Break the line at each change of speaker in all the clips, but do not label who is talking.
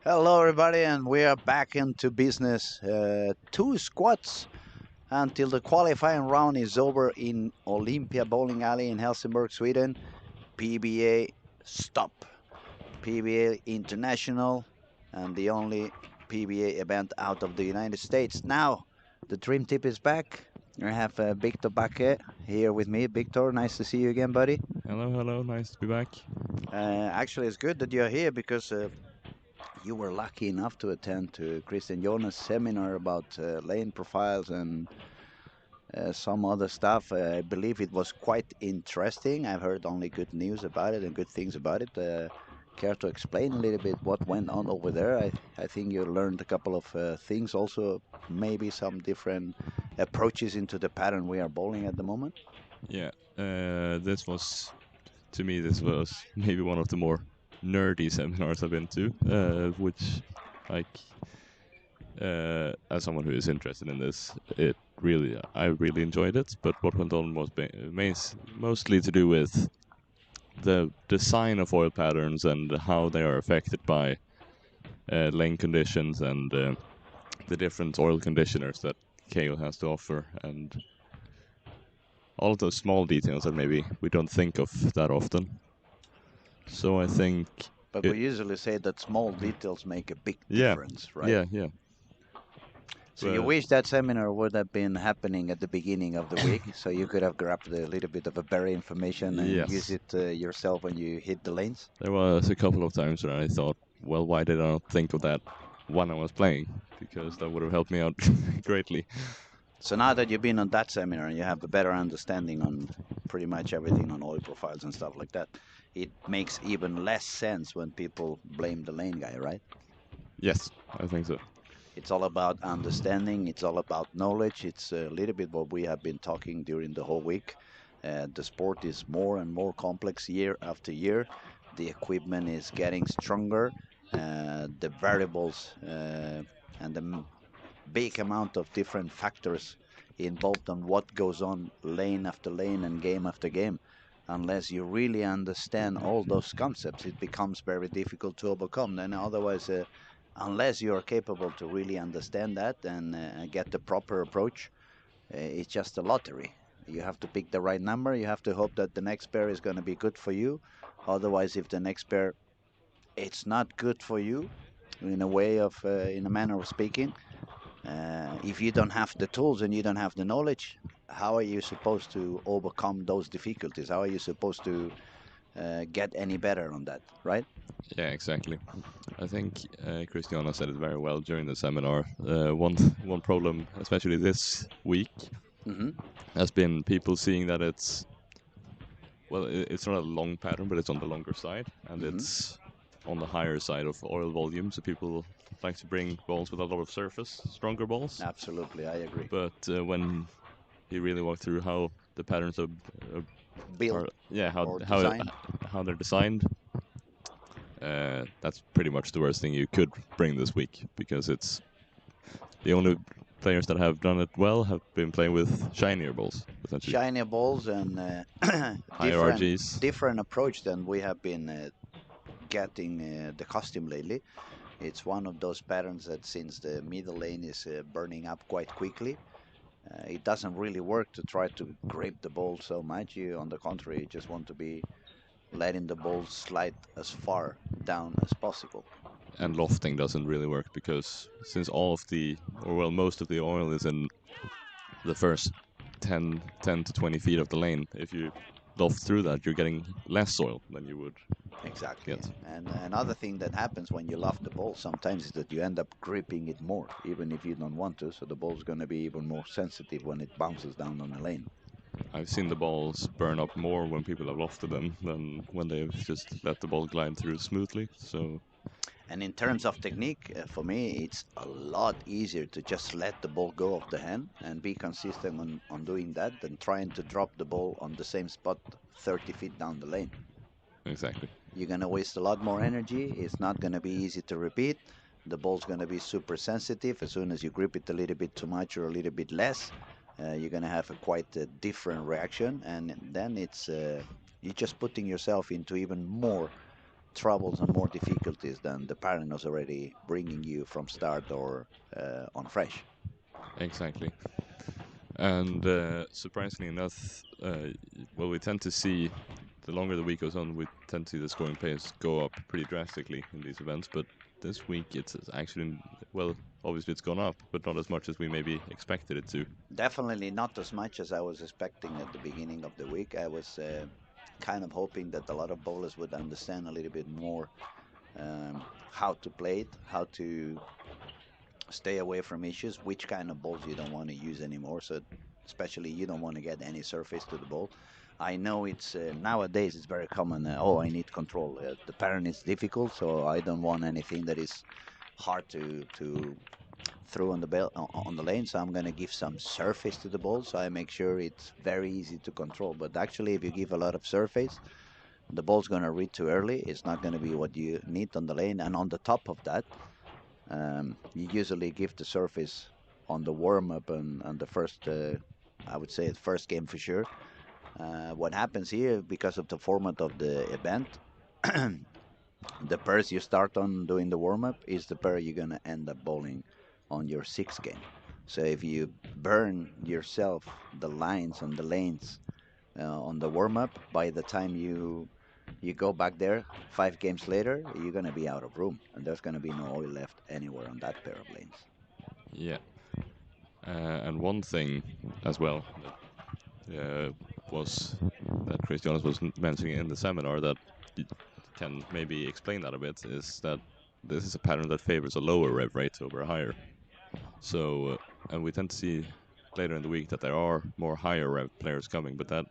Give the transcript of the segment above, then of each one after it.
Hello, everybody, and we are back into business. Two squats until the qualifying round is over in Olympia Bowling Alley in Helsingborg, Sweden. PBA stop. PBA International, and the only PBA event out of the United States. Now, the Dream Tip is back. I have Victor Baque here with me. Victor, nice to see you again, buddy.
Hello, hello, nice to be back.
Actually, it's good that you're here because you were lucky enough to attend to Christian Jonas' seminar about lane profiles and some other stuff. I believe it was quite interesting. I've heard only good news about it and good things about it. Care to explain a little bit what went on over there? I think you learned a couple of things, also maybe some different approaches into the pattern we are bowling at the moment.
Yeah, this was, to me, this was maybe one of the more nerdy seminars I've been to, which, like, as someone who is interested in this, I really enjoyed it. But what went on was mostly to do with the design of oil patterns and how they are affected by lane conditions and the different oil conditioners that Kale has to offer, and all of those small details that maybe we don't think of that often. So I think
But
it,
we usually say that small details make a big
yeah,
difference, right?
yeah.
So you
But
wish that seminar would have been happening at the beginning of the week, so you could have grabbed a little bit of a berry information and use
yes,
it yourself when you hit the lanes.
there was a couple of times where I thought, well, why did I not think of that when I was playing? Because that would have helped me out greatly.
So now that you've been on that seminar and you have a better understanding on pretty much everything on oil profiles and stuff like that, it makes even less sense when people blame the lane guy, right?
Yes, I think so.
It's all about understanding, it's all about knowledge. It's a little bit what we have been talking during the whole week. The sport is more and more complex year after year. The equipment is getting stronger. The variables and the big amount of different factors involved on what goes on lane after lane and game after game. Unless you really understand all those concepts, it becomes very difficult to overcome. Then otherwise, unless you are capable to really understand that and get the proper approach, it's just a lottery. You have to pick the right number. You have to hope that the next pair is going to be good for you. Otherwise, if the next pair it's not good for you, in a manner of speaking, if you don't have the tools and you don't have the knowledge, how are you supposed to overcome those difficulties? How are you supposed to get any better on that, right?
Yeah, exactly. I think Christiana said it very well during the seminar. One problem, especially this week,
Hmm.
has been people seeing that it's not a long pattern, but it's on the longer side, and
Hmm.
it's on the higher side of oil volume. So people like to bring balls with a lot of surface, stronger balls.
Absolutely, I agree.
But when he really walked through how the patterns are,
Build
are yeah,
or design.
how they're designed, that's pretty much the worst thing you could bring this week, because it's the only players that have done it well have been playing with shinier balls, essentially
Shiny balls and
higher
different
RGs.
different approach than we have been getting the costume lately. It's one of those patterns that since the middle lane is burning up quite quickly, it doesn't really work to try to grip the ball so much. You, on the contrary, you just want to be letting the ball slide as far down as possible.
And lofting doesn't really work, because since all of the, or well, most of the oil is in the first 10 to 20 feet of the lane, if you loft through that, you're getting less oil than you would
Exactly.
get.
And another thing that happens when you loft the ball sometimes is that you end up gripping it more, even if you don't want to. So the ball's going to be even more sensitive when it bounces down on the lane.
I've seen the balls burn up more when people have lofted them than when they've just let the ball glide through smoothly. So
And in terms of technique, for me, it's a lot easier to just let the ball go off the hand and be consistent on doing that than trying to drop the ball on the same spot 30 feet down the lane.
exactly.
You're going to waste a lot more energy. It's not going to be easy to repeat. The ball's going to be super sensitive. As soon as you grip it a little bit too much or a little bit less, you're going to have a quite a different reaction. And then you're just putting yourself into even more troubles and more difficulties than the parent is already bringing you from start or on fresh.
Exactly. And surprisingly enough, well, we tend to see the longer the week goes on, we tend to see the scoring pace go up pretty drastically in these events. But this week, it's actually, well, obviously it's gone up, but not as much as we maybe expected it to.
Definitely not as much as I was expecting at the beginning of the week. I was kind of hoping that a lot of bowlers would understand a little bit more how to play it, how to stay away from issues, which kind of balls you don't want to use anymore. So, especially you don't want to get any surface to the ball. I know it's nowadays it's very common. Oh, I need control. The parent is difficult, so I don't want anything that is hard to throw on the ball on the lane. So I'm gonna give some surface to the ball, so I make sure it's very easy to control. But actually, if you give a lot of surface, the ball's gonna read too early. It's not gonna be what you need on the lane, and on the top of that, you usually give the surface on the warm up and the first, I would say, the first game for sure. What happens here, because of the format of the event, the pairs you start on doing the warm up is the pair you're gonna end up bowling on your sixth game. So if you burn yourself the lines and the lanes on the warm up, by the time you go back there 5 games later, you're gonna be out of room, and there's gonna be no oil left anywhere on that pair of lanes.
Yeah. And one thing as well that was that Christianos was mentioning in the seminar that you can maybe explain that a bit is that this is a pattern that favors a lower rev rate over a higher. So, and we tend to see later in the week that there are more higher rev players coming, but that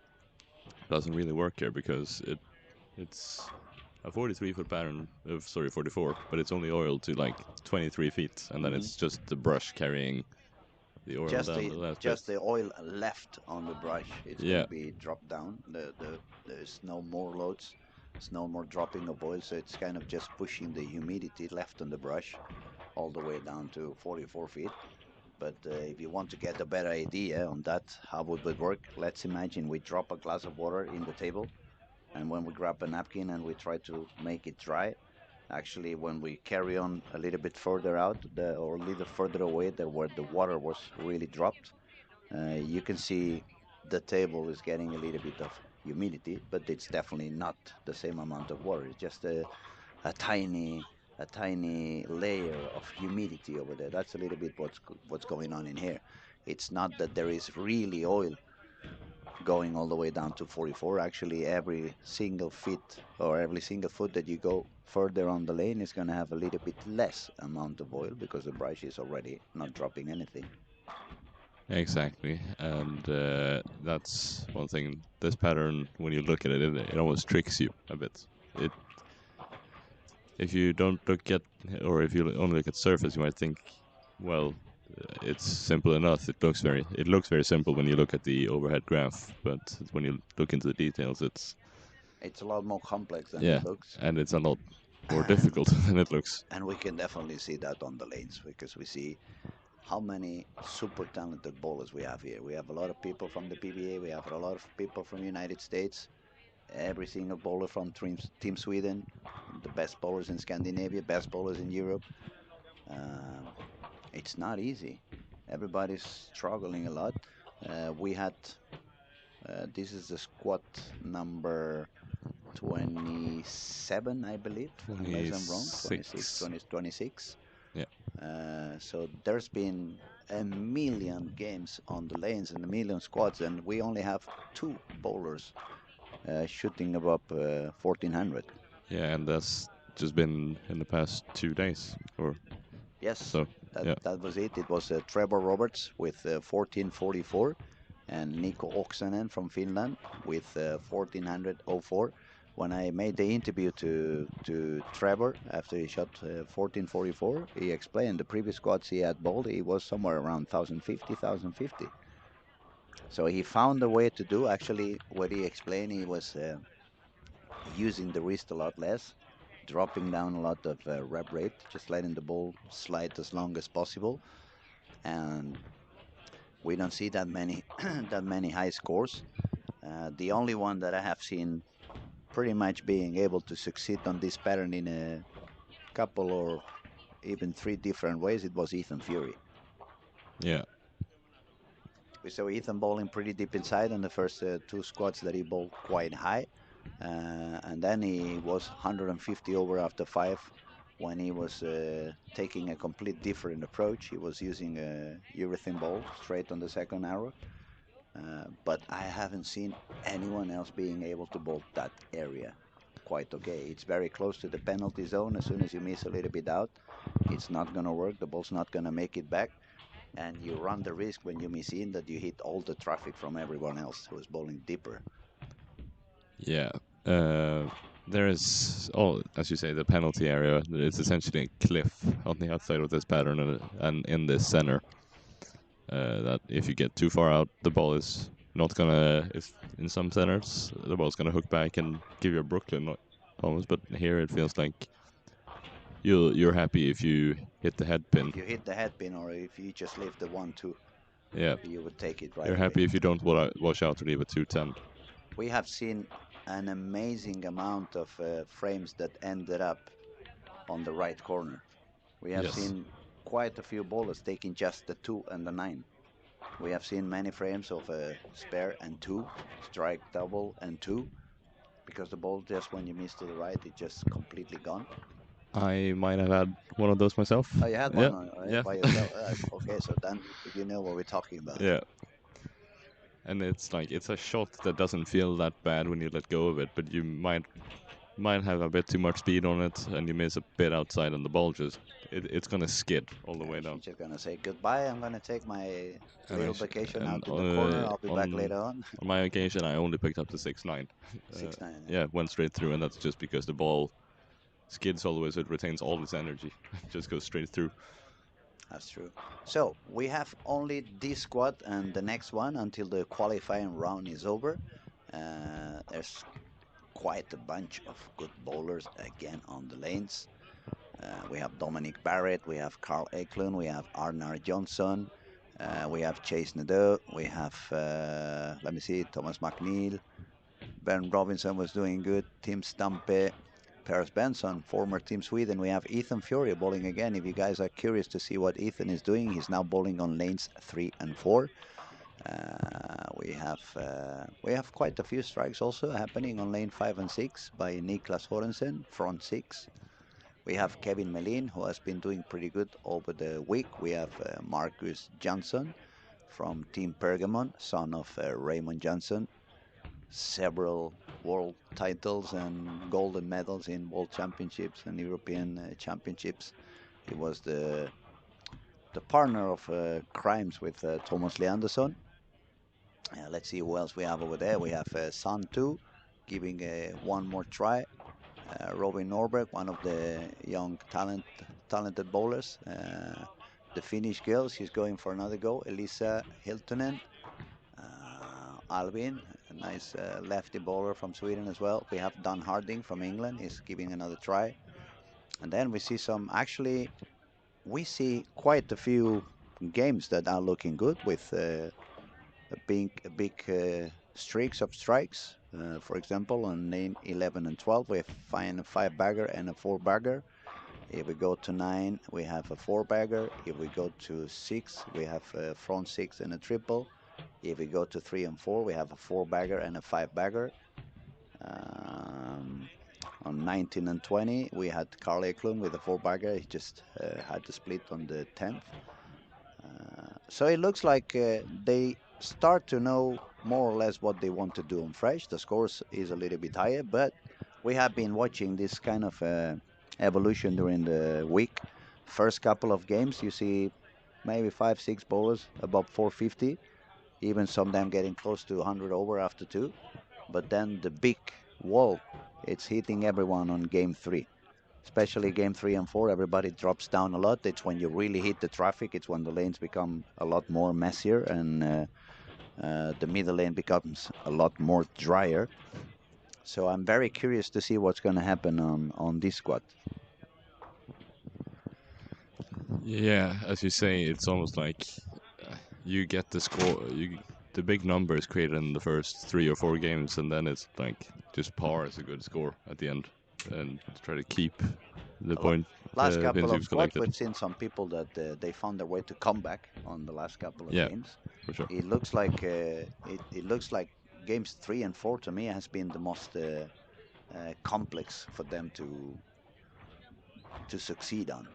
doesn't really work here because it's a 43-foot pattern of 44, but it's only oiled to like 23 feet, and then
Hmm.
it's just the brush carrying the oil
Just
down
the
the last bit.
just the oil left on the brush. It's
Yeah,
gonna be dropped down. There's no more loads. There's no more dropping of oil, so it's kind of just pushing the humidity left on the brush all the way down to 44 feet. But if you want to get a better idea on that, how would it work? Let's imagine we drop a glass of water in the table, and when we grab a napkin and we try to make it dry, actually, when we carry on a little bit further out or a little further away there where the water was really dropped, you can see the table is getting a little bit of humidity, but it's definitely not the same amount of water. It's just a tiny a tiny layer of humidity over there. That's a little bit what's going on in here. It's not that there is really oil going all the way down to 44. Actually, every single feet or every single foot that you go further on the lane is going to have a little bit less amount of oil because the brush is already not dropping anything.
exactly. And that's one thing. This pattern, when you look at it, it almost tricks you a bit. It if you don't look at, or if you only look at surface, you might think, well, it's simple enough. It looks very simple when you look at the overhead graph, but when you look into the details, it's
It's a lot more complex than
yeah,
it looks.
and it's a lot more
And
difficult than it looks.
and we can definitely see that on the lanes because we see how many super talented bowlers we have here. We have a lot of people from the PBA. We have a lot of people from the United States. Every single bowler from Team Sweden, the best bowlers in Scandinavia, best bowlers in Europe. Um, it's not easy. Everybody's struggling a lot. We had this is the squad number 27, I believe, unless I'm wrong. 26,
26.
20, 26.
Yeah,
So there's been a million games on the lanes and a million squads, and we only have two bowlers shooting above 1400.
yeah, and that's just been in the past 2 days or
Yes,
so.
that
Yeah,
that was it. It was Trevor Roberts with 1444 and Nico Oksanen from Finland with 1404. When I made the interview to Trevor after he shot 1444, he explained the previous squads he had bowled, he was somewhere around 1050, 1050. So he found a way to do. Actually, what he explained, he was using the wrist a lot less, dropping down a lot of rep rate, just letting the ball slide as long as possible. And we don't see that many that many high scores. The only one that I have seen pretty much being able to succeed on this pattern in a couple or even three different ways, it was Ethan Fury.
Yeah.
We saw Ethan bowling pretty deep inside on the first two squats that he bowled quite high. And then he was 150 over after five when he was taking a complete different approach. He was using a urethane ball straight on the second arrow. But I haven't seen anyone else being able to bowl that area quite okay. It's very close to the penalty zone. As soon as you miss a little bit out, it's not going to work. The ball's not going to make it back. And you run the risk when you miss in that you hit all the traffic from everyone else who is bowling deeper.
Yeah. Uh, there is, oh, as you say, the penalty area. It's essentially a cliff on the outside of this pattern and in this center. That if you get too far out, the ball is not gonna. If in some centers, the ball's gonna hook back and give you a Brooklyn almost. But here it feels like you're happy if you hit the head pin.
If you hit the head pin or if you just leave the 1-2,
Yeah,
you would take it right
you're
away.
happy if you don't wash out to leave a 210.
We have seen an amazing amount of frames that ended up on the right corner. We have
Yes.
seen quite a few bowlers taking just the 2 and the 9. We have seen many frames of a spare and 2, strike double and 2, because the ball just when you miss to the right, it's just completely gone.
I might have had one of those myself.
Oh, you had
Yeah,
one
yeah,
by yourself. Okay, so then you know what we're talking about.
yeah. And it's like it's a shot that doesn't feel that bad when you let go of it, but you might have a bit too much speed on it, and you miss a bit outside, and the ball just it's gonna skid all the way down.
She's just gonna say goodbye. I'm gonna take my
And
little vacation
and
out in the corner. I'll be back later on.
on my occasion, I only picked up the 6-9. Uh,
6-9.
yeah, went straight through, and that's just because the ball skids all the way, so it retains all its energy, just goes straight through.
That's true. So we have only this squad and the next one until the qualifying round is over. There's quite a bunch of good bowlers again on the lanes. We have Dominic Barrett, we have Carl Eklund, we have Arnar Johnson, we have Chase Nadeau, we have, let me see, Thomas McNeil, Ben Robinson was doing good, Tim Stampe, Paris Benson, former Team Sweden. We have Ethan Fury bowling again. If you guys are curious to see what Ethan is doing, he's now bowling on lanes 3 and 4. We have quite a few strikes also happening on lane 5 and 6 by Niklas Horensen, front 6. We have Kevin Melin, who has been doing pretty good over the week. We have Marcus Johnson from Team Pergamon, son of Raymond Johnson. Several world titles and golden medals in world championships and European championships. He was the partner of crimes with Thomas Leandersson. Let's see who else we have over there. We have San Tu giving one more try. Robin Norberg, one of the young talented bowlers. The Finnish girl, she's going for another go. Elisa Hiltunen. Alvin, a nice lefty bowler from Sweden as well. We have Don Harding from England. He's giving another try. And then we see we see quite a few games that are looking good with a big streaks of strikes. For example, on lane 11 and 12, we find a 5-bagger and a 4-bagger. If we go to 9, we have a 4-bagger. If we go to 6, we have a front 6 and a triple. If we go to 3 and 4, we have a 4-bagger and a 5-bagger. Um, on 19 and 20, we had Carl Eklund with a 4-bagger. He just had to split on the 10th. So it looks like they start to know more or less what they want to do on fresh. The scores is a little bit higher, but we have been watching this kind of evolution during the week. First couple of games, you see maybe 5, 6 bowlers above 450, even some of them getting close to 100 over after 2. But then the big wall, it's hitting everyone on game 3. Especially game 3 and 4, everybody drops down a lot. It's when you really hit the traffic. It's when the lanes become a lot more messier and the middle lane becomes a lot more drier. So I'm very curious to see what's going to happen on this squad.
Yeah, as you say, it's almost like you get the score. the big numbers created in the first 3 or 4 games, and then it's like just par is a good score at the end, and try to keep the
La- Last
points
couple of
you've
squads,
collected.
we've seen some people that they found their way to come back on the last couple of
Yeah,
games.
for sure.
It looks like games 3 and 4 to me has been the most complex for them to succeed on.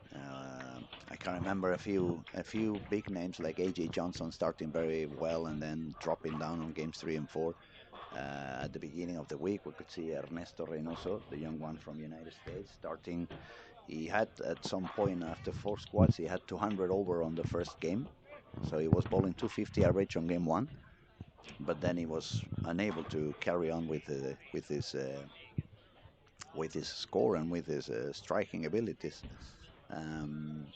I can remember a few big names like AJ Johnson starting very well and then dropping down on games 3 and 4. At the beginning of the week, we could see Ernesto Reynoso, the young one from United States, starting. He had at some point after 4 squads, he had 200 over on the first game, so he was bowling 250 average on game 1, but then he was unable to carry on with his score and with his striking abilities. Um,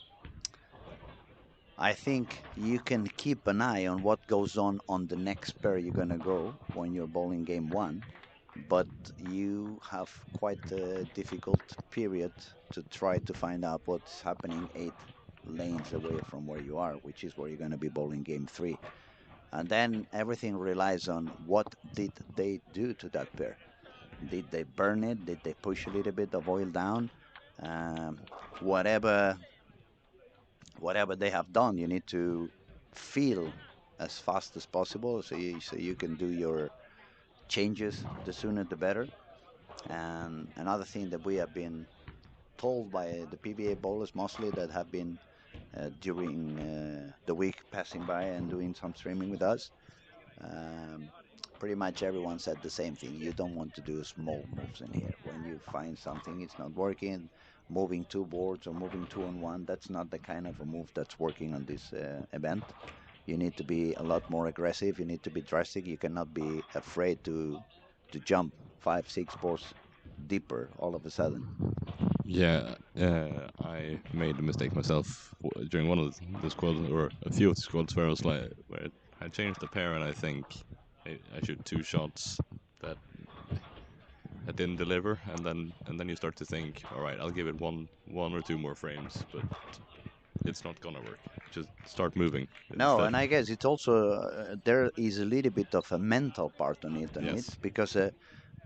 I think you can keep an eye on what goes on the next pair you're gonna go when you're bowling game 1, but you have quite a difficult period to try to find out what's happening 8 lanes away from where you are, which is where you're gonna be bowling game 3. And then everything relies on what did they do to that pair. Did they burn it? Did they push a little bit of oil down? Um, whatever whatever they have done, you need to feel as fast as possible so you can do your changes the sooner the better. And another thing that we have been told by the PBA bowlers mostly that have been during the week passing by and doing some streaming with us, um, pretty much everyone said the same thing. You don't want to do small moves in here. When you find something it's not working, moving 2 boards or moving 2 on 1, that's not the kind of a move that's working on this event. You need to be a lot more aggressive. You need to be drastic. You cannot be afraid to jump 5, 6 boards deeper all of a sudden.
Yeah, I made a mistake myself during one of the squads, or a few of the squads, where I was like, where I changed the pair, and I think I shoot 2 shots that that didn't deliver, and then you start to think, all right, I'll give it one or two more frames, but it's not gonna work. Just start moving
No,
instead.
and I guess it's also there is a little bit of a mental part on it,
Yes.
because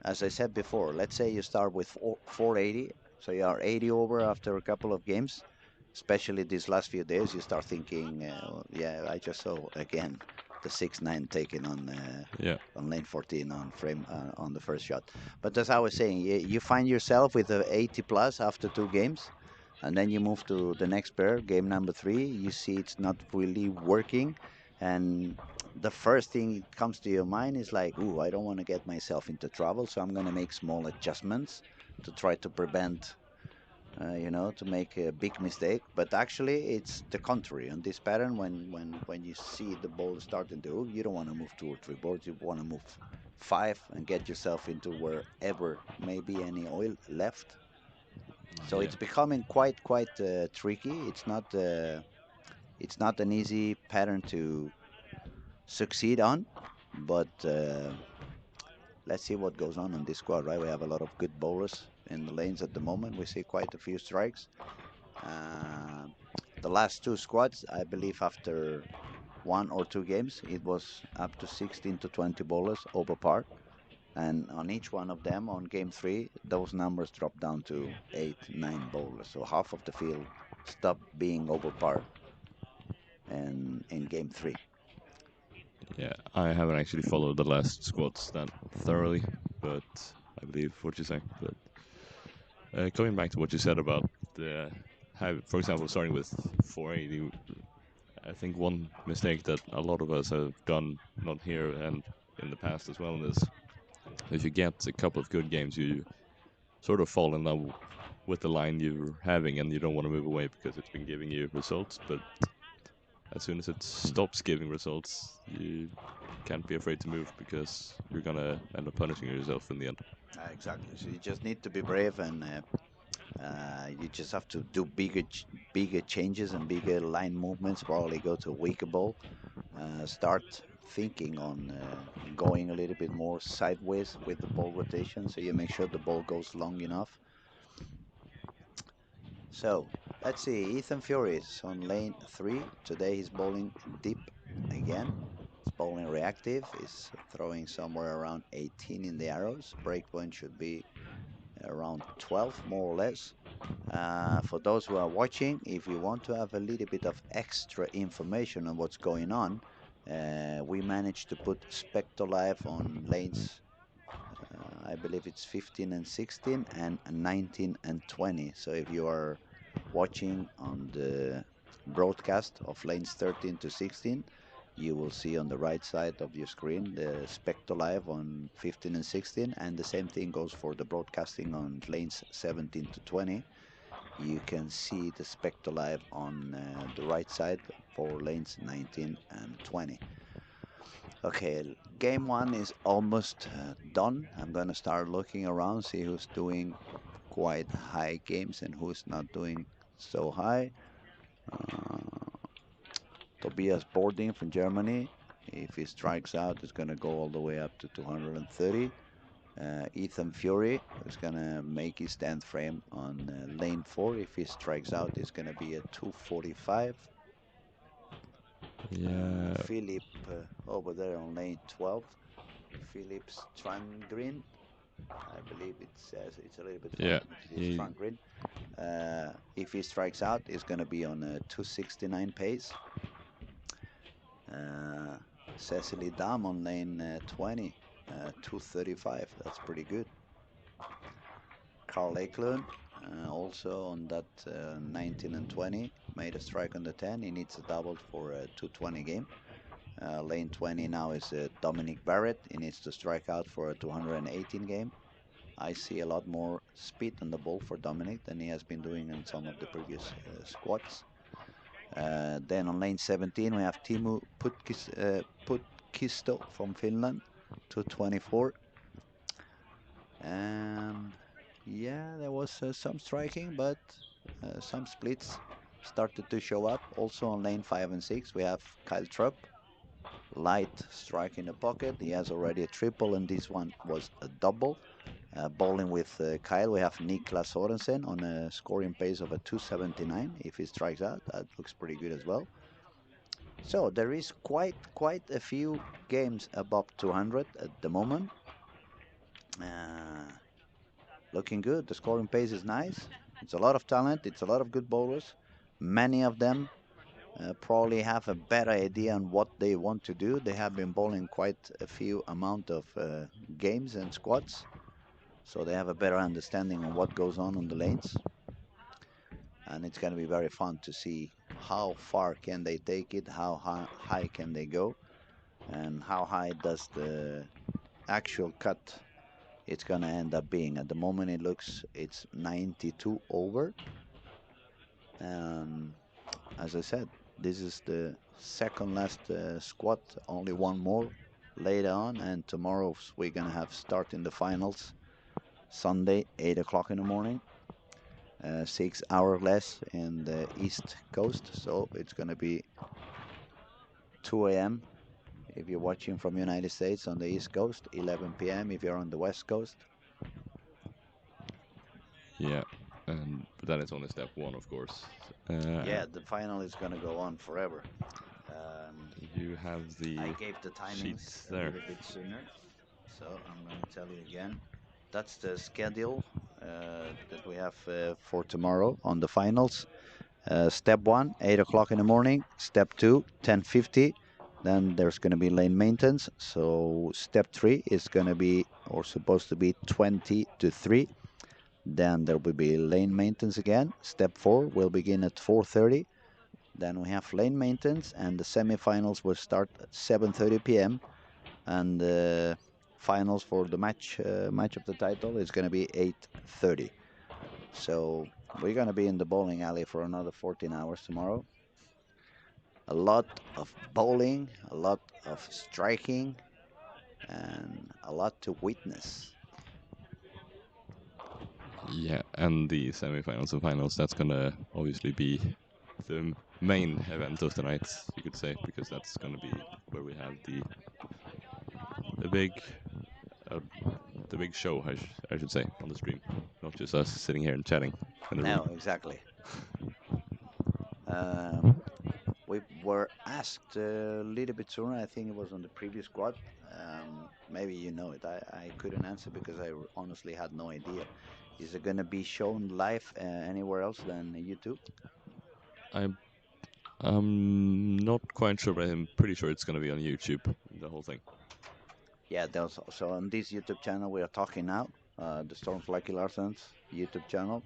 as I said before, let's say you start with 480, so you are 80 over after a couple of games. Especially these last few days, you start thinking, yeah, I just saw again the 6-9 taken
Yeah.
on lane 14 on frame on the first shot. But as I was saying, you find yourself with a 80 plus after 2 games, and then you move to the next pair, game number 3. You see it's not really working, and the first thing that comes to your mind is like, ooh, I don't want to get myself into trouble, so I'm going to make small adjustments to try to prevent, to make a big mistake. But actually, it's the contrary. On this pattern, when you see the ball starting to hook, you don't want to move 2 or 3 boards. You want to move 5 and get yourself into wherever maybe any oil left. So
Yeah.
it's becoming quite tricky. It's not an easy pattern to succeed on, but let's see what goes on this squad, right? We have a lot of good bowlers in the lanes at the moment. We see quite a few strikes. Uh, the last 2 squads, I believe, after 1 or 2 games, it was up to 16 to 20 bowlers over par. And on each one of them, on game 3, those numbers dropped down to 8, 9 bowlers. So half of the field stopped being over par in game 3.
Yeah, I haven't actually followed the last squads that thoroughly, but I believe what you say. But coming back to what you said about the, for example, starting with 480, I think one mistake that a lot of us have done, not here and in the past as well, is if you get a couple of good games, you sort of fall in love with the line you're having, and you don't want to move away because it's been giving you results. But as soon as it stops giving results, you can't be afraid to move because you're gonna end up punishing yourself in the end.
Exactly. So you just need to be brave, and you just have to do bigger changes and bigger line movements. Probably go to a weaker ball. Start thinking on going a little bit more sideways with the ball rotation, so you make sure the ball goes long enough. So let's see. Ethan Fury is on lane 3 today. He's bowling deep again. bowling reactive, is throwing somewhere around 18 in the arrows. Breakpoint should be around 12, more or less. For those who are watching, if you want to have a little bit of extra information on what's going on, we managed to put Spectre Live on lanes, I believe it's 15 and 16 and 19 and 20. So if you are watching on the broadcast of lanes 13 to 16, you will see on the right side of your screen the Spectre Live on 15 and 16, and the same thing goes for the broadcasting on lanes 17 to 20. You can see the Spectre Live on the right side for lanes 19 and 20. Okay, game one is almost done. I'm gonna start looking around, see who's doing quite high games and who's not doing so high. Uh, Tobias Bording from Germany, if he strikes out, is gonna go all the way up to 230. Ethan Fury is gonna make his 10th frame on lane 4. If he strikes out, it's gonna be a 245.
Yeah,
Philip over there on lane 12. Philip Strandgren, I believe it says it's a little bit
yeah.
funny, but it is
He,
Strandgren. If he strikes out, it's gonna be on a 269 pace. Uh, Cecily Dam on lane 20, 235. That's pretty good. Carl Eklund, also on that 19 and 20, made a strike on the 10. He needs a double for a 220 game. Lane 20 now is Dominic Barrett. He needs to strike out for a 218 game. I see a lot more speed on the ball for Dominic than he has been doing in some of the previous squats. Then on lane 17 we have Timu Putkisto from Finland, 224. And yeah, there was some striking, but some splits started to show up. Also on lane 5 and 6 we have Kyle Trupp, light strike in the pocket. He has already a triple, and this one was a double. Bowling with Kyle, we have Niklas Sorensen on a scoring pace of a 279. If he strikes out, that looks pretty good as well. So there is quite a few games above 200 at the moment. Uh, Looking good. The scoring pace is nice. It's a lot of talent. It's a lot of good bowlers. Many of them probably have a better idea on what they want to do. They have been bowling quite a few amount of games and squats, so they have a better understanding on what goes on the lanes. And it's going to be very fun to see how far can they take it, how high can they go, and how high does the actual cut it's going to end up being. At the moment it looks it's 92 over. As I said, this is the second last squat, only one more later on, and tomorrow we're gonna have start in the finals. Sunday, 8 o'clock in the morning, 6 hours less in the East Coast, so it's gonna be 2 a.m. if you're watching from United States on the East Coast, 11 p.m. if you're on the West Coast.
yeah, and but that is only step one, of course.
Yeah, the final is gonna go on forever. Um,
You have
I
the
gave the
sheet
timings a
there.
little bit sooner, so I'm going to tell you again. That's the schedule that we have for tomorrow on the finals. Step 1, 8 o'clock in the morning. Step 2, 10:50. Then there's going to be lane maintenance. So step 3 is going to be, or supposed to be, 20 to 3. Then there will be lane maintenance again. Step 4 will begin at 4:30. Then we have lane maintenance, and the semifinals will start at 7:30 p.m. And the finals for the match of the title is going to be 8:30. So we're going to be in the bowling alley for another 14 hours tomorrow. A lot of bowling, a lot of striking, and a lot to witness.
Yeah, and the semifinals and finals, that's gonna obviously be the main event of the night, you could say, because that's gonna be where we have the big uh, the big show, I should say, on the stream, not just us sitting here and chatting in the room.
No, exactly. Um, We were asked a little bit sooner. I think it was on the previous squad. Maybe you know it. I couldn't answer because I honestly had no idea. Is it going to be shown live anywhere else than YouTube?
I I'm not quite sure, but I'm pretty sure it's gonna be on YouTube. The whole thing.
Yeah, there's also on this YouTube channel we are talking now, the Storms Lucky Larsens YouTube channel,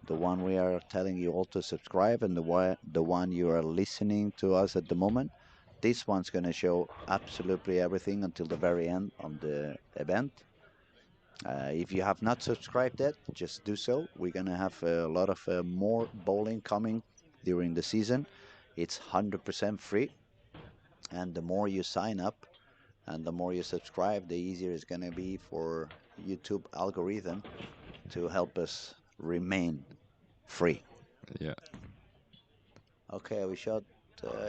the one we are telling you all to subscribe, and the one you are listening to us at the moment. This one's going to show absolutely everything until the very end on the event. If you have not subscribed yet, just do so. We're going to have a lot of more bowling coming during the season. It's 100% free, and the more you sign up and the more you subscribe, the easier it's going to be for YouTube algorithm to help us remain free.
Yeah,
Okay, we shot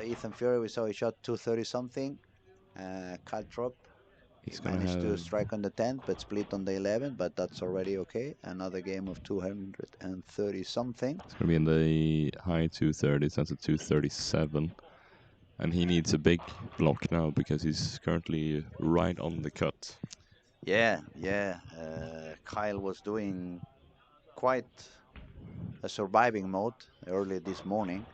Ethan Fury. We saw he shot 230 something. Caltrop, he
he's gonna
managed to
have.
strike on the 10th, but split on the 11th. But that's already okay. Another game of 230 something.
It's gonna be in the high 230s. That's a 237, and he needs a big block now because he's currently right on the cut.
Yeah, yeah. Kyle was doing quite a surviving mode early this morning.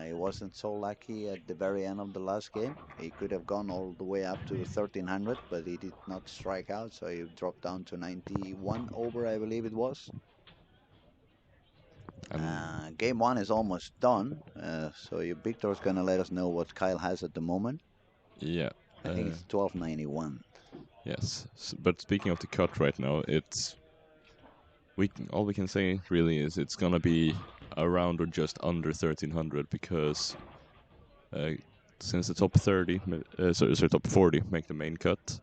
He wasn't so lucky at the very end of the last game. He could have gone all the way up to 1300, but he did not strike out, so he dropped down to 91 over, I believe it was.
And
Game one is almost done, so Victor's gonna let us know what Kyle has at the moment.
yeah,
I think it's 1291.
yes. But speaking of the cut right now, it's all we can say really is it's gonna be around or just under 1300 because uh, since the top 30, sorry, top 40 make the main cut.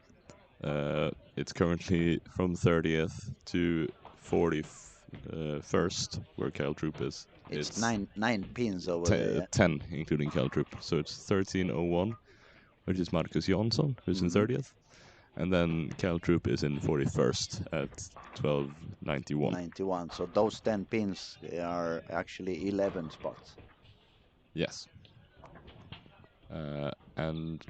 It's currently from 30th to 41st where Cal Troop is.
It's
It's
nine pins over there. Yeah?
10 including Cal Troop, so it's 1301, which is Marcus Jansson who's in
Mhm.
30th, and then Cal Troop is in 41st at 1291.
91. So those 10 pins are actually 11 spots.
Yes. And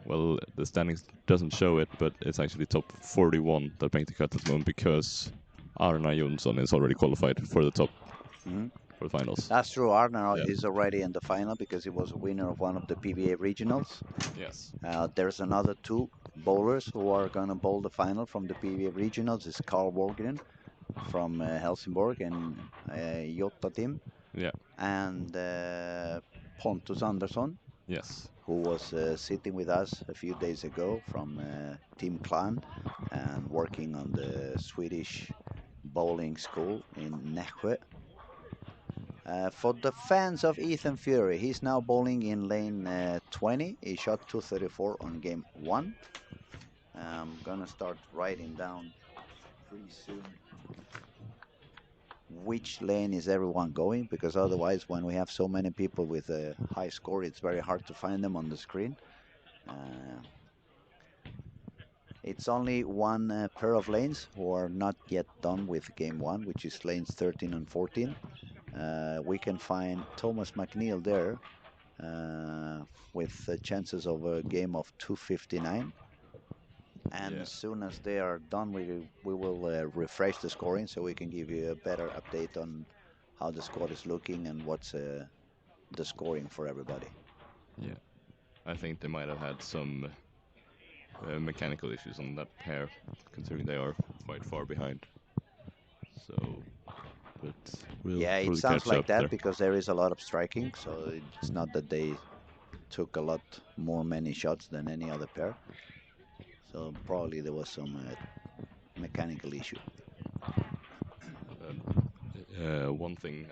well, the standings doesn't show it, but it's actually top 41 that make the cut at the moment because Arna Jonsson is already qualified for the top
Mhm.
for the finals.
That's true. Arnar
Yeah.
is already in the final because he was a winner of one of the PBA regionals.
Yes.
There's another two bowlers who are going to bowl the final from the PBA regionals. It's Carl Borgren from Helsingborg and Jota team,
Yeah.
and Pontus Andersson,
Yes.
who was sitting with us a few days ago from Team Clan and working on the Swedish bowling school in Nässjö. For the fans of Ethan Fury, he's now bowling in lane 20. He shot 234 on game 1. I'm gonna start writing down pretty soon which lane is everyone going, because otherwise when we have so many people with a high score, it's very hard to find them on the screen. Uh, it's only one pair of lanes who are not yet done with game 1, which is lanes 13 and 14. We can find Thomas McNeil there with chances of a game of 259. And
Yeah.
as soon as they are done, we will refresh the scoring so we can give you a better update on how the squad is looking and what's the scoring for everybody.
Yeah. I think they might have had some mechanical issues on that pair, considering they are quite far behind. So, but we'll
Yeah, it
probably
sounds
catch
like
up
that
there.
because there is a lot of striking, so it's not that they took a lot more many shots than any other pair. So probably there was some mechanical issue.
One thing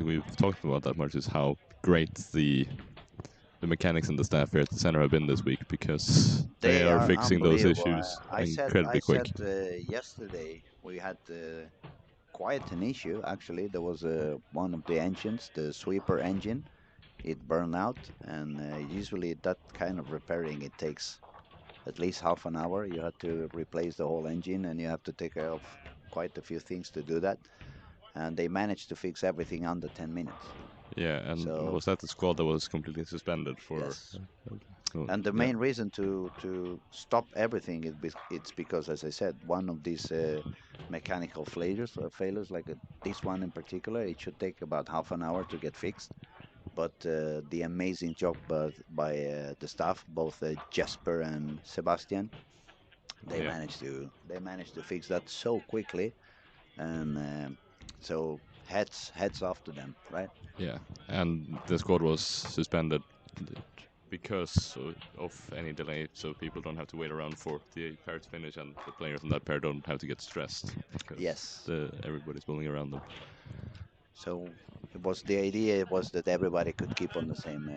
we've talked about that much is how great the mechanics and the staff here at the center have been this week because they
They
are
are
fixing those
unbelievable.
issues
I
incredibly quick.
said yesterday we had quite an issue. Actually, there was one of the engines, the sweeper engine, it burned out, and usually that kind of repairing it takes at least half an hour. You have to replace the whole engine, and you have to take care of quite a few things to do that. And they managed to fix everything under 10 minutes.
Yeah, and
So
was that the squad that was completely suspended for?
yes,
Oh,
and the
yeah,
main reason to stop everything is it's because, as I said, one of these mechanical failures like this one in particular, it should take about half an hour to get fixed. But the amazing job by the staff, both Jesper and Sebastian,
yeah,
they managed to fix that so quickly, and so heads off to them, right?
yeah. And the squad was suspended because of any delay, so people don't have to wait around for the pair to finish, and the players in that pair don't have to get stressed because
Yes.
everybody's pulling around them.
So it was the idea was that everybody could keep on the same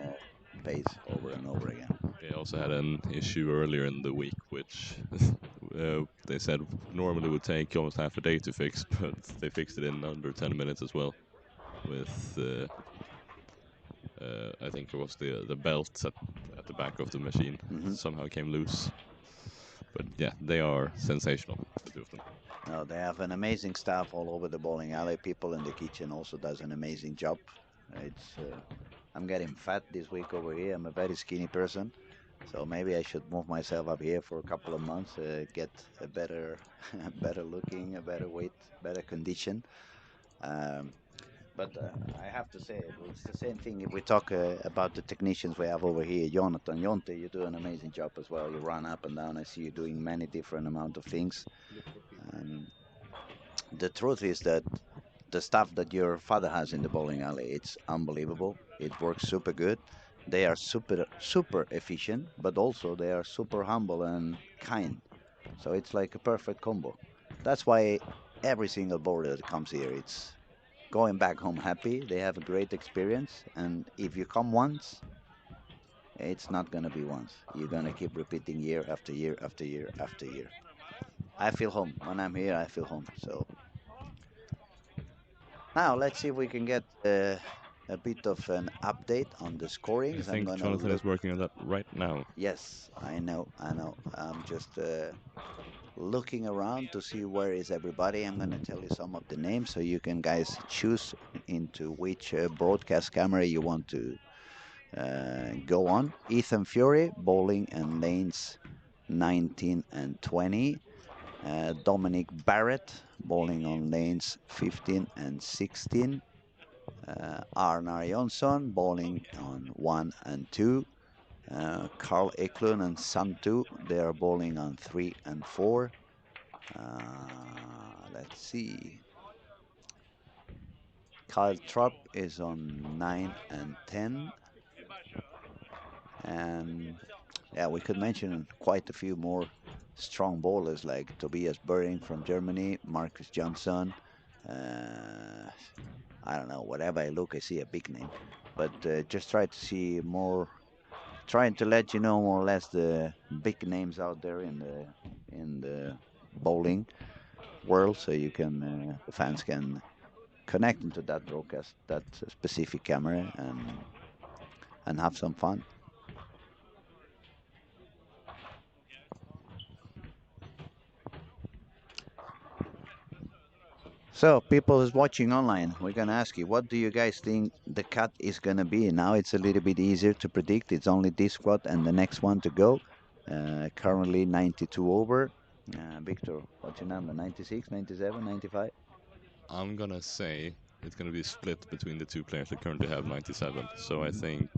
pace over and over again.
They also had an issue earlier in the week, which they said normally would take almost half a day to fix, but they fixed it in under 10 minutes as well. With I think it was the belt at the back of the machine
Hmm.
somehow came loose. But yeah, they are sensational, the two of them.
No, they have an amazing staff all over the bowling alley. People in the kitchen also does an amazing job. It's I'm getting fat this week over here. I'm a very skinny person, so maybe I should move myself up here for a couple of months, get a better, better looking, a better weight, better condition. Um, but I have to say, it's the same thing. If we talk about the technicians we have over here, Jonathan, Jonte, you do an amazing job as well. You run up and down. I see you doing many different amount of things. Um, the truth is that the stuff that your father has in the bowling alley, it's unbelievable. It works super good. They are super efficient, but also they are super humble and kind. So it's like a perfect combo. That's why every single bowler that comes here, it's going back home happy. They have a great experience, and if you come once, it's not gonna be once. You're gonna keep repeating year after year after year after year. I feel home when I'm here. I feel home. So now let's see if we can get a bit of an update on the
I
scorings. I'm
think
gonna
Jonathan
look.
is working on that right now.
Yes, I know, I know. I'm just looking around to see where is everybody. I'm gonna tell you some of the names so you can guys choose into which broadcast camera you want to go on. Ethan Fury, bowling and lanes 19 and 20. Dominic Barrett, bowling on lanes 15 and 16. Arnar Jonsson, bowling on 1 and 2. Carl Eklund and Santu, they are bowling on 3 and 4. Let's see. Kyle Trupp is on 9 and 10. And yeah, we could mention quite a few more strong bowlers like Tobias Bering from Germany, Marcus Johnson. Uh, I don't know, whatever I look, I see a big name. But just try to see more, trying to let you know more or less the big names out there in the bowling world, so you can the fans can connect into that broadcast, that specific camera, and have some fun. So, people is watching online, we're gonna ask you, what do you guys think the cut is gonna be? Now it's a little bit easier to predict. It's only this squad and the next one to go. Currently 92 over. Victor, what's your number? 96, 97, 95?
I'm gonna say it's gonna be split between the two players that currently have 97. So I
Hmm.
think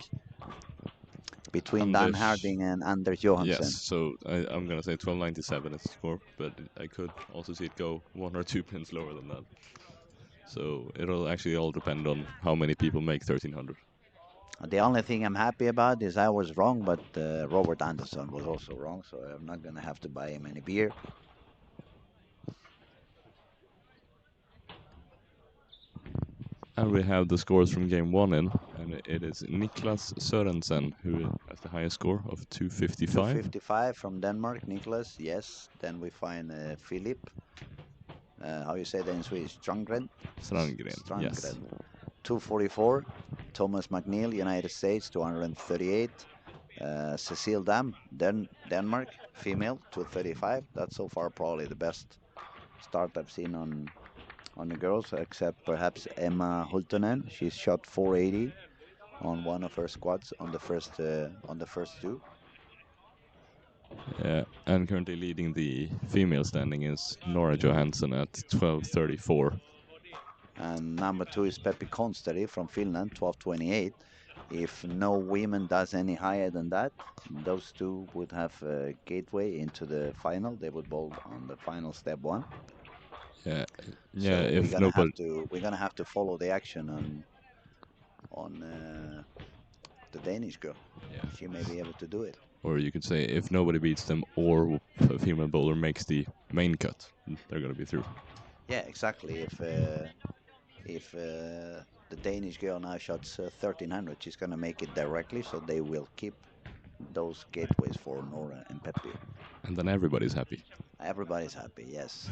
Between Dan
Anders.
Harding and Anders
Yes,
Johansson.
so I'm gonna say 1297 is the score, but I could also see it go one or two pins lower than that. So it'll actually all depend on how many people make 1300.
The only thing I'm happy about is I was wrong, but Robert Anderson was also wrong, so I'm not gonna have to buy him any beer.
And we have the scores from game one in, and it is Niklas Sørensen who has the highest score of 255.
255 from Denmark, Niklas. Yes. Then we find Philip. How you say that in Swedish? Strandgren.
Strandgren, yes.
Strandgren. 244. Thomas McNeil, United States, 238. Cecile Dam, Denmark, female, 235. That's so far probably the best start I've seen on the girls, except perhaps Emma Hultonen. She shot 480 on one of her squats on the first two.
Yeah, and currently leading the female standing is Nora Johansson at 12:34.
And number two is Peppi Konstari from Finland, 1228. If no women does any higher than that, those two would have a gateway into the final. They would bowl on the final step one.
Yeah, yeah.
So
If nobody,
we're gonna have to follow the action on the Danish girl.
yeah,
She may be able to do it.
or you could say if nobody beats them or a female bowler makes the main cut, they're gonna be through.
Yeah, exactly. If the Danish girl now shots 1300, she's gonna make it directly. So they will keep those gateways for Nora and Peppi.
And then everybody's happy.
Everybody's happy, yes.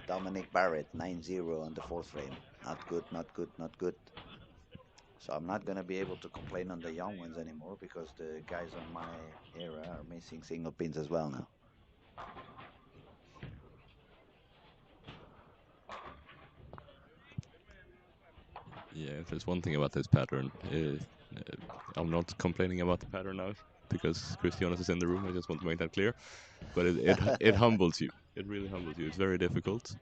Dominic Barrett, 9-0 on the fourth frame. Not good, not good, not good. So I'm not going to be able to complain on the young ones anymore because the guys on my era are missing single pins as well now.
Yeah, if there's one thing about this pattern, I'm not complaining about the pattern now because Christianos is in the room. I just want to make that clear. But it humbles you. It really humbles you. It's very difficult,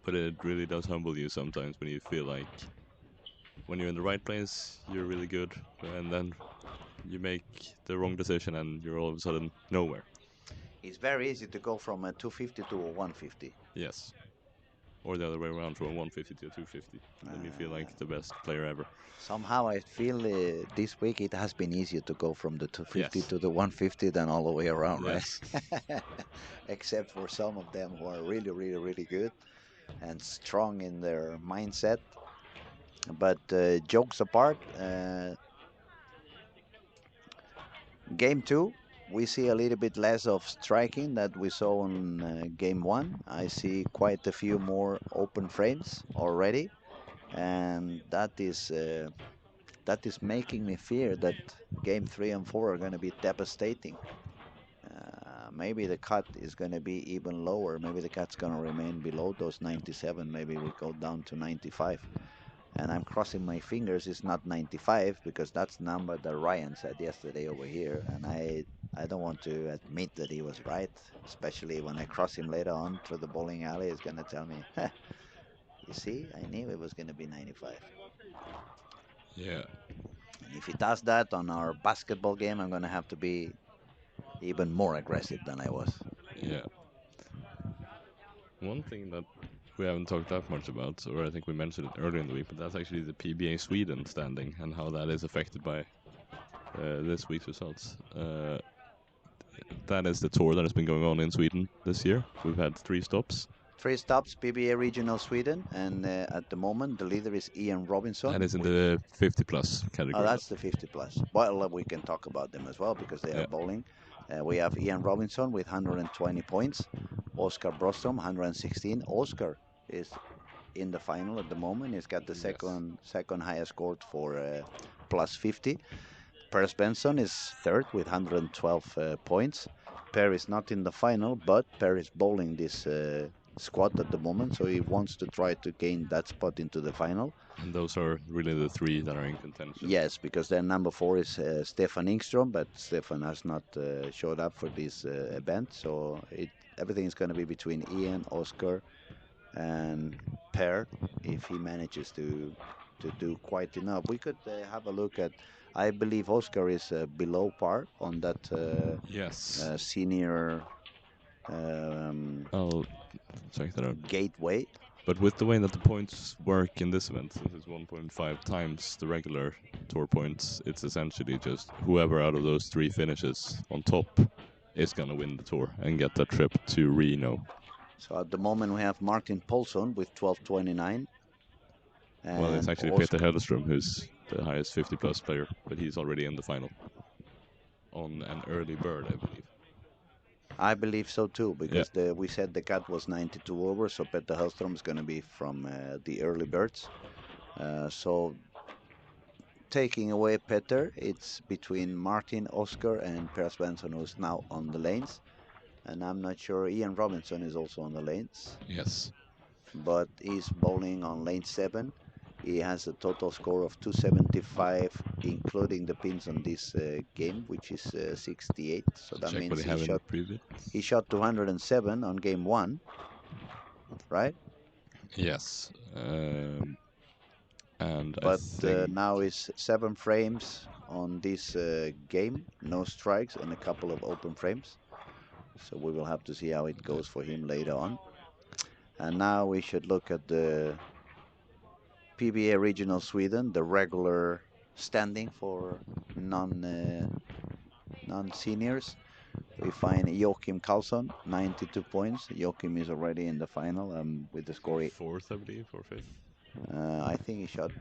but it really does humble you sometimes when you feel like when you're in the right place, you're really good, and then you make the wrong decision and you're all of a sudden nowhere.
It's very easy to go from a 250 to a 150.
Yes. Or the other way around from a 150 to a 250. Then you feel
Uh,
like the best player ever.
Somehow I feel this week it has been easier to go from the 250
Yes.
to the 150 than all the way around, right?
Yes.
Except for some of them who are really, really, really good and strong in their mindset. But jokes apart, game two, we see a little bit less of striking that we saw in game one. I see quite a few more open frames already, and that is making me fear that game three and four are going to be devastating. Maybe the cut is going to be even lower. Maybe the cut's going to remain below those 97. Maybe we go down to 95. And I'm crossing my fingers it's not 95 because that's the number that Ryan said yesterday over here. And I don't want to admit that he was right, especially when I cross him later on through the bowling alley. He's going to tell me, you see, I knew it was going to be 95.
Yeah.
And if he does that on our basketball game, I'm going to have to be even more aggressive than I was.
Yeah. One thing that we haven't talked that much about, or I think we mentioned it earlier in the week, but that's actually the PBA Sweden standing and how that is affected by this week's results. That is the tour that has been going on in Sweden this year. We've had 3 stops.
Three stops, PBA Regional Sweden, and at the moment the leader is Ian Robinson.
That is in
With,
the 50 plus
oh,
category.
that's the 50 plus. Well, we can talk about them as well because they are
Yeah.
bowling. We have Ian Robinson with 120 points, Oscar Brostrom 116. Oscar is in the final at the moment. He's got the
Yes.
second highest score for plus 50. Per Benson is third with 112 points. Per is not in the final, but Per is bowling this squad at the moment, so he wants to try to gain that spot into the final.
And those are really the 3 that are in contention.
Yes, because then number 4 is Stefan Ingstrom, but Stefan has not showed up for this event, so everything is going to be between Ian, Oscar, and Per if he manages to do quite enough. We could have a look at. I believe Oscar is below par on that
Yes.
senior
I'll check that out.
gateway.
But with the way that the points work in this event, this is 1.5 times the regular tour points. It's essentially just whoever out of those 3 finishes on top is gonna win the tour and get that trip to Reno.
So at the moment we have Martin Paulson with 1229.
Well, it's
And
actually Peter
Oscar,
Hellström who's the highest 50 plus player, but he's already in the final on an early bird, I believe.
I believe so too,
Yeah.
because we said the cut was 92 over, so Peter Hellström is going to be from the early birds. So taking away Petter, it's between Martin, Oscar, and Per Svensson, who's now on the lanes. And I'm not sure Ian Robinson is also on the lanes,
Yes.
but he's bowling on lane 7. He has a total score of 275, including the pins on this game, which is 68. So that
Check what
means
they have in previous.
he shot 207 on game 1, right?
Yes. And I
But
think
now is 7 frames on this game, no strikes, and a couple of open frames. So we will have to see how it goes for him later on. And now we should look at the PBA Regional Sweden, the regular standing for non seniors. We find Joachim Karlsson, 92 points. Joachim is already in the final with the score.
fourth, I believe, or fifth.
I think he shot.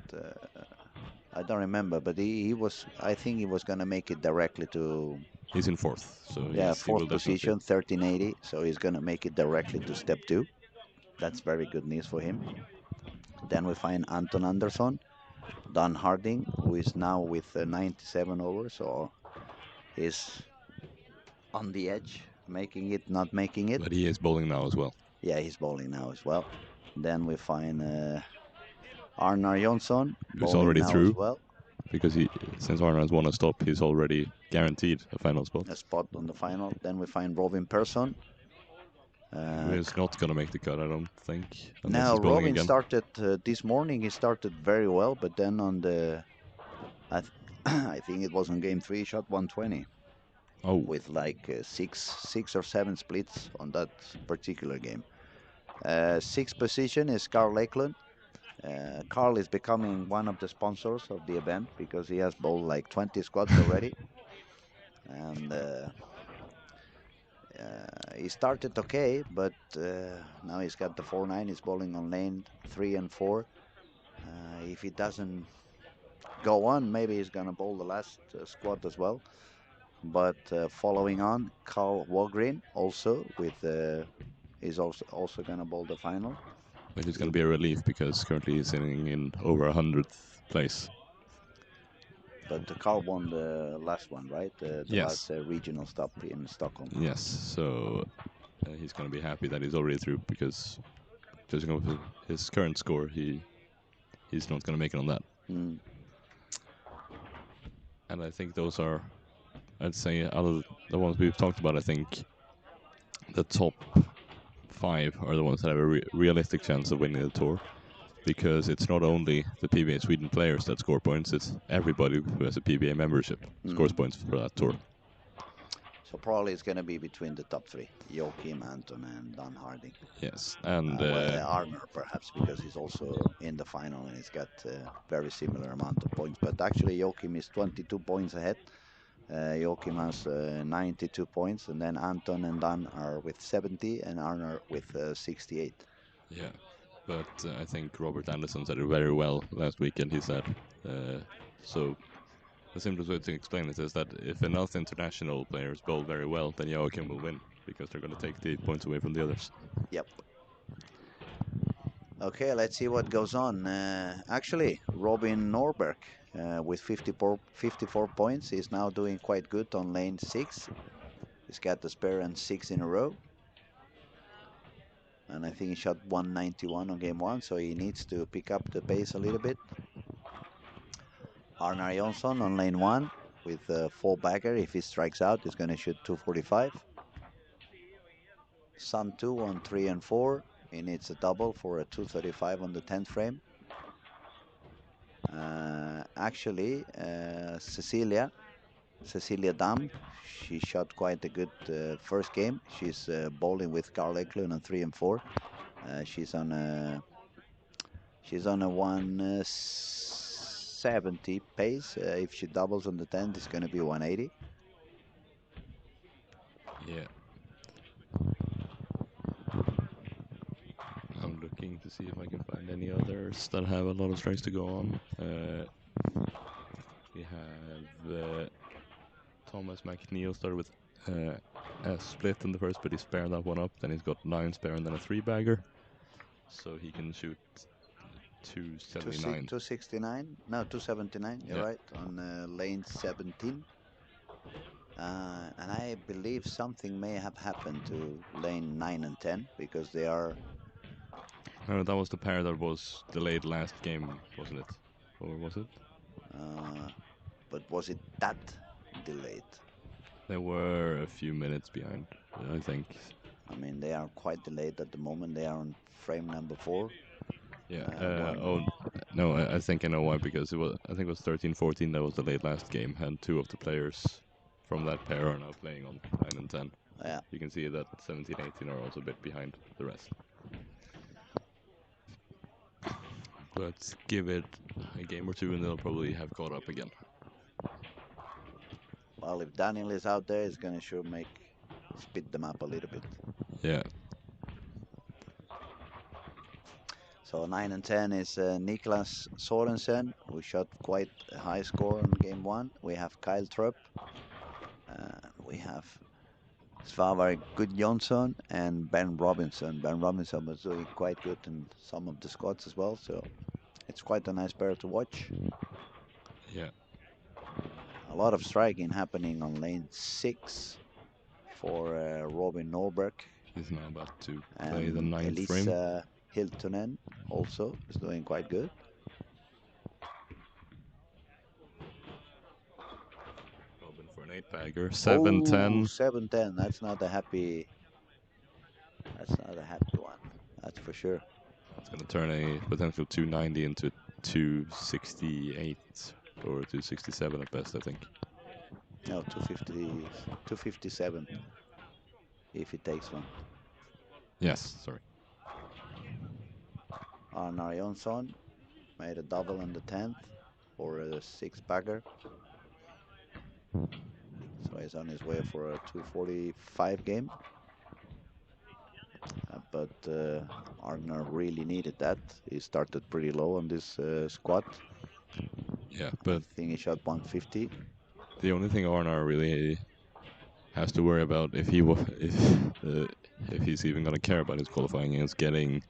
I don't remember, but he was. I think he was gonna make it directly to.
He's in fourth, so
Yeah,
yes, he will
fourth
definitely.
position, 1380. So he's gonna make it directly to step 2. That's very good news for him. Then we find Anton Andersson, Don Harding, who is now with 97 over, so he's on the edge, making it, not making it.
But he is bowling now as well.
Yeah, he's bowling now as well. Then we find Arnar Jonsson
Who's
bowling
already
now as
through
well.
because since Arnold has won a stop, he's already guaranteed a final spot.
A spot on the final. Then we find Robin Persson.
Who is not gonna make the cut, I don't think, unless
Now
he's bowling
Robin
again.
started this morning. He started very well, but then on the, I think it was on game 3, he shot 120
Oh,
with like six or seven splits on that particular game. Sixth position is Carl Lakeland. Carl is becoming one of the sponsors of the event because he has bowled like 20 squads already. And he started okay, but now he's got the 4-9. He's bowling on lane 3 and 4. If he doesn't go on, maybe he's going to bowl the last squad as well. But following on, Carl Walgreen also with is also going to bowl the final.
but it's gonna be a relief because currently he's sitting in over 100th place.
But Carl won the last one, right? The
Yes.
last regional stop in Stockholm.
Yes, so he's gonna be happy that he's already through because judging off his current score, he's not gonna make it on that.
Mm.
And I think those are, I'd say, out of the ones we've talked about, I think the top 5 are the ones that have a realistic chance of winning the tour. Because it's not only the PBA Sweden players that score points, it's everybody who has a PBA membership scores points for that tour.
So probably it's going to be between the top 3, Joachim, Anton, and Don Harding.
Yes, and
Arner perhaps because he's also in the final and he's got very similar amount of points. But actually Joachim is 22 points ahead. Joachim has 92 points, and then Anton and Dan are with 70, and Arner with 68.
yeah, but I think Robert Anderson said it very well last weekend. He said, so the simplest way to explain it is that if enough international players bowl very well, then Joachim will win because they're going to take the points away from the others.
Yep. Okay, let's see what goes on. Actually, Robin Norberg with 54 points is now doing quite good on lane 6. He's got the spare and 6 in a row. And I think he shot 191 on game 1, so he needs to pick up the pace a little bit. Arnar Jonsson on lane 1 with a 4-bagger. If he strikes out, he's going to shoot 245. Sun 2 on 3 and 4. He needs a double for a 235 on the 10th frame. Actually, Cecilia Dam, she shot quite a good first game. She's bowling with Carl Eklund on 3 and 4. She's on a 170 pace. If she doubles on the 10th, it's going to be 180.
Yeah. I'm looking to see if I can find any others that have a lot of strikes to go on. We have Thomas McNeil started with a split in the first, but he spared that one up. Then he's got 9 spare and then a 3-bagger. So he can shoot 279.
269, no, 279, you're
Yeah.
right, on lane 17. And I believe something may have happened to lane 9 and 10 because they are,
No, that was the pair that was delayed last game, wasn't it? Or was it?
uh, but was it that delayed?
They were a few minutes behind, I think.
I mean, they are quite delayed at the moment. They are on frame number 4.
Yeah.
One,
Oh, no, I think I know why, because I think it was 13-14 that was delayed last game, and two of the players from that pair are now playing on 9 and 10.
yeah.
You can see that 17-18 are also a bit behind the rest. Let's give it a game or two and they'll probably have caught up again.
Well, if Daniel is out there, it's gonna sure make speed them up a little bit.
Yeah.
So 9 and 10 is Niklas Sorensen, who shot quite a high score on game 1. We have Kyle Trupp. We have Svavar Gudjonsson and Ben Robinson. Ben Robinson was doing quite good in some of the squads as well, so it's quite a nice pair to watch.
Yeah.
A lot of striking happening on lane 6 for Robin Norberg,
He's now about to play the
and
ninth frame.
Elisa Hiltonen also is doing quite good.
Robin for an 8-bagger.
Oh,
7-10.
7-10. That's not a happy one. That's for sure.
It's going to turn a potential 290 into 268 or 267 at best, I think.
No, 250, 257 if he takes one.
Yes, sorry.
Arnar Jonsson made a double on the 10th for a 6-bagger. So he's on his way for a 245 game. But Arnar really needed that. He started pretty low on this squad.
Yeah,
I
but
think he shot 150.
the only thing Arnar really has to worry about if he's even going to care about his qualifying is getting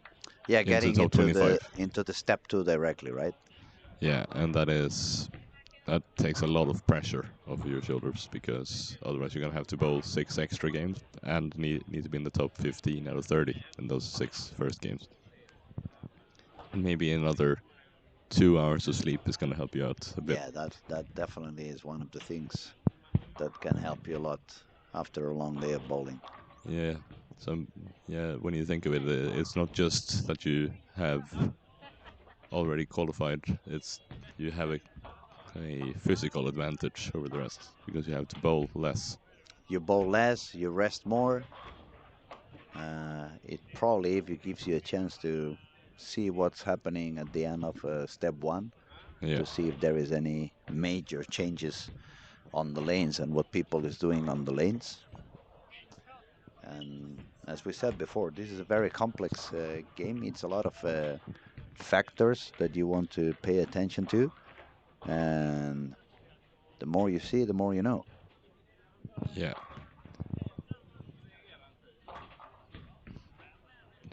Yeah,
into the
getting
top 25.
into the step 2 directly, right?
Yeah, and that takes a lot of pressure off your shoulders because otherwise you're gonna have to bowl 6 extra games and need to be in the top 15 out of 30 in those 6 first games. And maybe another 2 hours of sleep is gonna help you out a bit.
Yeah, that definitely is one of the things that can help you a lot after a long day of bowling.
Yeah. So yeah, when you think of it, it's not just that you have already qualified. It's you have a physical advantage over the rest because you have to bowl less.
You bowl less, you rest more. It probably if it gives you a chance to see what's happening at the end of step 1
Yeah.
to see if there is any major changes on the lanes and what people is doing on the lanes. And as we said before, this is a very complex game. It's a lot of factors that you want to pay attention to, and the more you see, the more you know.
Yeah.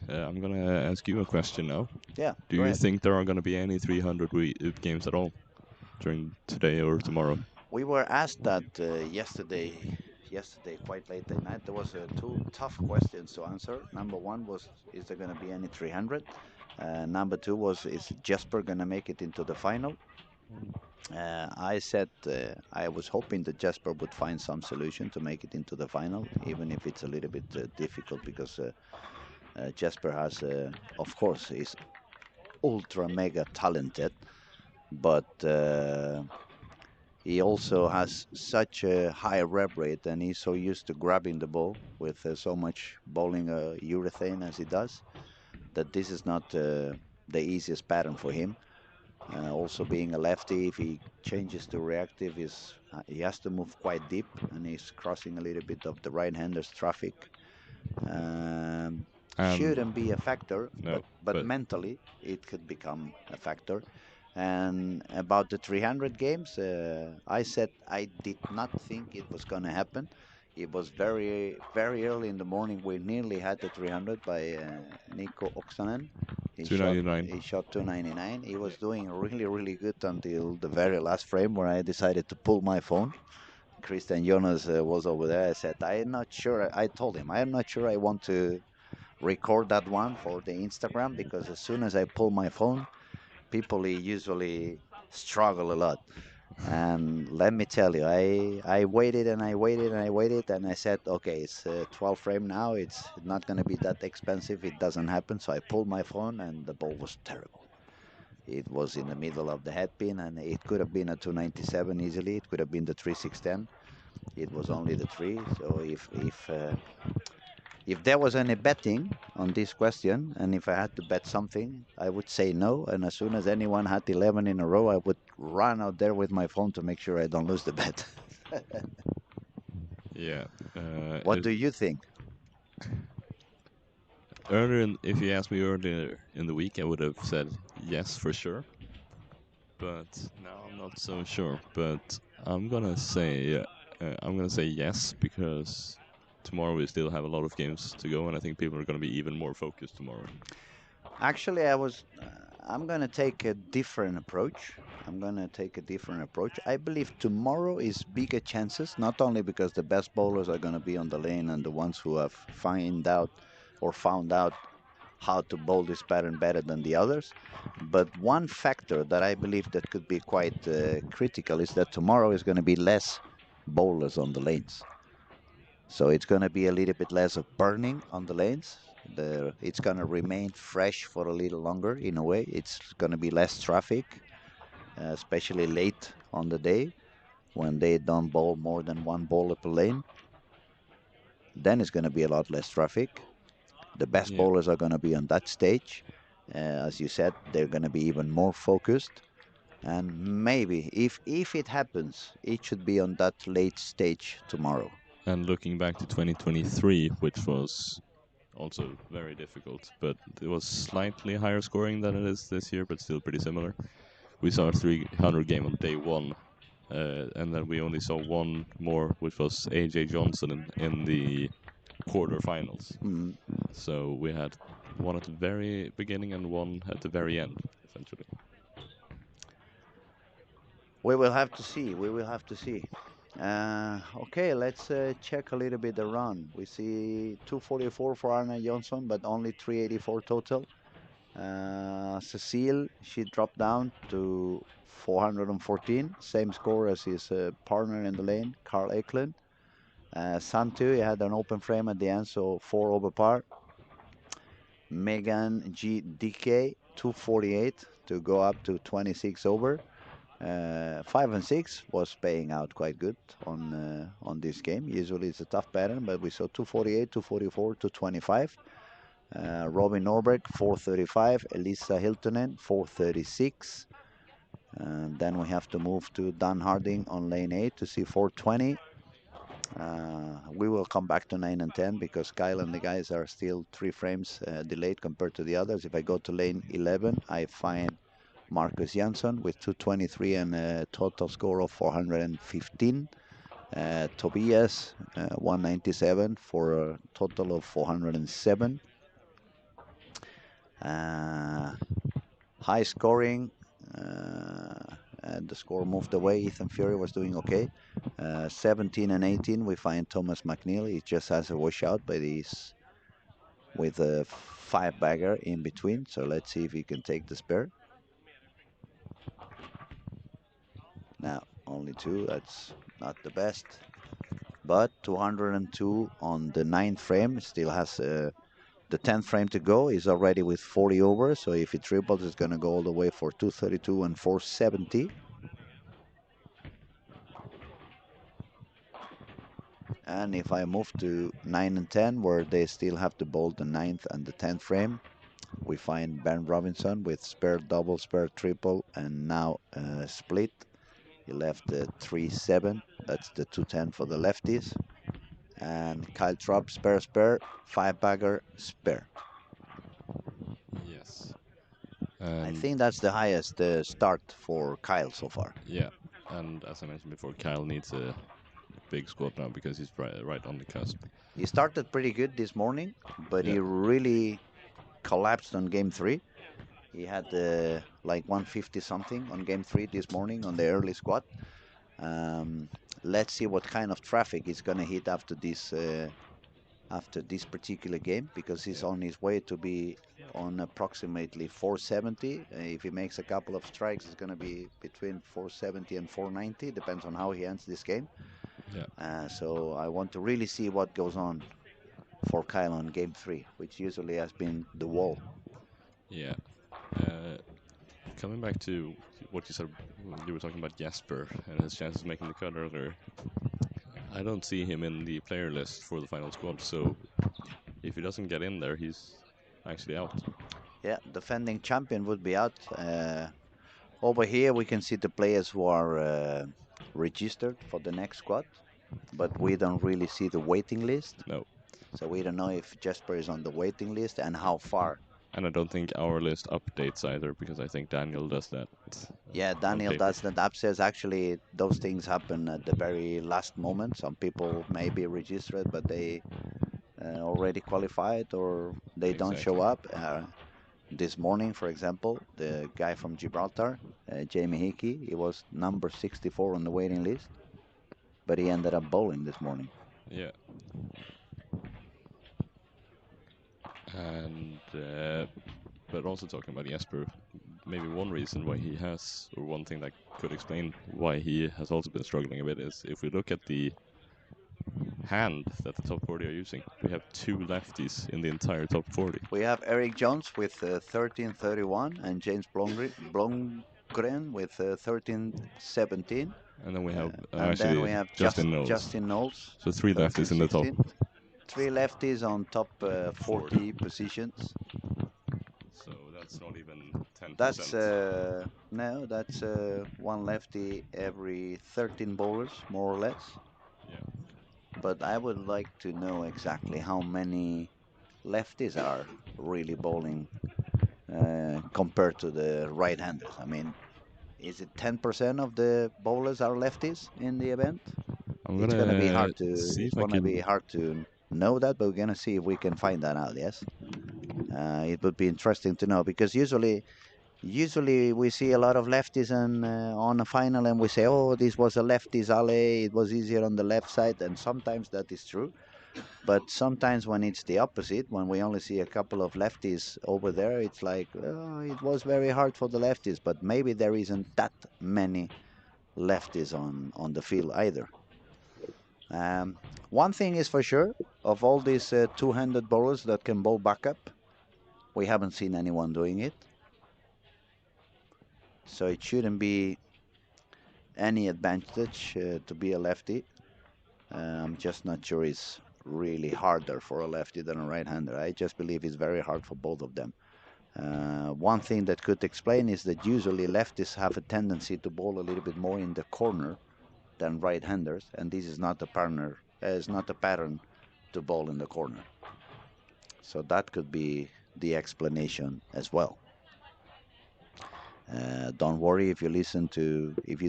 I'm gonna ask you a question now.
Yeah,
Do
go
you
ahead.
think there are gonna be any 300 games at all during today or tomorrow?
We were asked that yesterday quite late at night. There was two tough questions to answer. Number one was, is there going to be any 300? Number two was, is Jesper going to make it into the final? I said I was hoping that Jesper would find some solution to make it into the final, even if it's a little bit difficult because Jesper has, of course, is ultra mega talented, but he also has such a high rep rate and he's so used to grabbing the ball with so much bowling urethane as he does that this is not the easiest pattern for him. Also being a lefty, if he changes to reactive, he has to move quite deep and he's crossing a little bit of the right-handers traffic. Um,
And
shouldn't be a factor,
no,
but
but
mentally it could become a factor. And about the 300 games, I said I did not think it was going to happen. It was very, very early in the morning. We nearly had the 300 by Nico Oksanen.
299.
He shot 299. He was doing really really good until the very last frame where I decided to pull my phone. Christian Jonas was over there. I said, I'm not sure. I told him, I'm not sure I want to record that one for the Instagram because as soon as I pull my phone, people usually struggle a lot. And let me tell you, I waited and I waited and I waited and I said, okay, it's 12 frame now. It's not going to be that expensive. It doesn't happen. So I pulled my phone and the ball was terrible. It was in the middle of the head pin and it could have been a 297 easily. It could have been the 3610. It was only the three. So if there was any betting on this question, and if I had to bet something, I would say no. And as soon as anyone had 11 in a row, I would run out there with my phone to make sure I don't lose the bet.
Yeah.
What do you think?
If you asked me earlier in the week, I would have said yes for sure. But now I'm not so sure. But I'm gonna say yes because tomorrow we still have a lot of games to go, and I think people are gonna be even more focused tomorrow.
Actually, I'm going to take a different approach. I'm going to take a different approach. I believe tomorrow is bigger chances, not only because the best bowlers are going to be on the lane and the ones who have found out how to bowl this pattern better than the others. But one factor that I believe that could be quite critical is that tomorrow is going to be less bowlers on the lanes. So it's going to be a little bit less of burning on the lanes. It's going to remain fresh for a little longer in a way. It's going to be less traffic, especially late on the day when they don't bowl more than one bowler per lane. Then it's going to be a lot less traffic. The best
Yeah,
bowlers are going to be on that stage. As you said, they're going to be even more focused. And maybe if it happens, it should be on that late stage tomorrow.
and looking back to 2023, which was also very difficult, but it was slightly higher scoring than it is this year, but still pretty similar. We saw a 300 game on day one, and then we only saw one more, which was AJ Johnson in the quarterfinals.
Mm.
So we had one at the very beginning and one at the very end, essentially.
We will have to see. We will have to see. Okay, let's check a little bit the run. We see 244 for Arne Johnson, but only 384 total. Cecile, she dropped down to 414, same score as his partner in the lane, Carl Eklund. Santu, he had an open frame at the end, so 4 over par. Megan G. DK, 248 to go up to 26 over. 5 and 6 was paying out quite good on this game. Usually it's a tough pattern, but we saw 248, 244, 225. Robin Norberg 435, Elisa Hiltonen 436. And then we have to move to Dan Harding on lane 8 to see 420. We will come back to 9 and 10 because Kyle and the guys are still 3 frames delayed compared to the others. If I go to lane 11, I find Marcus Jansson with 223 and a total score of 415. Tobias 197 for a total of 407. High scoring. And the score moved away. Ethan Fury was doing okay. 17 and 18, we find Thomas McNeil. He just has a washout, but he's with a 5-bagger in between. So let's see if he can take the spare. Now, only 2. That's not the best. But 202 on the 9th frame. Still has the 10th frame to go. He's already with 40 over. So if he triples, it's going to go all the way for 232 and 470. And if I move to 9 and 10, where they still have to bowl the 9th and the 10th frame, we find Ben Robinson with spare double, spare triple, and now split. He left the 3-7. That's the 210 for the lefties. And Kyle Trapp, spare, spare, 5-bagger, spare.
Yes.
I
And
think that's the highest start for Kyle so far.
yeah, and as I mentioned before, Kyle needs a big squad now because he's right on the cusp.
He started pretty good this morning, but
Yeah.
he really collapsed on game 3. He had like 150 something on game three this morning on the early squad. Um, let's see what kind of traffic he's gonna hit after this particular game, because he's
Yeah,
on his way to be on approximately 470. If he makes a couple of strikes, it's going to be between 470 and 490, depends on how he ends this game.
yeah,
So I want to really see what goes on for Kyle on game three, which usually has been the wall.
yeah. Uh, Coming back to what you said, you were talking about Jesper and his chances of making the cut earlier. I don't see him in the player list for the final squad, so if he doesn't get in there, he's actually out.
Yeah, defending champion would be out. Over here, we can see the players who are registered for the next squad, but we don't really see the waiting list.
No,
So we don't know if Jesper is on the waiting list and how far.
and I don't think our list updates either because I think Daniel does that
Yeah,
on
Daniel
paper.
does that upstairs. Actually, those things happen at the very last moment. Some people may be registered, but they already qualified or they don't show
Exactly.
up. This morning, for example, the guy from Gibraltar, Jamie Hickey, he was number 64 on the waiting list, but he ended up bowling this morning.
Yeah, and but also talking about Jesper, maybe one reason why he has, or one thing that could explain why he has also been struggling a bit is if we look at the hand that the top 40 are using, we have two lefties in the entire top 40.
We have Eric Jones with 1331 and James Blomgren with 1317.
And then we have
And then we
actually
have
Justin Knowles.
Justin Knowles,
So three lefties in the top
1316. Three lefties on top
40.
40 positions.
So that's not even
That's
10%.
no, that's one lefty every 13 bowlers, more or less.
Yeah.
But I would like to know exactly how many lefties are really bowling compared to the right-handers. I mean, is it 10% of the bowlers are lefties in the event?
I'm
It's gonna be
gonna
hard to
see
it's
if I
gonna be
can.
hard to know that, but we're gonna see if we can find that out. Yes, it would be interesting to know, because usually we see a lot of lefties on a final, and we say, oh, this was a lefties alley. It was easier on the left side, and sometimes that is true. But sometimes when it's the opposite, when we only see a couple of lefties over there, it's like, oh, it was very hard for the lefties. But maybe there isn't that many lefties on the field either. Um, one thing is for sure, of all these two-handed bowlers that can bowl backup, we haven't seen anyone doing it. So it shouldn't be any advantage to be a lefty. I'm just not sure it's really harder for a lefty than a right-hander. I just believe it's very hard for both of them. One thing that could explain is that usually lefties have a tendency to bowl a little bit more in the corner than right-handers, and this is not a pattern to bowl in the corner. So that could be the explanation as well. Don't worry if you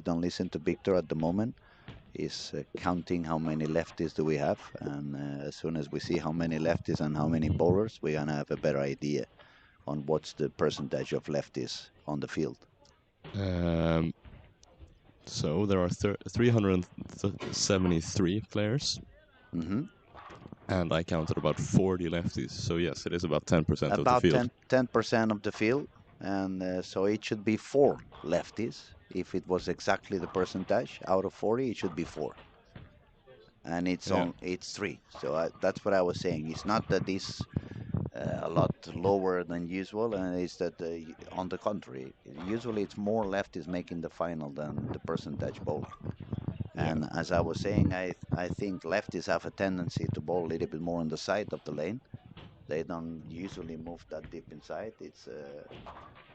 don't listen to Victor at the moment. Is counting how many lefties do we have, and as soon as we see how many lefties and how many bowlers, we're gonna have a better idea on what's the percentage of lefties on the field.
Um, so there are 373 players,
Hmm.
and I counted about 40 lefties. So yes, it is about 10% of the
About
field.
10% of the field, and so it should be four lefties. If it was exactly the percentage out of 40, it should be four, and
Yeah,
it's three. So that's what I was saying. It's not that it's a lot lower than usual, and it's that on the contrary, usually it's more lefties making the final than the percentage bowling.
yeah,
And as I was saying, I think lefties have a tendency to bowl a little bit more on the side of the lane. They don't usually move that deep inside.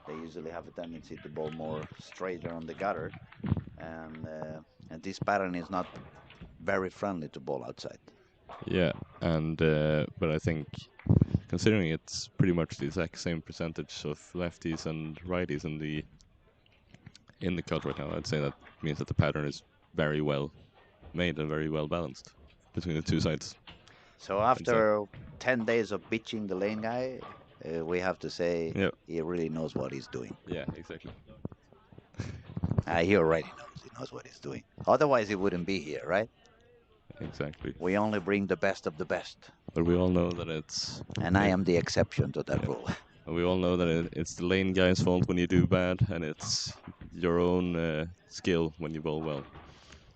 They usually have a tendency to bowl more straighter on the gutter, and and this pattern is not very friendly to bowl outside.
yeah. And but I think considering it's pretty much the exact same percentage of lefties and righties in the cut right now, I'd say that means that the pattern is very well made and very well balanced between the two sides.
So
I'd say.
after 10 days of bitching the lane guy, we have to say
Yeah,
he really knows what he's doing.
yeah, exactly,
He already knows. He knows what he's doing. Otherwise, he wouldn't be here, right?
exactly.
We only bring the best of the best,
But we all know that it's
and I
it,
am the exception to that
yeah.
rule.
We all know that it's the lane guy's fault when you do bad, and it's your own skill when you bowl well.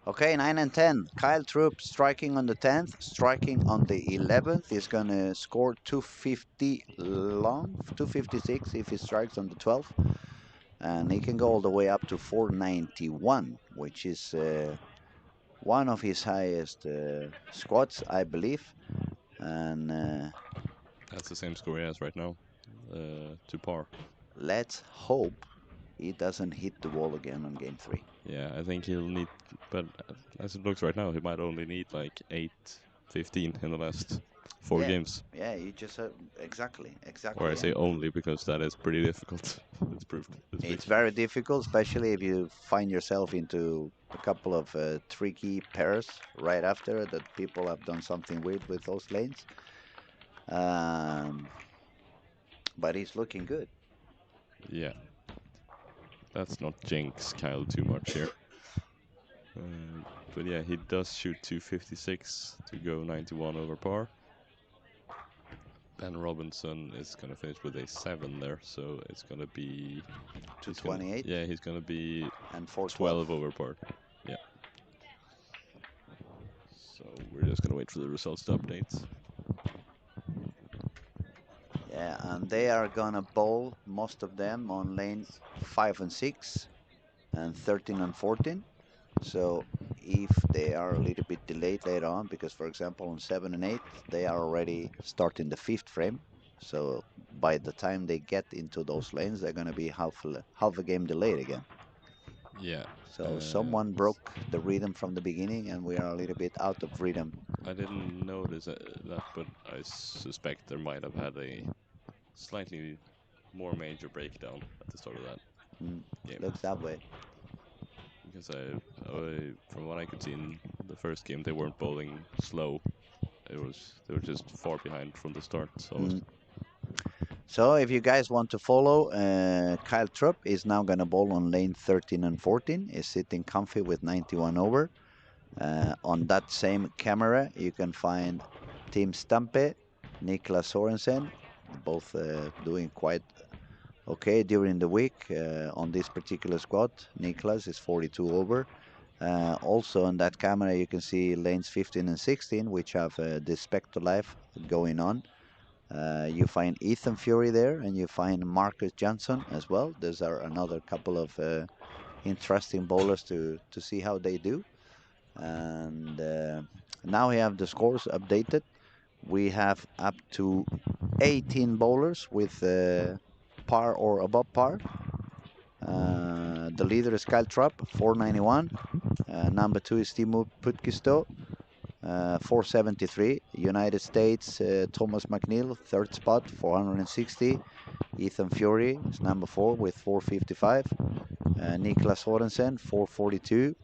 Okay, 9 and 10. Kyle Troop striking on the 10th, striking on the 11th. He's going to score 250 long, 256 if he strikes on the 12th. And he can go all the way up to 491, which is one of his highest squats, I believe. And
That's the same score he has right now, to par.
let's hope he doesn't hit the wall again on game 3.
Yeah, I think he'll need, but as it looks right now, he might only need like 8-15 in the last four
Yeah,
games.
yeah, you just exactly,
Or I
exactly.
say
And
only because that is pretty difficult. It's proved this week.
it's very difficult, especially if you find yourself into a couple of tricky pairs right after that people have done something weird with those lanes. Um, but he's looking good.
Yeah, let's not jinx Kyle too much here. But yeah, he does shoot 256 to go 91 over par. Ben Robinson is gonna finish with a 7 there, so it's gonna be he's gonna
228
yeah he's gonna be
and 412.
12 over par. Yeah. So we're just gonna wait for the results to update.
Yeah, and they are gonna bowl most of them on lane 5 and 6 and 13 and 14. So if they are a little bit delayed later on, because for example on 7 and 8 they are already starting the 5th frame. So by the time they get into those lanes, they're gonna be half a game delayed again.
Yeah.
So someone broke the rhythm from the beginning, and we are a little bit out of rhythm.
I didn't notice that, but I suspect there might have had a slightly more major breakdown at the start of that
Mm,
game.
looks that way.
Because from what I could see in the first game, they weren't bowling slow. They were just far behind from the start. So
Mm. So if you guys want to follow, Kyle Trupp is now gonna bowl on lane 13 and 14. Is sitting comfy with 91 over. On that same camera, you can find Tim Stampe, Niklas Sorensen, both doing quite okay during the week on this particular squad. Niklas is 42 over. Also on that camera, you can see lanes 15 and 16, which have this Spectre Life going on. You find Ethan Fury there, and you find Marcus Johnson as well. Those are another couple of interesting bowlers to see how they do. And now we have the scores updated. We have up to 18 bowlers with par or above par. The leader is Kyle Trapp, 491. Number 2 is Timo Putkisto, 473. United States, Thomas McNeil, third spot, 460. Ethan Fury is number 4 with 455. Niklas Sorensen, 442.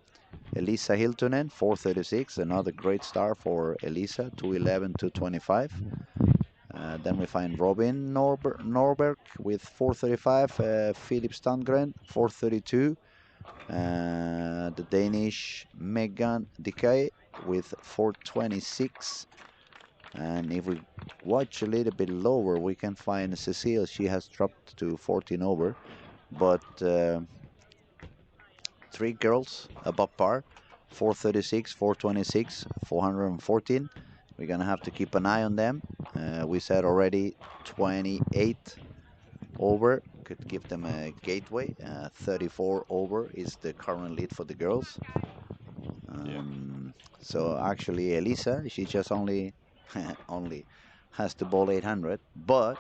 Elisa Hiltunen, 436, another great star for Elisa, 211, 225. Then we find Robin Norberg with 435, Philip Stangren, 432, the Danish Megan Dikay with 426. And if we watch a little bit lower, we can find Cecile. She has dropped to 14 over, but three girls above par, 436, 426, 414. We're gonna have to keep an eye on them. We said already 28 over could give them a gateway. 34 over is the current lead for the girls.
yeah,
So actually, Elisa, she just only only has to bowl 800, but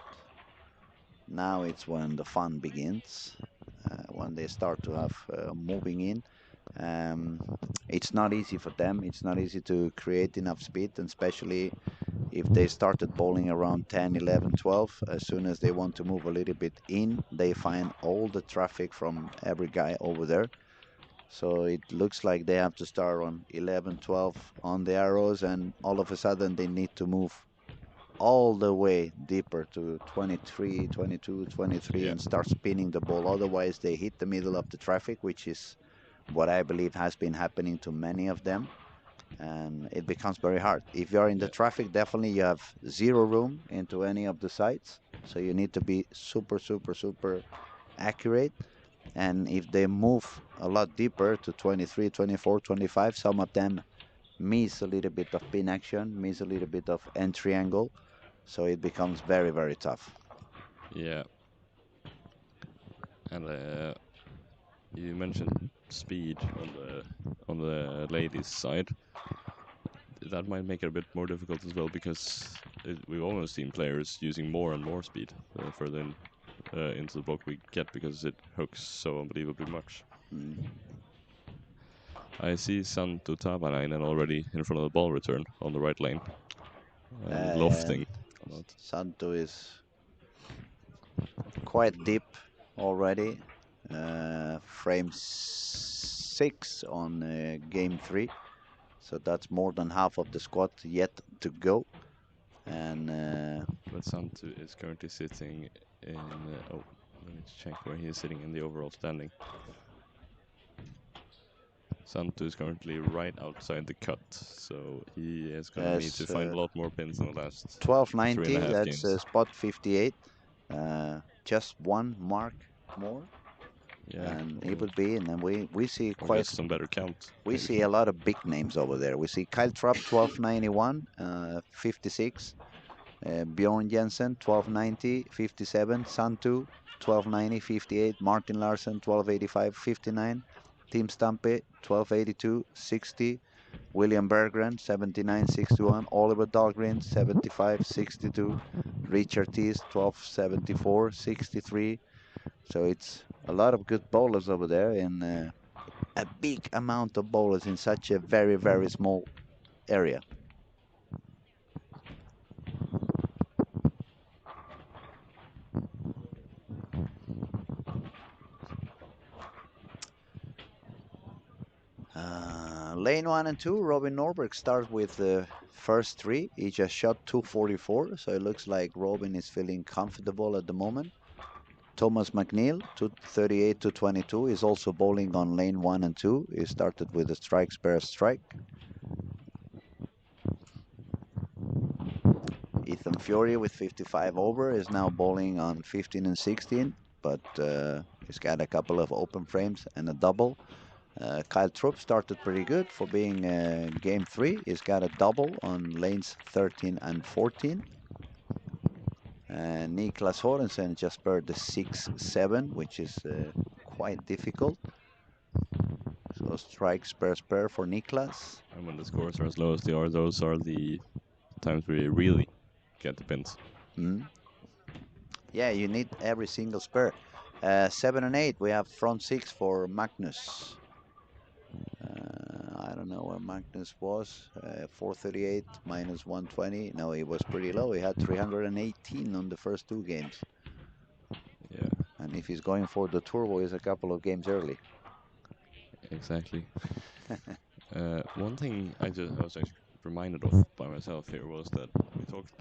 now it's when the fun begins, when they start to have moving in. Um, it's not easy for them. It's not easy to create enough speed, and especially if they started bowling around 10, 11, 12. As soon as they want to move a little bit in, they find all the traffic from every guy over there. So it looks like they have to start on 11, 12 on the arrows, and all of a sudden they need to move all the way deeper to 23, 22, 23
Yeah,
and start spinning the ball. Otherwise, they hit the middle of the traffic, which is what I believe has been happening to many of them. And it becomes very hard. If you're in the
yeah,
traffic, definitely you have zero room into any of the sites. So you need to be super, super, super accurate. And if they move a lot deeper to 23, 24, 25, some of them miss a little bit of pin action, miss a little bit of entry angle. So it becomes very, very tough.
yeah. And you mentioned speed on the ladies' side. That might make it a bit more difficult as well because we've almost seen players using more and more speed further into the block we get because it hooks so unbelievably much.
Mm.
I see Santu Tabanainen already in front of the ball return on the right lane and
And
lofting a lot.
Santo is quite deep already. Frame 6 on game 3. So that's more than half of the squad yet to go. And
But Santu is currently sitting in. Oh, let me check where he is sitting in the overall standing. Santu is currently right outside the cut, so he is going to need
as
to find a lot more pins in the last three and a
1290,
half
that's
games.
spot 58. Just one mark more,
Yeah,
and it would be. And then we see
or
quite
just some better count,
we
maybe.
see a lot of big names over there. We see Kyle Trapp 1291, 56. Bjorn Jensen 1290, 57. Santu 1290, 58. Martin Larsen 1285, 59. Tim Stampe 1282, 60. William Berggren 79, 61. Oliver Dahlgren 75, 62. Richard Tees 1274, 63. So it's a lot of good bowlers over there and a big amount of bowlers in such a very, very small area. Lane 1 and 2, Robin Norberg starts with the first three. He just shot 244, so it looks like Robin is feeling comfortable at the moment. Thomas McNeil, 238 to 22, is also bowling on lane 1 and 2. He started with a strike, spare, strike. Ethan Fury with 55 over is now bowling on 15 and 16, but he's got a couple of open frames and a double. Kyle Trupp started pretty good for being game 3. He's got a double on lanes 13 and 14. Niklas Horensen just spurred the 6-7, which is quite difficult. So strike, spare, spare for Niklas.
And when the scores are as low as they are, those are the times we really get the pins.
Mm. Yeah, you need every single spare. 7 and 8, we have front 6 for Magnus. I don't know where Magnus was. 438 minus 120. No, he was pretty low. He had 318 on the first 2 games.
Yeah,
And if he's going for the turbo, he's a couple of games early.
exactly. One thing I was actually reminded of by myself here was that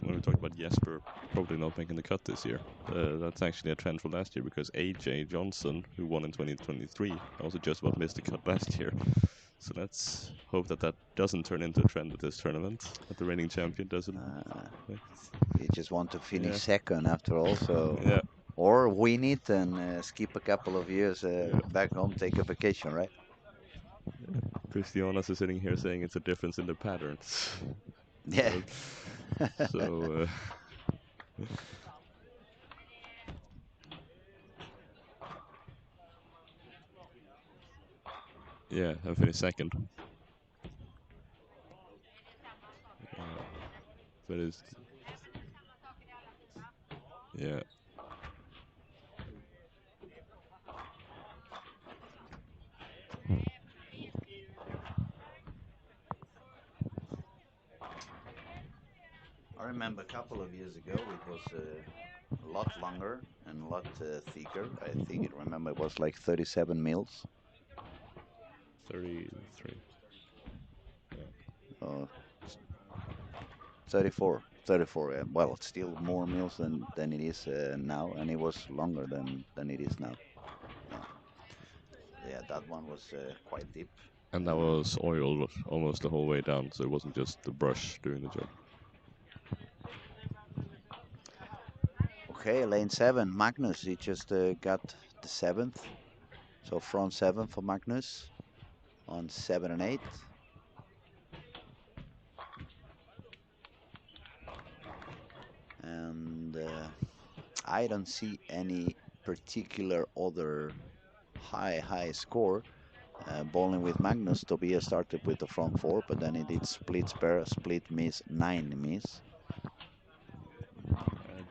when we talked about Jesper probably not making the cut this year. That's actually a trend from last year because AJ Johnson, who won in 2023, also just about missed the cut last year. So let's hope that that doesn't turn into a trend at this tournament. That the reigning champion doesn't.
Uh, he just want to finish
Yeah,
second after all, so
yeah,
or win it and skip a couple of years
yeah.
back home, take a vacation, right?
Christianas is sitting here saying it's a difference in the patterns.
Yeah.
Uh, so yeah, I finished second. But it's yeah.
I remember a couple of years ago it was a lot longer and a lot thicker. I think it remember it was like 37 mils.
33. Yeah.
Uh, 34. 34. Well, it's still more meals than it is now, and it was longer than it is now. Yeah, yeah, that one was quite deep.
And that
Uh,
was oiled almost the whole way down, so it wasn't just the brush doing the job.
okay, lane 7, Magnus. He just got the 7th, so front 7 for Magnus on 7 and 8. And I don't see any particular other high score. Bowling with Magnus, Tobias started with the front 4, but then he did split spare, split miss, 9 miss.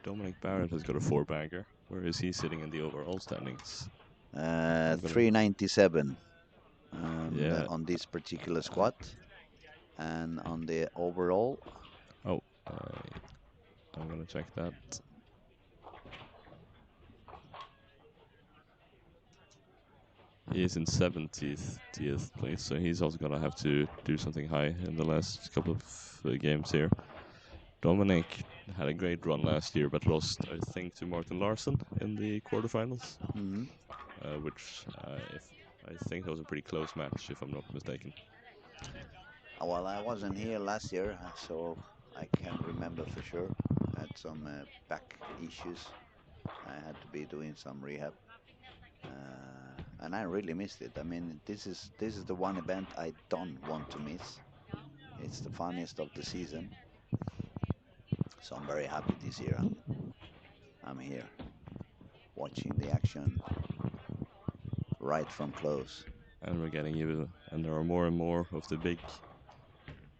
Dominic Barrett has got a four bagger. Where is he sitting in the overall standings? I'm gonna.
397
Yeah.
on this particular
Uh,
squad, and on the overall,
oh, I'm gonna check that. He is in 70th place, so he's also gonna have to do something high in the last couple of games here. Dominic had a great run last year, but lost, I think, to Martin Larsen in the quarterfinals,
mhm.
which if I think that was a pretty close match, if I'm not mistaken.
Well, I wasn't here last year, so I can't remember for sure. I had some back issues. I had to be doing some rehab, and I really missed it. I mean, this is the one event I don't want to miss. It's the funniest of the season, so I'm very happy this year. I'm here watching the action right from close.
And we're getting even, and there are more and more of the big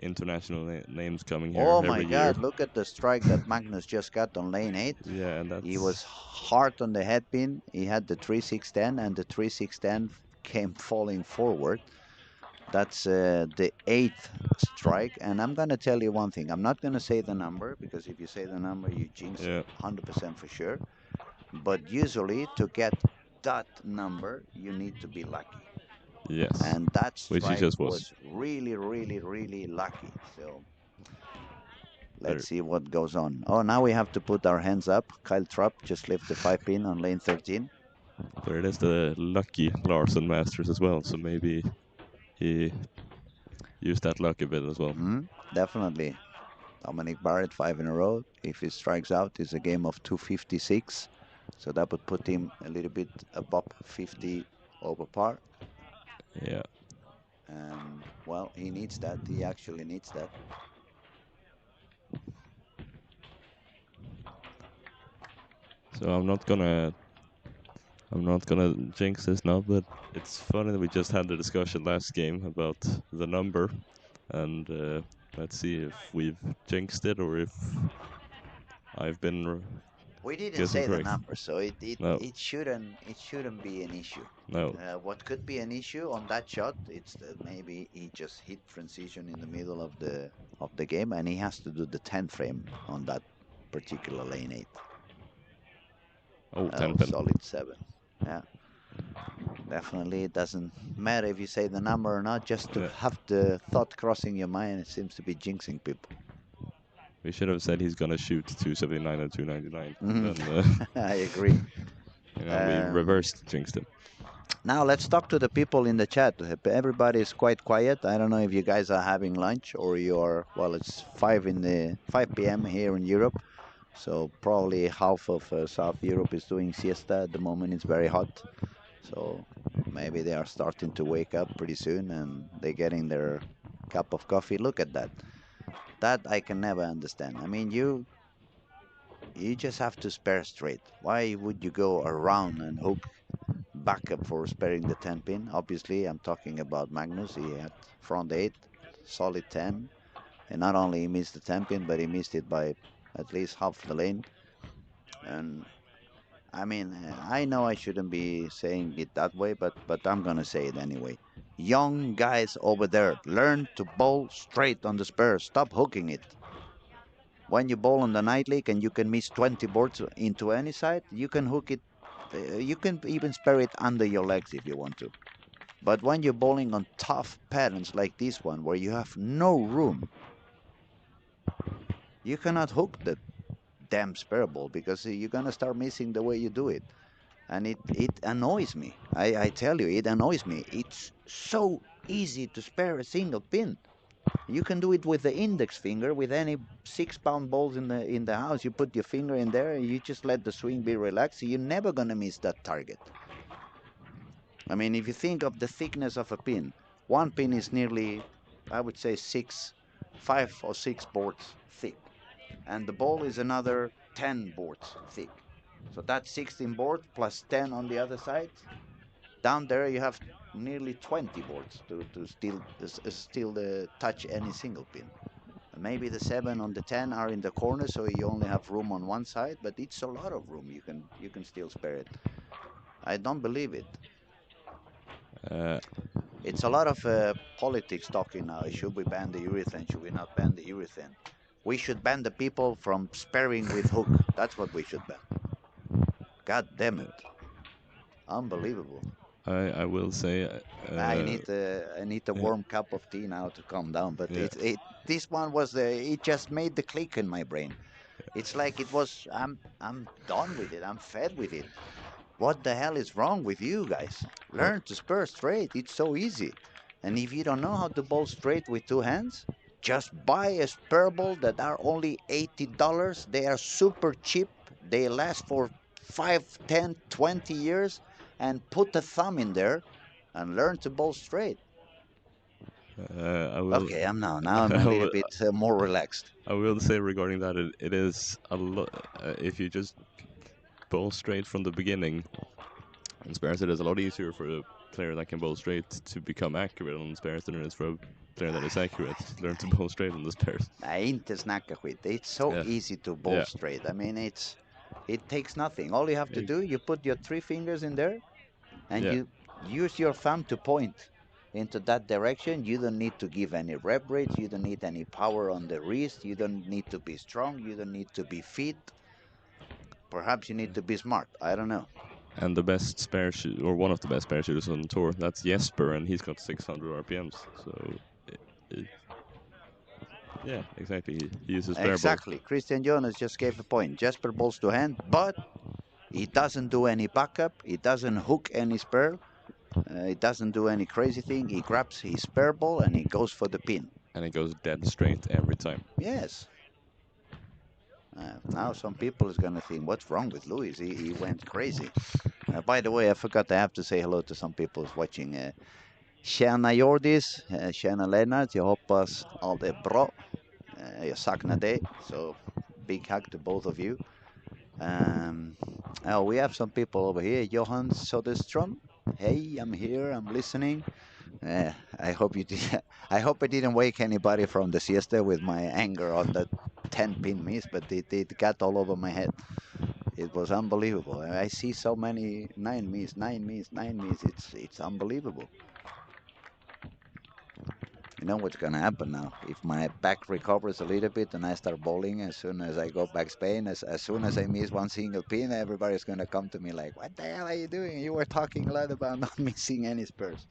international names coming here
Oh my
every year.
God! Look at the strike that Magnus just got on lane 8.
Yeah, and
He was
that's
hard on the headpin. He had the 3-6-10, and the 3-6-10 came falling forward. That's the 8th strike. And I'm going to tell you one thing. I'm not going to say the number, because if you say the number, you jinx it
yeah,
100% for sure. But usually, to get that number, you need to be lucky.
yes,
And that
which he
strike
just was.
was really, really, really lucky. So
There,
let's see what goes on. Oh, now we have to put our hands up. Kyle Trapp just left the 5 pin on lane 13.
there it is, the lucky Larsen Masters as well. So maybe he used that luck a bit as well.
Definitely. Dominic Barrett, 5 in a row. If he strikes out, it's a game of 256. So that would put him a little bit above 50 over par.
Yeah.
And, well, he needs that. He actually needs that.
So I'm not gonna jinx this now, but it's funny that we just had the discussion last game about the number, and let's see if we've jinxed it or if I've been
We didn't
guessing
say the
correct.
number, so it, it,
No,
it shouldn't it shouldn't be an issue.
no.
What could be an issue on that shot? It's that maybe he just hit transition in the middle of the game, and he has to do the 10 frame on that particular lane 8.
Oh, 10
Oh,
pin.
solid 7. Yeah, definitely. It doesn't matter if you say the number or not. Just to
Yeah.
have the thought crossing your mind, it seems to be jinxing people.
We should have said he's gonna shoot 279 and 299.
Mhm.
Then
I agree.
we
Um,
reversed jinxed him.
Now let's talk to the people in the chat. Everybody is quite quiet. I don't know if you guys are having lunch or you're, well, it's 5 p.m. here in Europe. So probably half of South Europe is doing siesta at the moment. It's very hot. So maybe they are starting to wake up pretty soon and they're getting their cup of coffee. Look at that. That I can never understand. I mean, you just have to spare straight. Why would you go around and hook backup for sparing the 10 pin? Obviously, I'm talking about Magnus. He had front 8, solid 10. And not only he missed the 10 pin, but he missed it by at least half the lane. And I mean, I know I shouldn't be saying it that way, but I'm gonna say it anyway. Young guys over there, learn to bowl straight on the spur. Stop hooking it. When you bowl on the night league and you can miss 20 boards into any side, you can hook it. You can even spare it under your legs if you want to. But when you're bowling on tough patterns like this one, where you have no room, You cannot hook the damn spare ball because you're gonna start missing the way you do it, and it annoys me. I tell you, it annoys me. It's so easy to spare a single pin. You can do it with the index finger with any 6 pound balls in the house. You put your finger in there, and you just let the swing be relaxed. You're never gonna miss that target. I mean, if you think of the thickness of a pin, one pin is nearly, I would say, 5 or 6 boards thick, and the ball is another 10 boards thick. So that's 16 boards plus 10 on the other side. Down there, you have nearly 20 boards to still touch any single pin. Maybe the 7 on the 10 are in the corner, so you only have room on one side, but it's a lot of room. You can still spare it. I don't believe it.
Uh,
It's a lot of politics talking now. Should we ban the urethane? Should we not ban the urethane? We should ban the people from sparing with hook. That's what we should ban. God damn it. Unbelievable.
I will say,
I need a
yeah,
warm cup of tea now to calm down. But
yeah,
this one was it just made the click in my brain. It's like it was. I'm done with it. I'm fed with it. What the hell is wrong with you guys?
well,
Learn to spur straight. It's so easy. And if you don't know how to bowl straight with two hands, just buy a spur ball that are only $80. They are super cheap. They last for 5, 10, 20 years. And put a thumb in there and learn to bowl straight.
I will,
Okay, now I'm a
I
little
will,
bit more relaxed.
I will say regarding that, it is a lot. If you just bowl straight from the beginning, in spares, it is a lot easier for a player that can bowl straight to become accurate on spares than it is for a player that is accurate to learn to bowl straight on the spares.
Inte snacka skit. It's so
Yeah,
easy to bowl
yeah.
straight. I mean, it takes nothing. All you have to
Eh,
do, you put your 3 fingers in there, and
yeah,
you use your thumb to point into that direction. You don't need to give any rep rates. You don't need any power on the wrist. You don't need to be strong. You don't need to be fit. Perhaps you need to be smart. I don't know.
and the best spare or one of the best spare shooters on the tour, that's Jesper, and he's got 600 RPMs. So, eh, yeah, exactly. He uses spare ball,
Exactly. Christian Jonas just gave a point. Jasper balls to hand, but he doesn't do any backup. He doesn't hook any spur. He doesn't do any crazy thing. He grabs his spare ball and he goes for the pin.
and it goes dead straight every time.
Yes. Now some people is gonna think, what's wrong with Luis? He went crazy. By the way, I forgot I have to say hello to some people who's watching. Tjena Jordis, tjena Lennart. Jag hoppas allt är bra. Jag saknar dig. So big hug to both of you. Oh, we have some people over here. Johan Soderstrom. Hey, I'm here. I'm listening. I hope you did. I hope I didn't wake anybody from the siesta with my anger on that 10-pin miss, but it got all over my head. It was unbelievable. I see so many 9 miss, 9 miss, 9 miss. It's unbelievable. You know what's gonna happen now? If my back recovers a little bit and I start bowling, as soon as I go back Spain, as soon as I miss one single pin, everybody's gonna come to me like, "What the hell are you doing? You were talking a lot about not missing any spurs."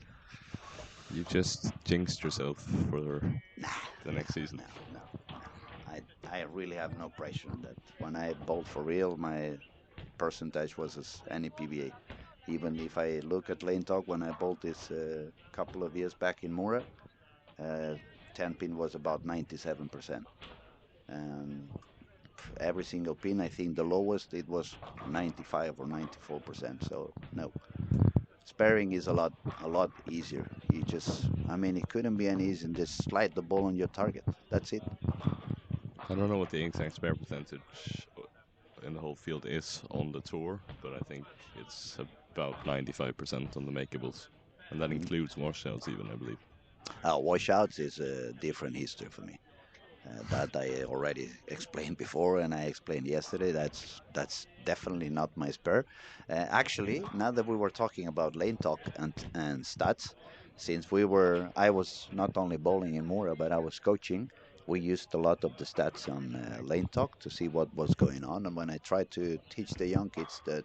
You just jinxed yourself for
Nah,
the next season.
no, no, no. I really have no pressure on that. When I bowled for real, my percentage was as any PBA. Even if I look at lane talk when I bowled this couple of years back in Mura, uh, 10 pin was about 97%. And every single pin, I think the lowest it was 95 or 94%. So no, sparing is a lot easier. I mean, it couldn't be any easier. Just slide the ball on your target. That's it.
I don't know what the exact spare percentage in the whole field is on the tour, but I think it's about 95% on the makeables, and that
Mm.
includes washouts even, I believe.
Washouts is a different history for me. That I already explained before, and I explained yesterday. That's definitely not my spur. Actually, now that we were talking about lane talk and stats, since I was not only bowling in Mura, but I was coaching. We used a lot of the stats on lane talk to see what was going on. And when I tried to teach the young kids that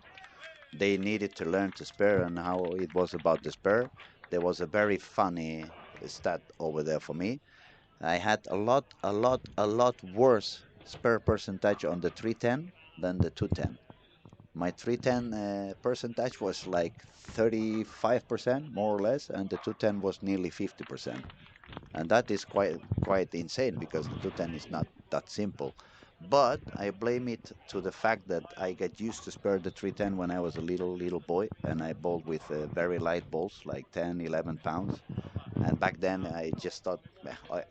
they needed to learn to spare and how it was about the spare, there was a very funny stat over there for me. I had a lot worse spare percentage on the 310 than the 210. My 310 percentage was like 35% more or less, and the 210 was nearly 50%. And that is quite insane because the 210 is not that simple. But I blame it to the fact that I got used to spare the 310 when I was a little boy, and I bowled with very light balls, like 10, 11 pounds. And back then, I just thought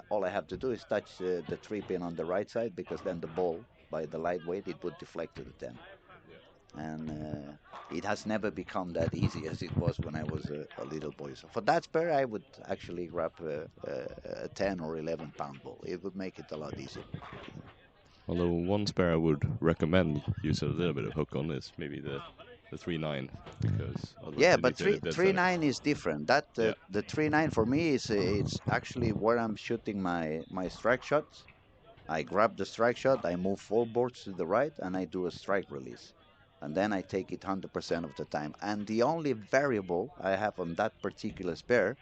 all I have to do is touch the 3 pin on the right side because then the ball, by the lightweight, it would deflect to the 10. And it has never become that easy as it was when I was a little boy. So for that spare, I would actually grab a 10 or 11 pound ball. It would make it a lot easier.
Although one spare I would recommend use a little bit of hook on is maybe the 3-9 because otherwise
Yeah,
you need
but
to hit
three
it dead
three
center.
nine is different. That
Yeah,
the 3-9 for me is it's actually where I'm shooting my strike shots. I grab the strike shot, I move four boards to the right, and I do a strike release. And then I take it 100% of the time. And the only variable I have on that particular spare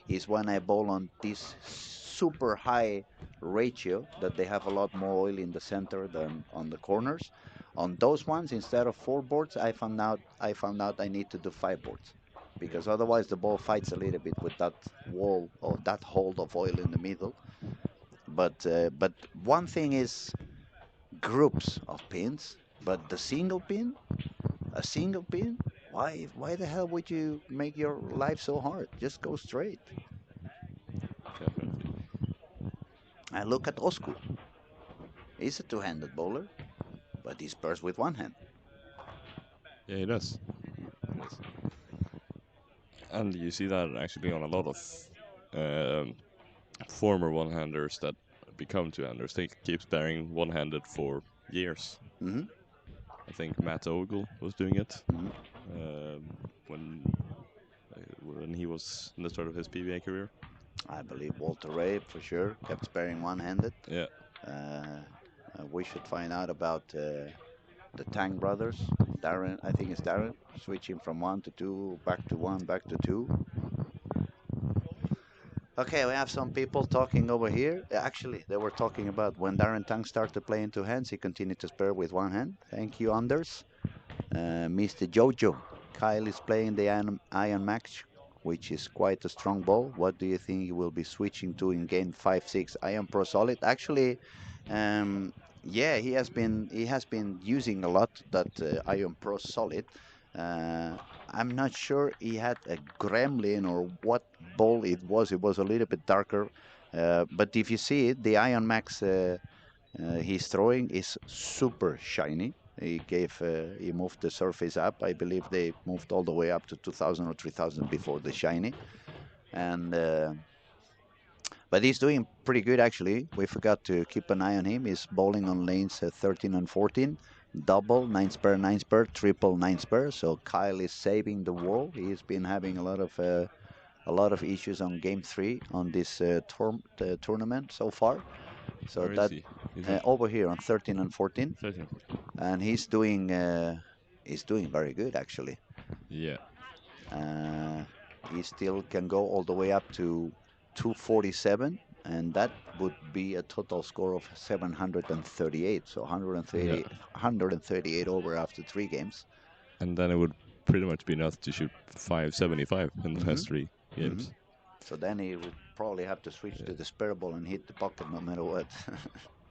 is when I bowl on this super high ratio that they have a lot more oil in the center than on the corners. On those ones, instead of four boards, I found out I need to do five boards
yeah.
because otherwise the ball fights a little bit with that wall or that hold of oil in the middle. But one thing is groups of pins, but the single pin, a single pin, why the hell would you make your life so hard? Just go straight.
Definitely.
And look at Osku. He's a two-handed bowler, but he spurs with one hand.
Yeah, he does. He does. And you see that actually on a lot of um, former one-handers that become two-handers. They keep sparing one-handed for years.
Hmm.
I think Matt Ogle was doing it
Hmm.
um, when he was in the start of his PBA career.
I believe Walter Ray for sure kept sparing one-handed.
Yeah,
Uh, we should find out about the Tang brothers. Darren, I think it's Darren, switching from one to two, back to one, back to two. Okay, we have some people talking over here. Actually, they were talking about when Darren Tang started playing two hands, he continued to spare with one hand. Thank you, Anders. Mr. Jojo, Kyle is playing the Iron Max, which is quite a strong ball. What do you think he will be switching to in game 5-6? Iron Pro Solid. Actually, yeah, he has been using a lot that Iron Pro Solid. Uh, I'm not sure he had a Gremlin or what ball it was. It was a little bit darker, but if you see it, the Iron Max he's throwing is super shiny. He moved the surface up. I believe they moved all the way up to 2000 or 3000 before the shiny, and but he's doing pretty good actually. We forgot to keep an eye on him. He's bowling on lanes 13 and 14, double, nine spur, triple, nine spur. So Kyle is saving the world. He's been having a lot of issues on game three on this tournament so far. So
where is
that
he? He's at
over here on 13 and 14,
13.
and he's doing very good actually.
Yeah,
Uh, he still can go all the way up to 247, and that would be a total score of 738. So
yeah.
138 over after three games.
And then it would pretty much be enough to shoot 575 in the
Hmm.
last three
Hmm.
games.
So then he would probably have to switch
Yeah.
to the spare ball and hit the pocket no matter what.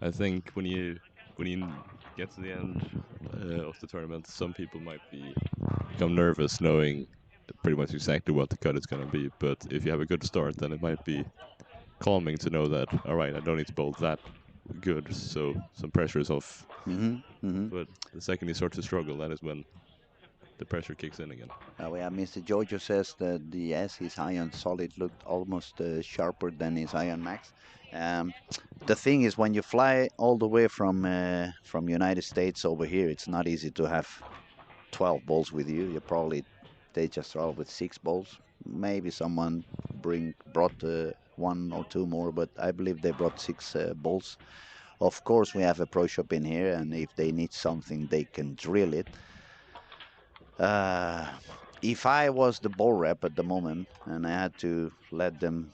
I think when you get to the end of the tournament, some people might become nervous knowing pretty much exactly what the cut is going to be. But if you have a good start, then it might be calming to know that all right, I don't need to bowl that good, so some pressure is off.
Hmm. Hmm.
But the second you start to struggle, that is when the pressure kicks in again.
We have Mr. Jojo says that the yes, his Iron Solid looked almost sharper than his Iron Max. Um, the thing is, when you fly all the way from United States over here, it's not easy to have 12 balls with you. You probably they just travel with six balls. Maybe someone brought one or two more, but I believe they brought six balls. Of course, we have a pro shop in here, and if they need something, they can drill it. Uh, if I was the ball rep at the moment and I had to let them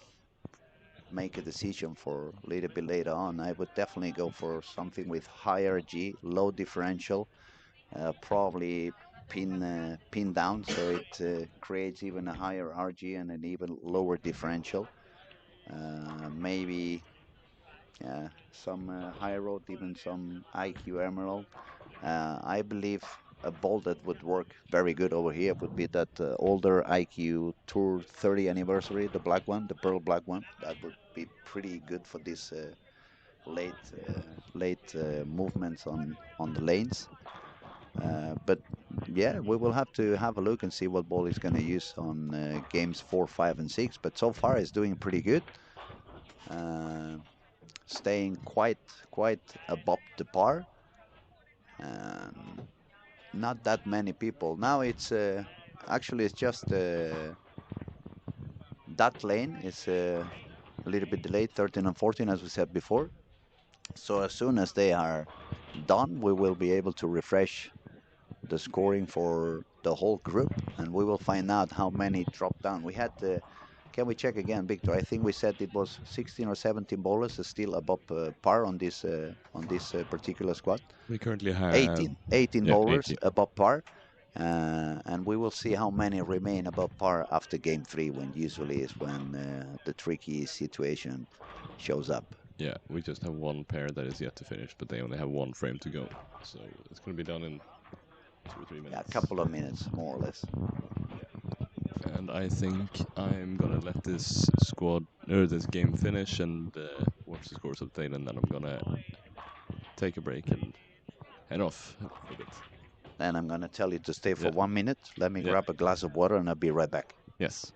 make a decision for a little bit later on, I would definitely go for something with higher G, low differential, probably pin down, so it creates even a higher RG and an even lower differential. Maybe some high road, even some IQ Emerald. I believe a ball that would work very good over here would be that older IQ Tour 30 anniversary, the black one, the pearl black one. That would be pretty good for this late movements on the lanes. But yeah, we will have to have a look and see what ball he's going to use on games 4, 5, and 6. But so far, he's doing pretty good, uh, staying quite above the par. And not that many people. Now it's actually it's just that lane is a little bit delayed, 13 and 14, as we said before. So as soon as they are done, we will be able to refresh the scoring for the whole group, and we will find out how many dropped down. We had, can we check again, Victor? I think we said it was 16 or 17 bowlers still above par on this particular squad.
We currently have
18
yeah
bowlers
18.
above par, and we will see how many remain above par after game 3, when usually is when the tricky situation shows up.
Yeah, we just have one pair that is yet to finish, but they only have one frame to go. So it's going to be done in 2 or 3
Yeah, a
minutes.
couple of minutes, more or less.
And I think I'm gonna let this squad or this game finish and watch the scores update, and then I'm gonna take a break and head off for a bit.
And I'm going to tell you to stay for
Yeah,
1 minute. Let me
yeah,
grab a glass of water and I'll be right back.
yes.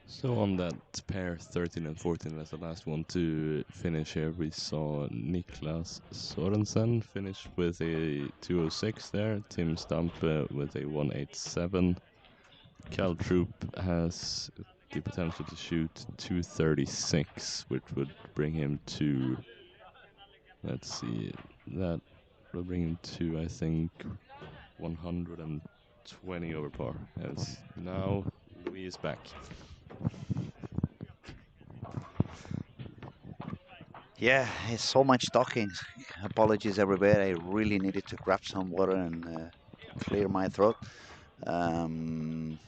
So on that pair 13 and 14 as the last one to finish here, we saw Niklas Sorensen finish with a 206 there, Tim Stampe with a 187. Cal Troop has the potential to shoot 236, which would bring him to, let's see, that will bring him to, I think, 120 over par. As now Louis is back.
Yeah, it's so much talking. Apologies, everybody. I really needed to grab some water and clear my throat. Um,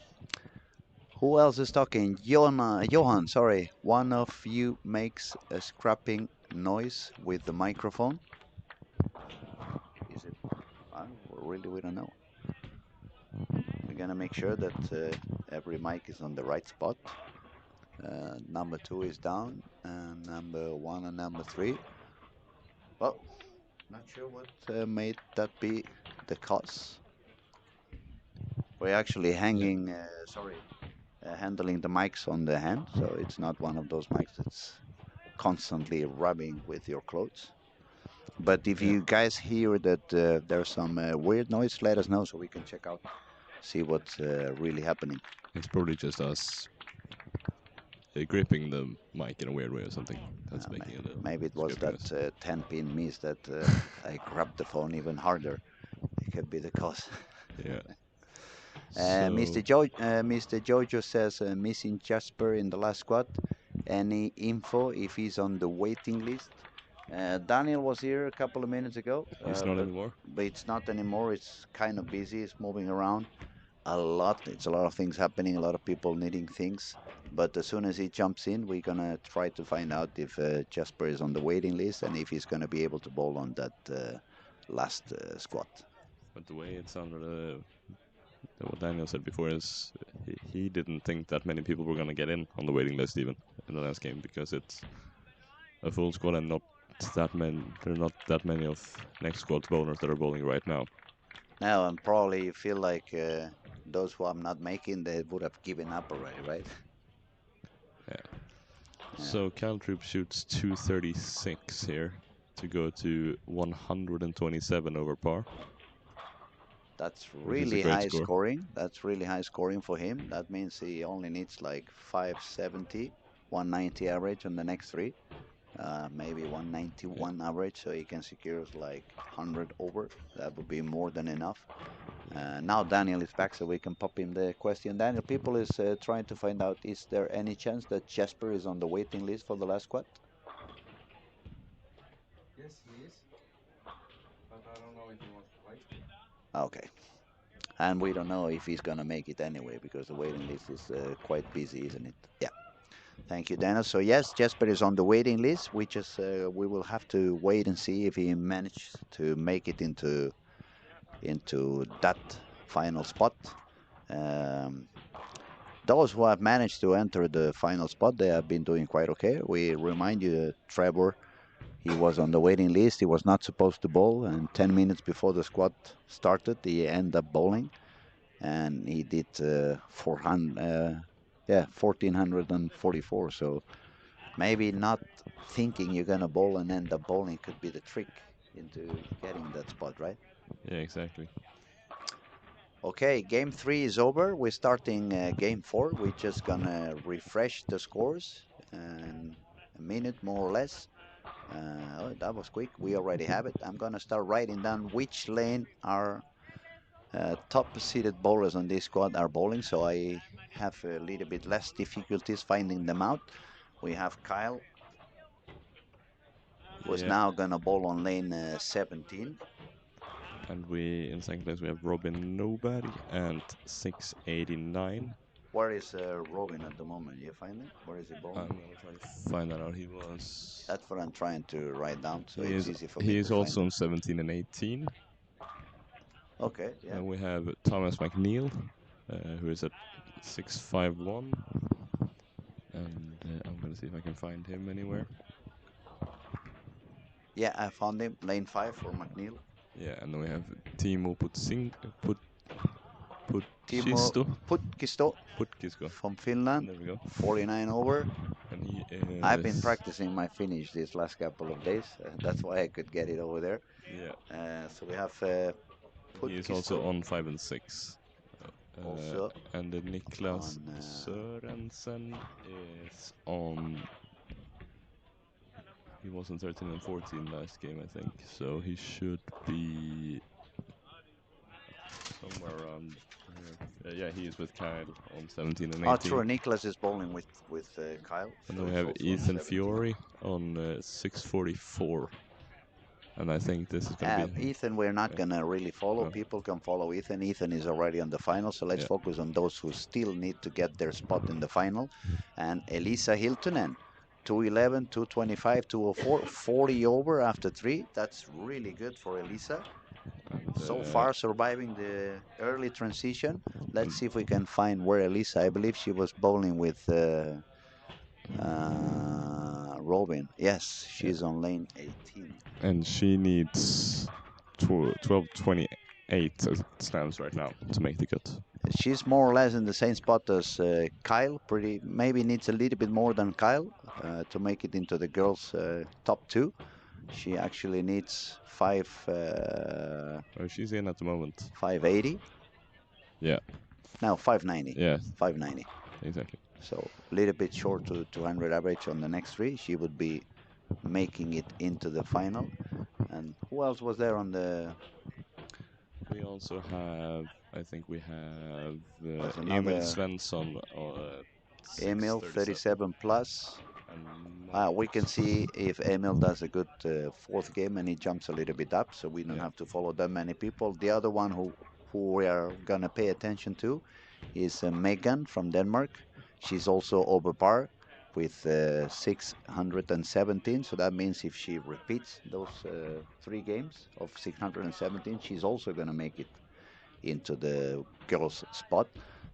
who else is talking? Johan, sorry. One of you makes a scrapping noise with the microphone. Is it? Really, we don't know. We're gonna make sure that every mic is on the right spot. Number 2 is down, and number 1 and number 3. Well, not sure what made that be the cause. We're actually hanging, handling the mics on the hand, so it's not one of those mics that's constantly rubbing with your clothes. But if
Yeah.
you guys hear that there's some weird noise, let us know so we can check out, see what's really happening.
It's probably just us gripping the mic in a weird way or something. That's making it
Maybe it
a
was
scraping
that
noise.
10-pin miss that I grabbed the phone even harder. It could be the cause.
Yeah.
Mr.
So
Mr. Jojo says missing Jasper in the last squad. Any info if he's on the waiting list? Daniel was here a couple of minutes ago,
he's not anymore.
but it's not anymore. It's kind of busy. It's moving around. a lot. It's a lot of things happening, a lot of people needing things. But as soon as he jumps in, we're gonna try to find out if Jasper is on the waiting list and if he's gonna be able to bowl on that last squad.
But the way it sounded, what Daniel said before is he didn't think that many people were gonna get in on the waiting list even in the last game because it's a full squad and not that many. There are not that many of next squad bowlers that are bowling right now.
Now, and probably you feel like those who I'm not making, they would have given up already, right?
Yeah.
Yeah.
So Cal Troop shoots 236 here to go to 127 over par,
That's
which is a
really
great
high
score.
scoring. That's really high scoring for him. That means he only needs like 570, 190 average on the next three. Maybe 191 average, so he can secure like 100 over. That would be more than enough. Now Daniel is back, so we can pop him the question. Daniel, people is trying to find out, is there any chance that Jasper is on the waiting list for the last squad?
Yes, he is. But I don't know if he wants to play.
Okay. And we don't know if he's going to make it anyway, because the waiting list is quite busy, isn't it? Yeah. Thank you, Daniel. So yes, Jasper is on the waiting list. We will have to wait and see if he managed to make it into that final spot. Um, those who have managed to enter the final spot, they have been doing quite okay. We remind you, Trevor, he was on the waiting list. He was not supposed to bowl, and 10 minutes before the squad started, he ended up bowling, and he did 400, 1444. So maybe not thinking you're gonna bowl and end up bowling could be the trick into getting that spot, right?
Yeah, exactly.
Okay, game three is over. We're starting game four. We're just gonna refresh the scores in a minute more or less. Oh, that was quick. We already have it. I'm gonna start writing down which lane our top seeded bowlers on this squad are bowling, so I have a little bit less difficulties finding them out. We have Kyle, who is
Yeah.
now gonna bowl on lane 17.
And we in second place we have Robin Nobody and 689.
Where is Robin at the moment? You find him? Where is he
I'm
bowling?
gonna try to find that out. He was.
That's what I'm trying to write down, so
He
it's
is.
easy for me
He
to
is
find
also
him.
on 17 and 18.
Okay, yeah.
Then we have Thomas McNeil, who is at 651. And I'm gonna see if I can find him anywhere.
Yeah, I found him. Lane 5 for McNeil.
Yeah, and then we have Timo
Timo
Putkisto.
Putkisto
Putkisko.
from Finland,
There we go.
49 over.
And he
I've been
is.
practicing my Finnish these last couple of days. That's why I could get it over there.
Yeah.
So we have
He is also
Putkisto
on 5 and 6.
also
And Niklas
on.
Sørensen is on. He was on 13 and 14 last game, I think. So he should be somewhere around here. Yeah, he is with Kyle on 17 and
Oh,
18.
true. Nicholas is bowling with Kyle,
And
so
then we
it's
have
also on
Ethan
17.
Fiore on 644. And I think this is going to be.
Ethan, we're not
Yeah.
gonna really follow.
No.
People can follow Ethan. Ethan is already on the final, so let's
Yeah.
focus on those who still need to get their spot in the final. And Elisa Hiltunen, 211, 225, 204, 40 over after three. That's really good for Elisa.
And,
So far, surviving the early transition. Let's
and,
see if we can find where Elisa. I believe she was bowling with Robin. Yes,
yeah.
she's on lane 18.
And she needs 1228 as it stands right now to make the cut.
She's more or less in the same spot as Kyle. Pretty maybe needs a little bit more than Kyle to make it into the girls' top two. She actually needs
Well, she's in at the moment.
580.
Yeah.
No, 590.
Yeah.
590.
Exactly.
So a little bit short to 200 average on the next three. She would be making it into the final. And who else was there on the?
We also have, I think we have
Was
Emil
another
Svensson
Emil
637.
37 plus.
And
We can see if Emil does a good fourth game and he jumps a little bit up, so we don't
yeah.
have to follow that many people. The other one who we are gonna pay attention to is Megan from Denmark. She's also over par with 617. So that means if she repeats those 3 games of 617, she's also gonna make it into the girls spot.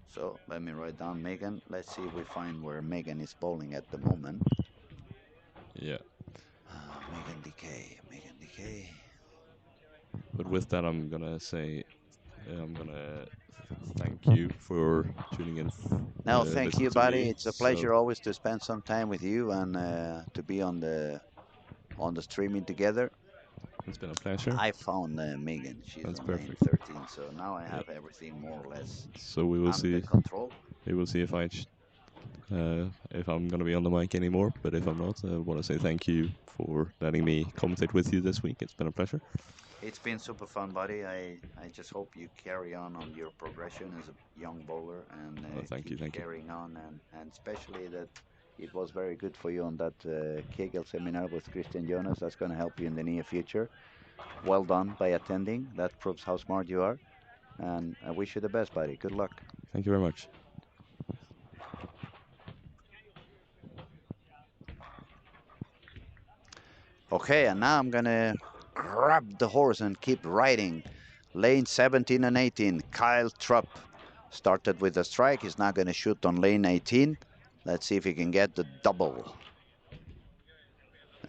So let me write down Megan. Let's see if we find where Megan is bowling at the moment.
Yeah.
Megan DK, Megan DK.
But with that, I'm gonna say I'm gonna thank you for tuning in,
No, thank
listen
you,
to
buddy.
me.
It's a
So
pleasure always to spend some time with you and to be on the streaming together.
it's been a pleasure.
I found Megan. She's
That's
on lane
perfect.
13, so now I
Yeah.
have everything more or less
So we will
under
see.
control.
We will see if I'm gonna be on the mic anymore. But if I'm not, I want to say thank you for letting me commentate with you this week. It's been a pleasure.
It's been super fun, buddy. I just hope you carry on your progression as a young bowler and
Thank
keep
you, thank you.
carrying on, and especially that it was very good for you on that Kegel seminar with Christian Jonas. That's going to help you in the near future. Well done by attending. That proves how smart you are. And I wish you the best, buddy. Good luck.
Thank you very much.
Okay, and now I'm gonna grab the horse and keep riding. Lane 17 and 18, Kyle Trupp started with a strike. He's now gonna shoot on lane 18. Let's see if he can get the double.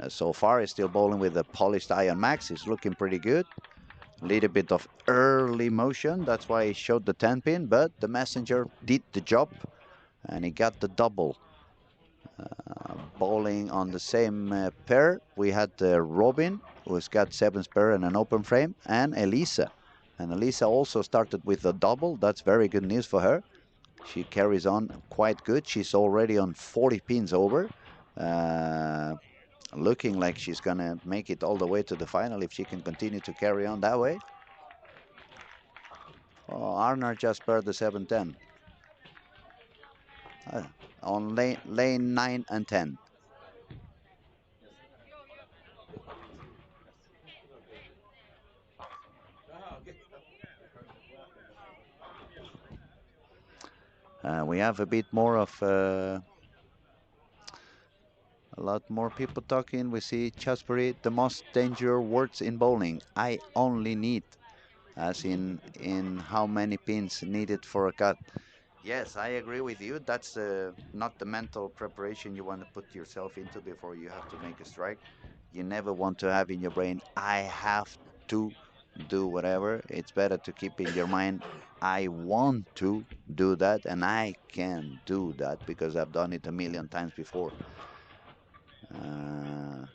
So far, he's still bowling with a polished iron max. He's looking pretty good. Little bit of early motion. That's why he showed the 10 pin, but the messenger did the job and he got the double. Bowling on the same pair, we had Robin, who's got 7 spare and an open frame, and Elisa. And Elisa also started with a double. That's very good news for her. She carries on quite good. She's already on 40 pins over. Uh, Looking like she's going to make it all the way to the final if she can continue to carry on that way. Oh, Arnar just spared the 7-10 on lane 9 and 10. We have a bit more of a lot more people talking. We see Chasbury, the most dangerous words in bowling. I only need, as in how many pins needed for a cut. Yes, I agree with you. That's not the mental preparation you want to put yourself into before you have to make a strike. You never want to have in your brain, I have to do whatever. It's better to keep in your mind, I want to do that and I can do that because I've done it a million times before. Uh,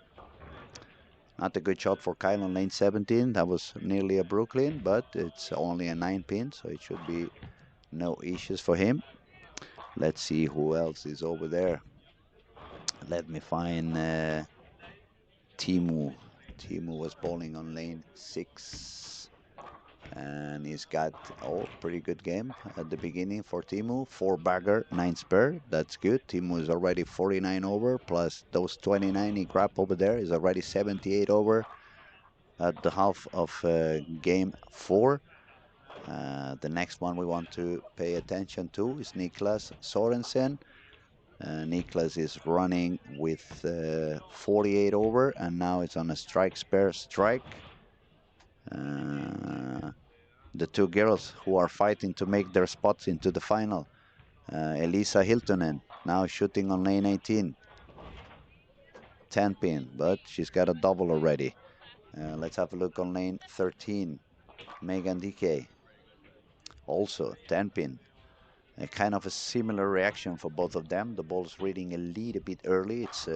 Not a good shot for Kyle on lane 17. That was nearly a Brooklyn, but it's only a 9 pin, so it should be no issues for him. Let's see who else is over there. Let me find Timu. Timu was bowling on lane 6. And he's got, oh, pretty good game at the beginning for Timu. 4 bagger, 9 spare. That's good. Timu is already 49 over, plus those 29 he grabbed over there is already 78 over at the half of game 4. The next one we want to pay attention to is Niklas Sorensen. Niklas is running with 48 over, and now it's on a strike spare strike. The 2 girls who are fighting to make their spots into the final. Elisa Hiltonen now shooting on lane 18. 10 pin, but she's got a double already. Let's have a look on lane 13. Megan DK. Also 10 pin. A kind of a similar reaction for both of them. The ball's reading a little bit early. It's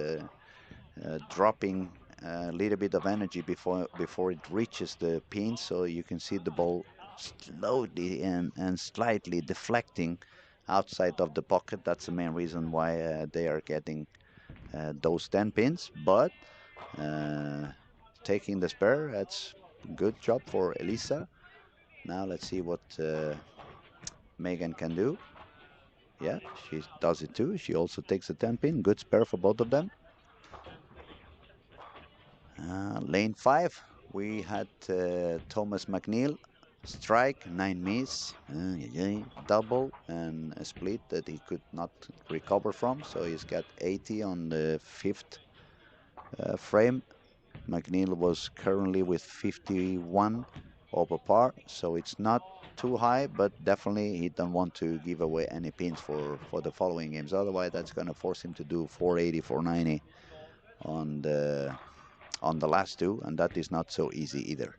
dropping a little bit of energy before it reaches the pin, so you can see the ball slowly and slightly deflecting outside of the pocket. That's the main reason why they are getting those 10 pins. But taking the spare, that's good job for Elisa. Now let's see what Megan can do. Yeah, she does it too. She also takes a 10 pin. Good spare for both of them. Lane 5, we had Thomas McNeil strike, 9 miss, double and a split that he could not recover from. So he's got 80 on the fifth frame. McNeil was currently with 51 over par, so it's not too high, but definitely he don't want to give away any pins for the following games. Otherwise, that's going to force him to do 480, 490 on the last two, and that is not so easy either.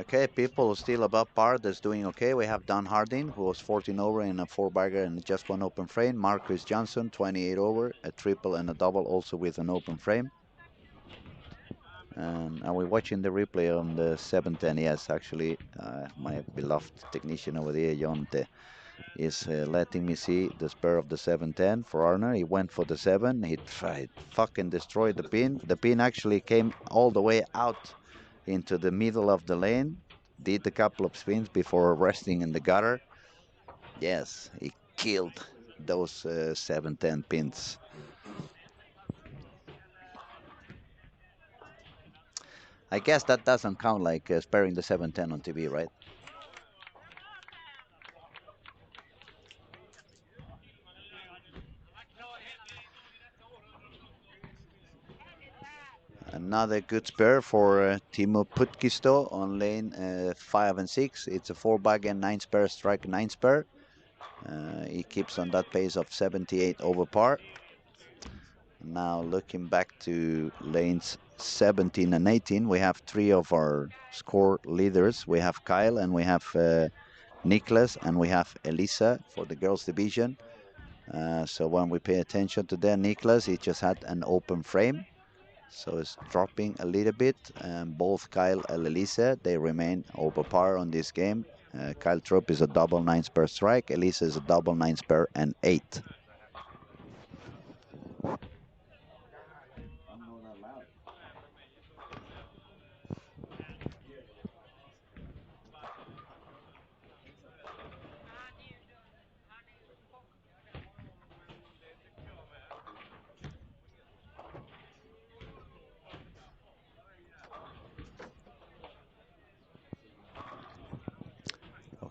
Okay, people still above par. That's doing okay. We have Don Harding, who was 14 over in a four-bagger and just one open frame. Marcus Johnson, 28 over, a triple and a double, also with an open frame. And are we watching the replay on the 710? Yes, actually, my beloved technician over there, Jonte, is letting me see the spur of the 710 for Arner. He went for the 7. He tried fucking destroyed the pin. The pin actually came all the way out into the middle of the lane. Did a couple of spins before resting in the gutter. Yes, he killed those 710 pins. I guess that doesn't count like sparing the 710 on TV, right? Another good spare for Timo Putkisto on lane 5 and 6. It's a 4-bag and 9 spare strike, 9 spare. He keeps on that pace of 78 over par. Now looking back to lanes 17 and 18, we have three of our score leaders. We have Kyle and we have Niklas and we have Elisa for the girls division. So when we pay attention to that, Niklas, he just had an open frame. So it's dropping a little bit. Both Kyle and Elisa, they remain over par on this game. Kyle Trupp is a double 9 spare strike. Elisa is a double 9 spare and 8.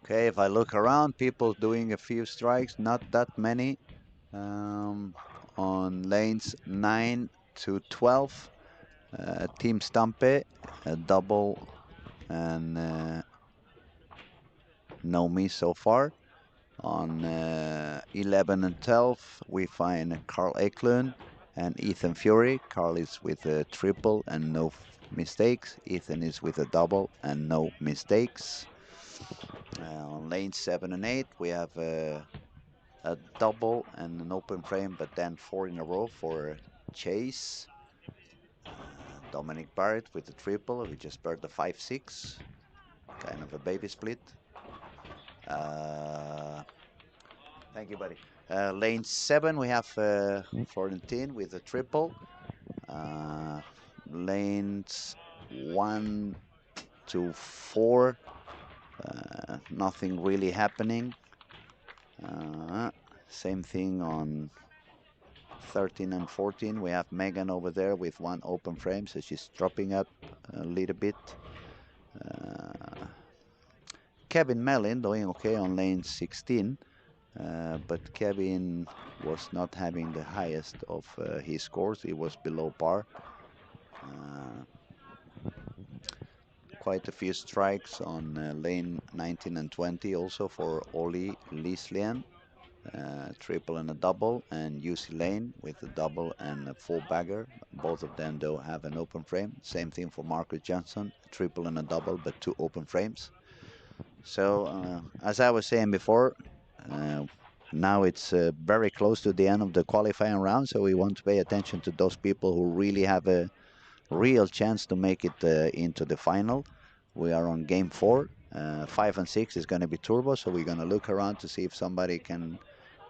Okay, if I look around, people doing a few strikes, not that many. On lanes 9 to 12, Team Stampe, a double and no miss so far. On 11 and 12, we find Carl Eklund and Ethan Fury. Carl is with a triple and no mistakes. Ethan is with a double and no mistakes. On lane 7 and 8, we have a double and an open frame, but then 4 in a row for Chase. Dominic Barrett with the triple. We just paired the 5-6. Kind of a baby split. Thank you, buddy. Lane 7, we have Florentine with a triple. Lanes 1 to 4, nothing really happening. Same thing on 13 and 14. We have Megan over there with one open frame, so she's dropping up a little bit. Kevin Mellin doing okay on lane 16. But Kevin was not having the highest of his scores. He was below par. Quite a few strikes on lane 19 and 20 also for Oli Lislian. Triple and a double, and UC Lane with a double and a full bagger. Both of them though have an open frame. Same thing for Marcus Johnson, triple and a double, but 2 open frames. So as I was saying before, now it's very close to the end of the qualifying round, so we want to pay attention to those people who really have a real chance to make it into the final. We are on game 4. 5 and 6 is going to be turbo, so we're going to look around to see if somebody can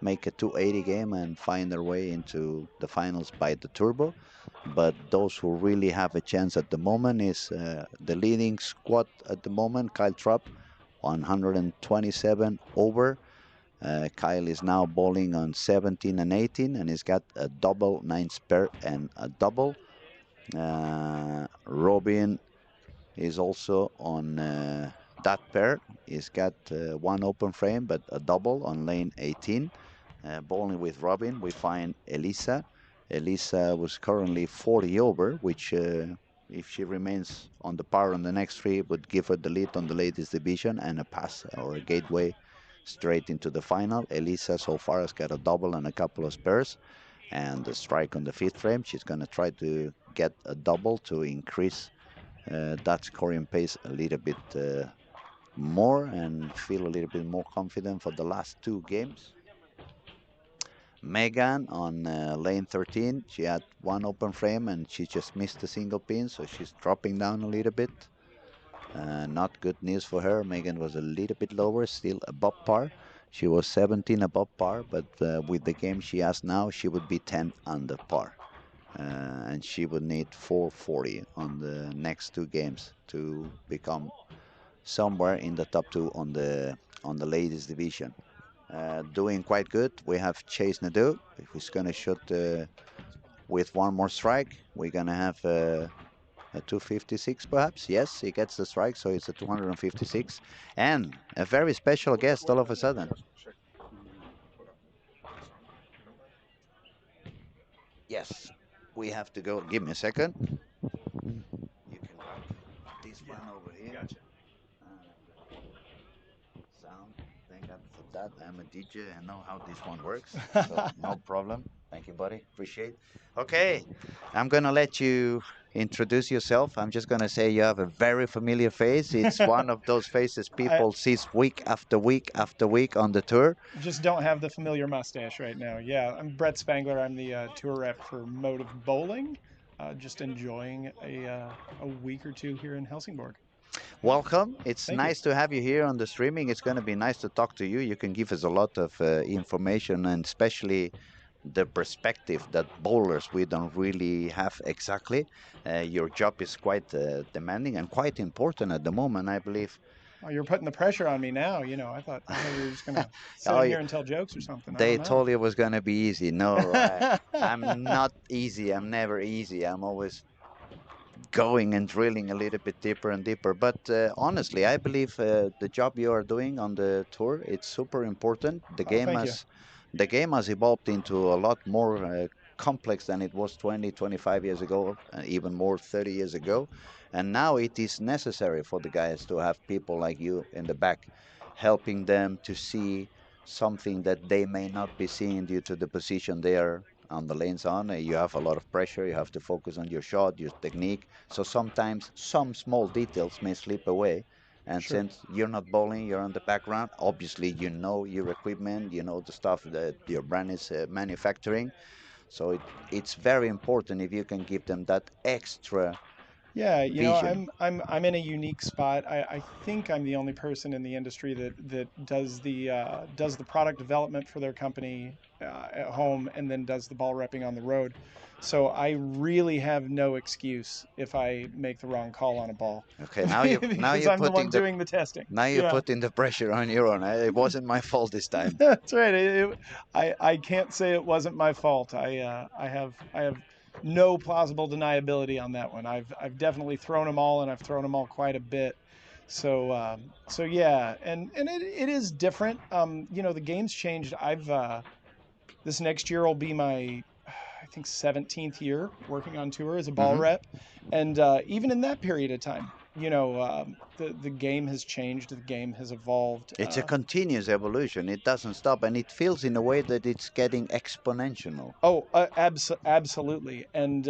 make a 280 game and find their way into the finals by the turbo. But those who really have a chance at the moment is the leading squad at the moment, Kyle Trapp, 127 over. Kyle is now bowling on 17 and 18, and he's got a double, 9 spare, and a double. Robin is also on that pair. He's got one open frame, but a double on lane 18. Bowling with Robin, we find Elisa. Elisa was currently 40 over, which, if she remains on the par on the next three, would give her the lead on the ladies division and a pass or a gateway straight into the final. Elisa so far has got a double and a couple of spares, and the strike on the fifth frame. She's going to try to get a double to increase that scoring pace a little bit more and feel a little bit more confident for the last two games. Megan on lane 13, she had one open frame and she just missed a single pin, so she's dropping down a little bit. Not good news for her. Megan was a little bit lower, still above par. She was 17 above par, but with the game she has now, she would be 10 under par. And she would need 440 on the next two games to become somewhere in the top two on the ladies division. Doing quite good. We have Chase Nadeau. If he's gonna shoot with one more strike, we're gonna have a 256 perhaps. Yes, he gets the strike, so it's a 256. And a very special guest all of a sudden. Yes, we have to go. Give me a second. You can grab this one over here. Sound. Thank God for that. I'm a DJ. I know how this one works. So no problem. Thank you, buddy. Appreciate. Okay, I'm gonna let you introduce yourself. I'm just gonna say you have a very familiar face. It's one of those faces people see week after week after week on the tour.
Just don't have the familiar mustache right now. Yeah, I'm Brett Spangler. I'm the tour rep for Motive Bowling. Just enjoying a week or two here in Helsingborg.
Welcome. It's
Thank you.
nice to have you here on the streaming. It's going to be nice to talk to you. You can give us a lot of information, and especially the perspective that bowlers we don't really have exactly. Your job is quite demanding and quite important at the moment, I believe.
Oh, you're putting the pressure on me now. I thought we were just gonna sit
Oh,
in here and tell jokes or something. I
they
don't know.
told you it was going to be easy. No, I'm not easy. I'm never easy. I'm always going and drilling a little bit deeper and deeper. But honestly, I believe the job you are doing on the tour, it's super important.
Oh, thank you.
The game has evolved into a lot more complex than it was 20, 25 years ago, even more 30 years ago. And now it is necessary for the guys to have people like you in the back helping them to see something that they may not be seeing due to the position they are on the lanes on. You have a lot of pressure. You have to focus on your shot, your technique. So sometimes some small details may slip away. And
Sure.
since you're not bowling, you're on the background. Obviously, you know your equipment, you know the stuff that your brand is manufacturing. So it's very important if you can give them that extra
Yeah,
vision.
I'm in a unique spot. I think I'm the only person in the industry that does the product development for their company at home and then does the ball repping on the road. So I really have no excuse if I make the wrong call on a ball
Okay,
because I'm the one doing the testing.
now you're
Yeah.
putting the pressure on your own. It wasn't my fault this time.
That's right. I can't say it wasn't my fault. I have no plausible deniability on that one. I've definitely thrown them all, and I've thrown them all quite a bit. So yeah, and it is different. The game's changed. I've This next year will be my, I think, 17th year working on tour as a ball
Hmm.
rep, and even in that period of time, the game has changed. The game has evolved.
It's a continuous evolution. It doesn't stop, and it feels in a way that it's getting exponential.
Oh, absolutely. And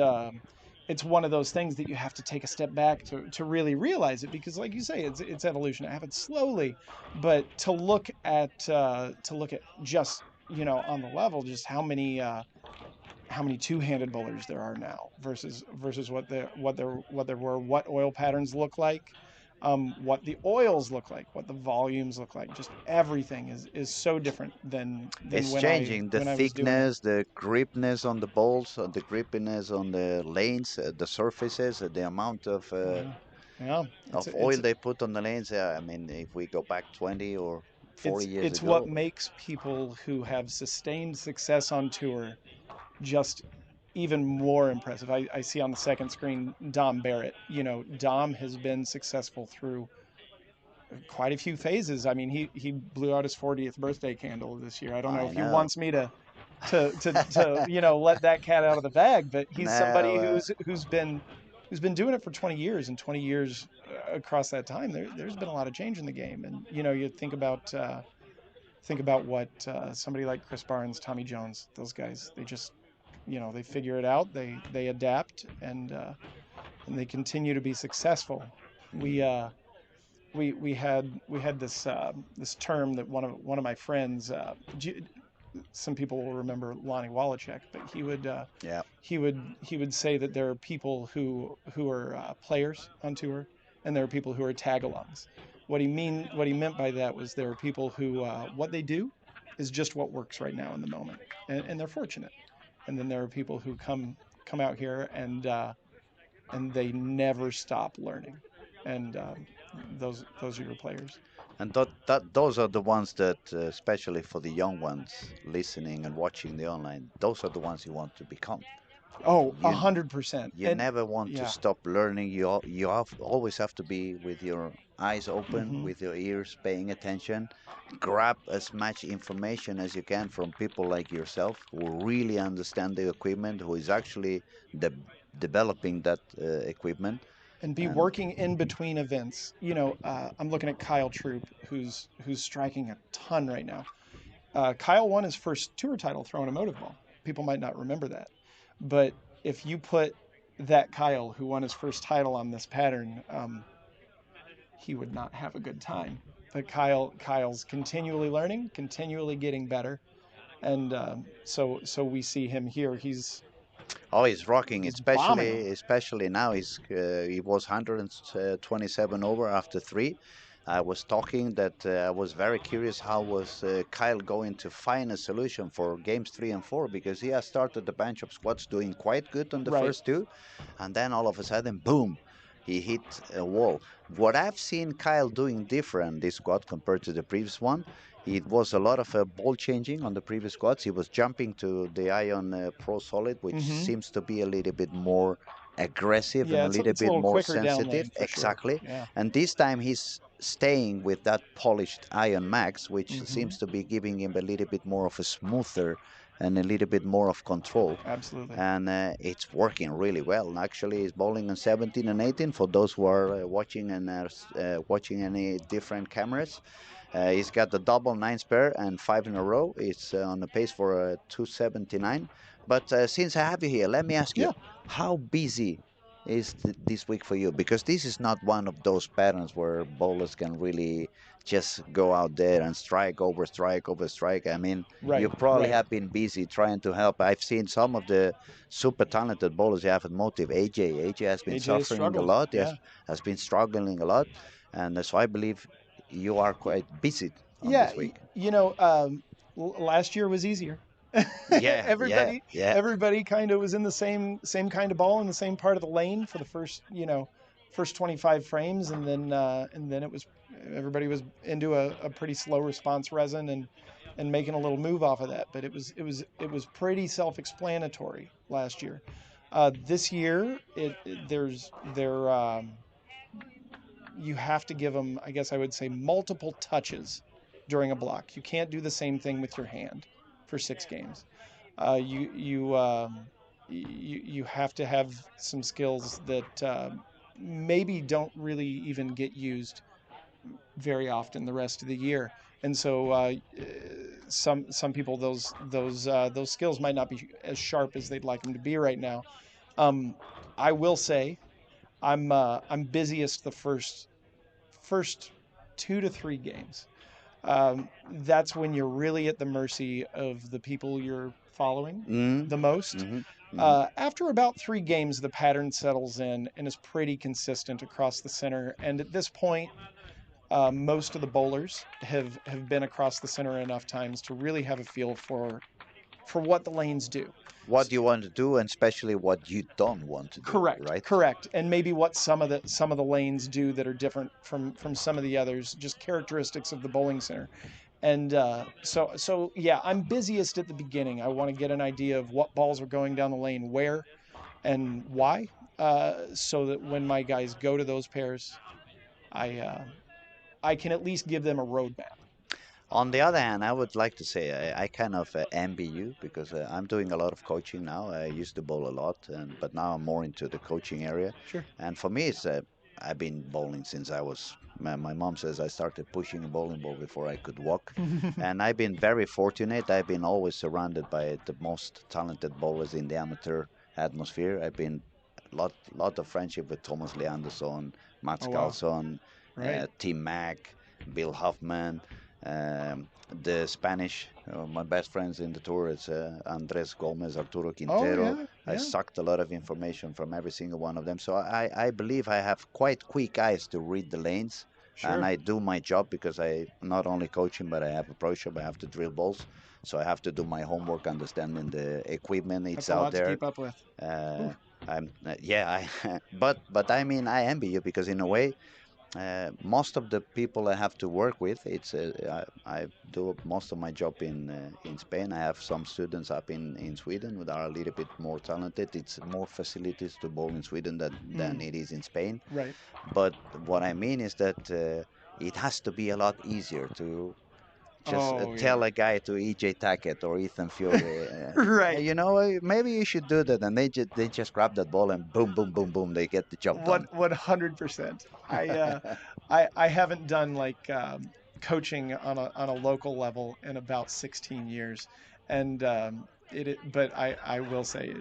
it's one of those things that you have to take a step back to really realize it because, like you say, it's evolution. It happens slowly, but to look at just on the level, just how many two-handed bowlers there are now versus what there were, what oil patterns look like. what the oils look like, what the volumes look like. Just everything is so different than
It's
when I
changing the
when I was doing it.
thickness, the gripness on the balls, the gripiness on the lanes, the surfaces, the amount
Yeah, yeah.
of oil they put on the lanes. I mean, if we go back 20 or 40 years
it's what
ago,
makes people who have sustained success on tour just even more impressive. I see on the second screen Dom Barrett. You know, Dom has been successful through quite a few phases. I mean, he blew out his 40th birthday candle this year. I don't know
I
if he
know.
wants me to let that cat out of the bag, but he's
Now,
somebody who's been doing it for 20 years, and 20 years across that time there's been a lot of change in the game. And you think about what somebody like Chris Barnes, Tommy Jones, those guys, they just they figure it out, they adapt, and they continue to be successful. We
mm,
uh, we had this term that one of my friends, some people will remember Lonnie Wallachek, but
yeah,
he would say that there are people who are players on tour, and there are people who are tag-alongs. What he meant by that was there are people who what they do is just what works right now in the moment, and they're fortunate. And then there are people who come out here and they never stop learning, and those are your players.
and those are the ones that, especially for the young ones listening and watching the online, those are the ones you want to become.
Oh, a
You
100%.
you
And
never want to
yeah.
stop learning. You have always have to be with your eyes open,
Hmm.
with your ears paying attention. Grab as much information as you can from people like yourself who really understand the equipment, who is actually de developing that equipment.
And be
And
working in between events. I'm looking at Kyle Troop, who's striking a ton right now. Kyle won his first tour title throwing a motive ball. People might not remember that, but if you put that Kyle who won his first title on this pattern, he would not have a good time. But Kyle's continually learning, continually getting better, and so we see him here.
oh, he's rocking,
He's bombing them.
especially now. He was 127 over after three. I was talking that I was very curious how was Kyle going to find a solution for games 3 and 4, because he has started the bench of squats doing quite good on the
Right.
first two, and then all of a sudden, boom, he hit a wall. What I've seen Kyle doing different this squat compared to the previous one, it was a lot of ball changing on the previous squats. He was jumping to the Ion Pro Solid, which
Hmm.
seems to be a little bit more aggressive and
Yeah,
a little
it's a
bit
little
more
quicker down
sensitive.
lane for sure.
Exactly.
Yeah.
And this time he's staying with that polished Ion Max, which
Hmm.
seems to be giving him a little bit more of a smoother and a little bit more of control.
Absolutely.
And it's working really well. And actually, he's bowling on 17 and 18 for those who are watching and watching any different cameras. He's got the double nine spare and five in a row. It's on the pace for 279. But since I have you here, let me ask you,
Yeah.
how busy is this week for you? Because this is not one of those patterns where bowlers can really just go out there and strike over strike over strike. I mean, you
Right.
probably
Right.
have been busy trying to help. I've seen some of the super talented bowlers you have at Motive. AJ has been
AJ has
suffering a
struggled.
lot. He
Yeah.
has been struggling a lot. And so I believe you are quite busy on
Yeah.
this week.
Last year was easier.
Yeah, yeah,
everybody
yeah.
everybody kind of was in the same kind of ball in the same part of the lane for the first 25 frames, and then it was everybody was into a pretty slow response resin, and making a little move off of that. But it was pretty self-explanatory last year. This year, there's there you have to give them, I guess I would say, multiple touches during a block. You can't do the same thing with your hand for 6 games. You have to have some skills that maybe don't really even get used very often the rest of the year. And so some people, those skills might not be as sharp as they'd like them to be right now. Um, I will say I'm busiest the first 2 to 3 games. That's when you're really at the mercy of the people you're following
Mm,
the most.
mm-hmm. Hmm.
After about 3 games, the pattern settles in and is pretty consistent across the center. And at this point, most of the bowlers have been across the center enough times to really have a feel for what the lanes do.
What you want to do, and especially what you don't want to do,
Correct,
right?
correct. And maybe what some of the lanes do that are different from some of the others, just characteristics of the bowling center. And so yeah, I'm busiest at the beginning. I want to get an idea of what balls are going down the lane where and why, so that when my guys go to those pairs, I uh, I can at least give them a roadmap.
On the other hand, I would like to say I kind of envy you because I'm doing a lot of coaching now. I used to bowl a lot, but now I'm more into the coaching area.
Sure.
And for me, I've been bowling since I was. My mom says I started pushing a bowling ball before I could walk, and I've been very fortunate. I've been always surrounded by the most talented bowlers in the amateur atmosphere. I've been lot of friendship with Thomas Leandersson, Mats
Oh wow.
Carlson,
Right.
Tim Mack, Bill Huffman. Um, the Spanish, my best friends in the tour is Andres Gomez, Arturo
Oh
Quintero.
yeah,
I
yeah.
sucked a lot of information from every single one of them. So I believe I have quite quick eyes to read the lanes. And
Sure.
I do my job because I not only coaching, but I have a pro shop. I have to drill balls. So I have to do my homework, understanding the equipment it's
That's a
out
lot to
there.
keep up with.
Uh,
Ooh.
yeah, but I mean, I envy you because in a way, most of the people I have to work with, I do most of my job in Spain. I have some students up in Sweden that are a little bit more talented. It's more facilities to bowl in Sweden than
Mm,
it is in Spain.
right.
But what I mean is that it has to be a lot easier to just
Oh yeah.
tell a guy to EJ Tackett or Ethan Fury,
Right.
you know, maybe you should do that, and they just grab that ball and boom, boom, boom, boom, they get the job
What
done.
100%. I haven't done like coaching on a local level in about 16 years, and but I will say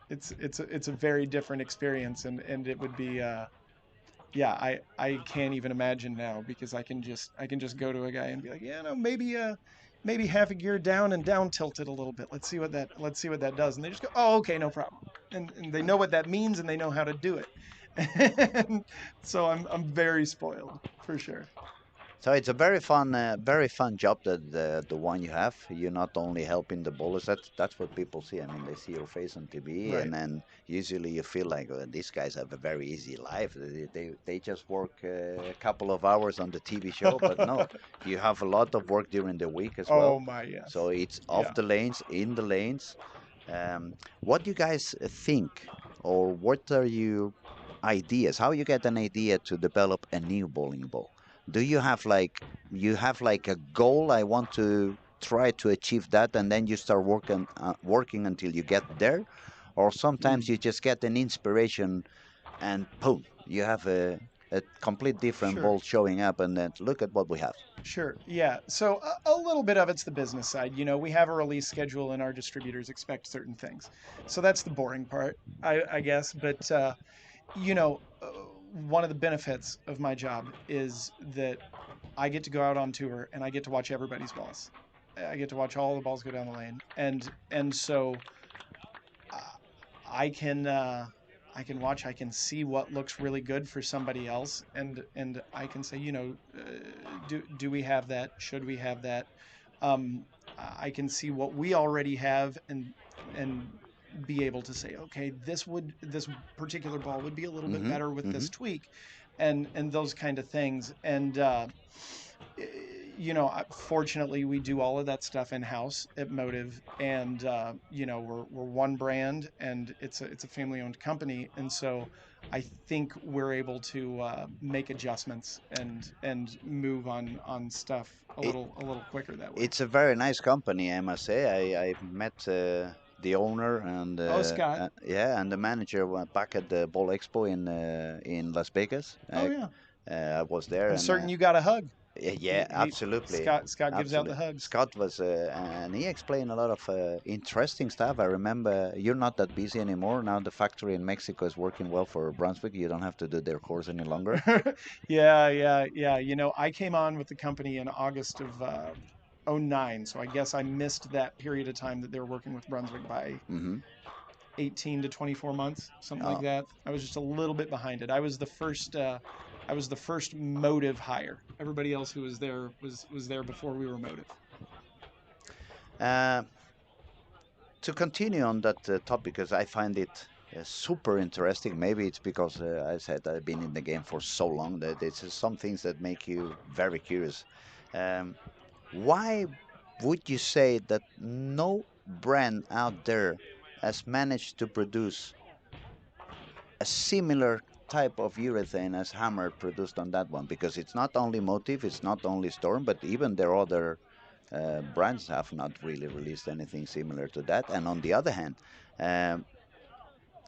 it's a very different experience, and it would be yeah, I can't even imagine now because I can just go to a guy and be like, yeah, no, maybe half a gear down and down tilt it a little bit. Let's see what that does. And they just go, oh, okay, no problem. And they know what that means and they know how to do it. And so I'm very spoiled for sure.
So it's a very fun job that the one you have. You're not only helping the bowlers. That's what people see. I mean, they see your face on TV,
Right.
and then usually you feel like these guys have a very easy life. They just work a couple of hours on the TV show, but no, you have a lot of work during the week as
Oh
well.
my yes.
So it's off
Yeah.
the lanes, in the lanes. What do you guys think, or what are you ideas? How you get an idea to develop a new bowling ball? Do you have like a goal? I want to try to achieve that, and then you start working until you get there, or sometimes
Mm,
you just get an inspiration and boom, you have a complete different
sure.
ball showing up, and then look at what we have.
Sure. Yeah. So a little bit of it's the business side. We have a release schedule and our distributors expect certain things. So that's the boring part, I guess. But you know, uh, one of the benefits of my job is that I get to go out on tour and I get to watch everybody's balls. I get to watch all the balls go down the lane, and so uh, I can I can watch. I can see what looks really good for somebody else, and I can say, do we have that? Should we have that? Um, I can see what we already have, and be able to say, okay, this particular ball would be a little bit
Hmm.
better with
Hmm.
this tweak, and those kind of things, and eh, fortunately, we do all of that stuff in house at Motive, and we're one brand, and it's a family owned company, and so I think we're able to make adjustments and move on stuff
It,
a little quicker that way.
it's a very nice company, I must say. I met the owner and
Oh, Scott.
yeah, and the manager back at the Ball Expo in Las Vegas.
Oh yeah.
I was there,
I'm
and
certain you got a hug.
yeah,
He
absolutely,
Scott gives out the
absolutely.
hugs.
Scott was, and he explained a lot of interesting stuff. I remember you're not that busy anymore now. The factory in Mexico is working well for Brunswick. You don't have to do their course any longer.
Yeah, yeah, yeah. I came on with the company in August of '09, so I guess I missed that period of time that they were working with Brunswick by
Hmm.
18 to 24 months, something like
Oh,
that. I was just a little bit behind it. I was the first motive hire. Everybody else who was there was there before we were motive.
uh, to continue on that topic, because I find it super interesting. Maybe it's because I said I've been in the game for so long that it's some things that make you very curious. Um, why would you say that no brand out there has managed to produce a similar type of urethane as Hammer produced on that one? Because it's not only Motif, it's not only Storm, but even their other brands have not really released anything similar to that. And on the other hand, um,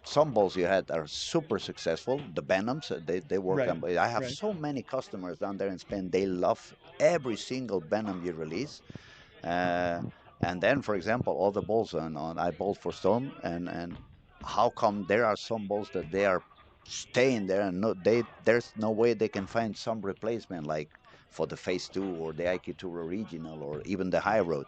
some balls you had are super successful. The Venoms, they work
Right,
on. I have
right,
so many customers down there in Spain. They love every single Venom you release. Uh, and then, for example, all the balls on I bowled for Storm, and how come there are some balls that they are staying there and there's no way they can find some replacement like for the Phase 2 or the IQ Tour Original or even the High Road.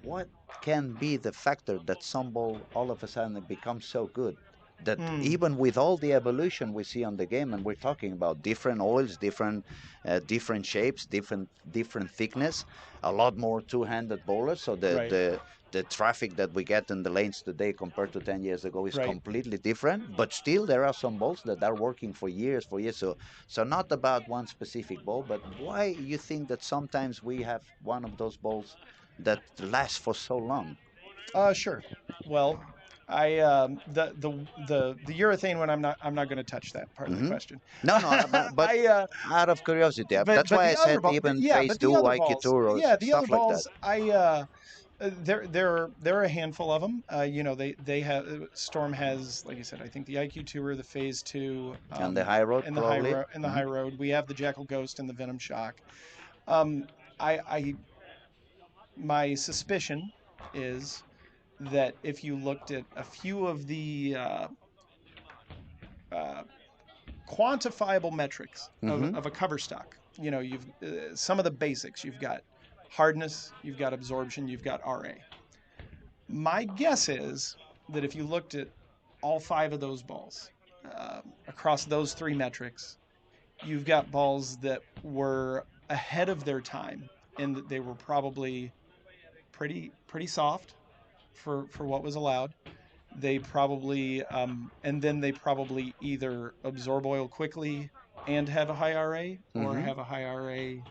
What can be the factor that some ball all of a sudden becomes so good that
mm,
even with all the evolution we see on the game, and we're talking about different oils, different shapes, different thickness, a lot more two-handed bowlers, so
right,
the traffic that we get in the lanes today compared to 10 years ago is
right.
completely different, but still there are some balls that are working for years. So not about one specific ball, but why you think that sometimes we have one of those balls that lasts for so long?
Sure. Well, I the urethane one. I'm not going to touch that part of the
Hmm.
question.
No, no, but
I
out of curiosity,
but
that's why I
the other
said
ball,
even
yeah,
phase
but the
two,
other
IQ
balls,
tour, or
yeah, the other
stuff like that.
balls. There are a handful of them. They have Storm has, like I said, I think the IQ Tour, the Phase Two,
On the high road,
and the high
probably.
road, and the
Hmm.
high road. We have the Jackal Ghost and the Venom Shock. Um, I my suspicion is that if you looked at a few of the uh, quantifiable metrics
Hmm.
of a cover stock, you've some of the basics. You've got hardness, you've got absorption, you've got RA. My guess is that if you looked at all five of those balls across those three metrics, you've got balls that were ahead of their time in that they were probably pretty soft for what was allowed. They probably and then they probably either absorb oil quickly and have a high RA, or
Hmm.
have a high RA,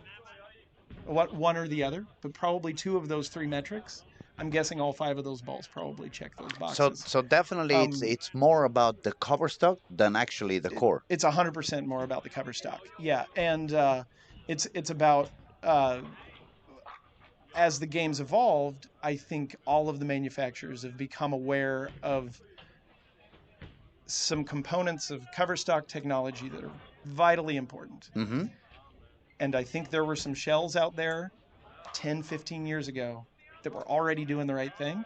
what one or the other, but probably two of those three metrics. I'm guessing all five of those balls probably check those
So,
boxes.
so definitely,
Um,
it's more about the cover stock than actually the core.
it's 100% more about the cover stock, yeah, and it's about uh, as the game's evolved. I think all of the manufacturers have become aware of some components of cover stock technology that are vitally important.
Hmm.
And I think there were some shells out there 10, 15 years ago that were already doing the right thing.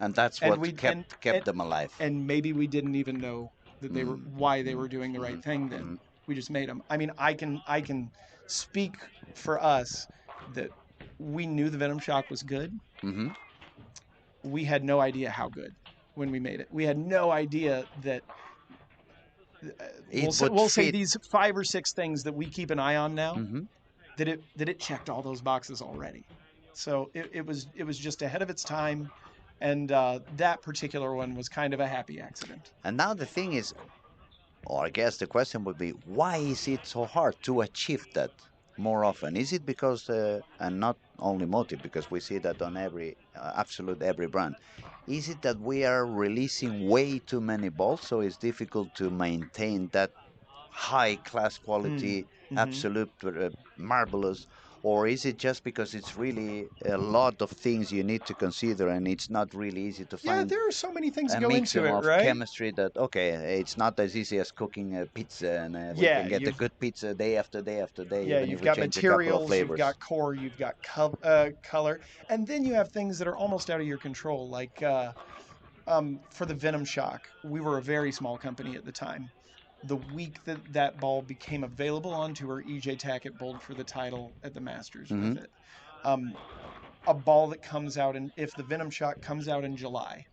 And that's
And
what
we
kept them alive.
and maybe we didn't even know that they were
Mm.
why they
Mm.
were doing the right
Mm.
thing then.
Mm.
We just made them. I mean, I can speak for us that we knew the Venom Shock was good.
Hmm.
We had no idea how good when we made it. We had no idea that
It would
we'll say
fit.
these five or six things that we keep an eye on now,
Hmm.
that it checked all those boxes already. So it was just ahead of its time, and that particular one was kind of a happy accident.
And now the thing is, or I guess the question would be, why is it so hard to achieve that more often? Is it because, and not only motive, because we see that on every, absolute every brand, is it that we are releasing way too many balls, so it's difficult to maintain that high class
Mm.
quality,
Hmm.
absolute marvelous, or is it just because it's really a lot of things you need to consider and it's not really easy to
Yeah,
find
there are so many things
a
go into
mixing
it,
of
right?
chemistry that okay, it's not as easy as cooking a pizza, and we
Yeah,
can get a good pizza day after day after day,
yeah,
even if
you've
we
got
change a couple of
materials, you've
flavors.
got core, you've got color, and then you have things that are almost out of your control, like for the Venom Shock. We were a very small company at the time. The week that that ball became available on tour, EJ Tackett bowled for the title at the Masters
Hmm.
with it. Um, a ball that comes out, and if the Venom Shock comes out in July,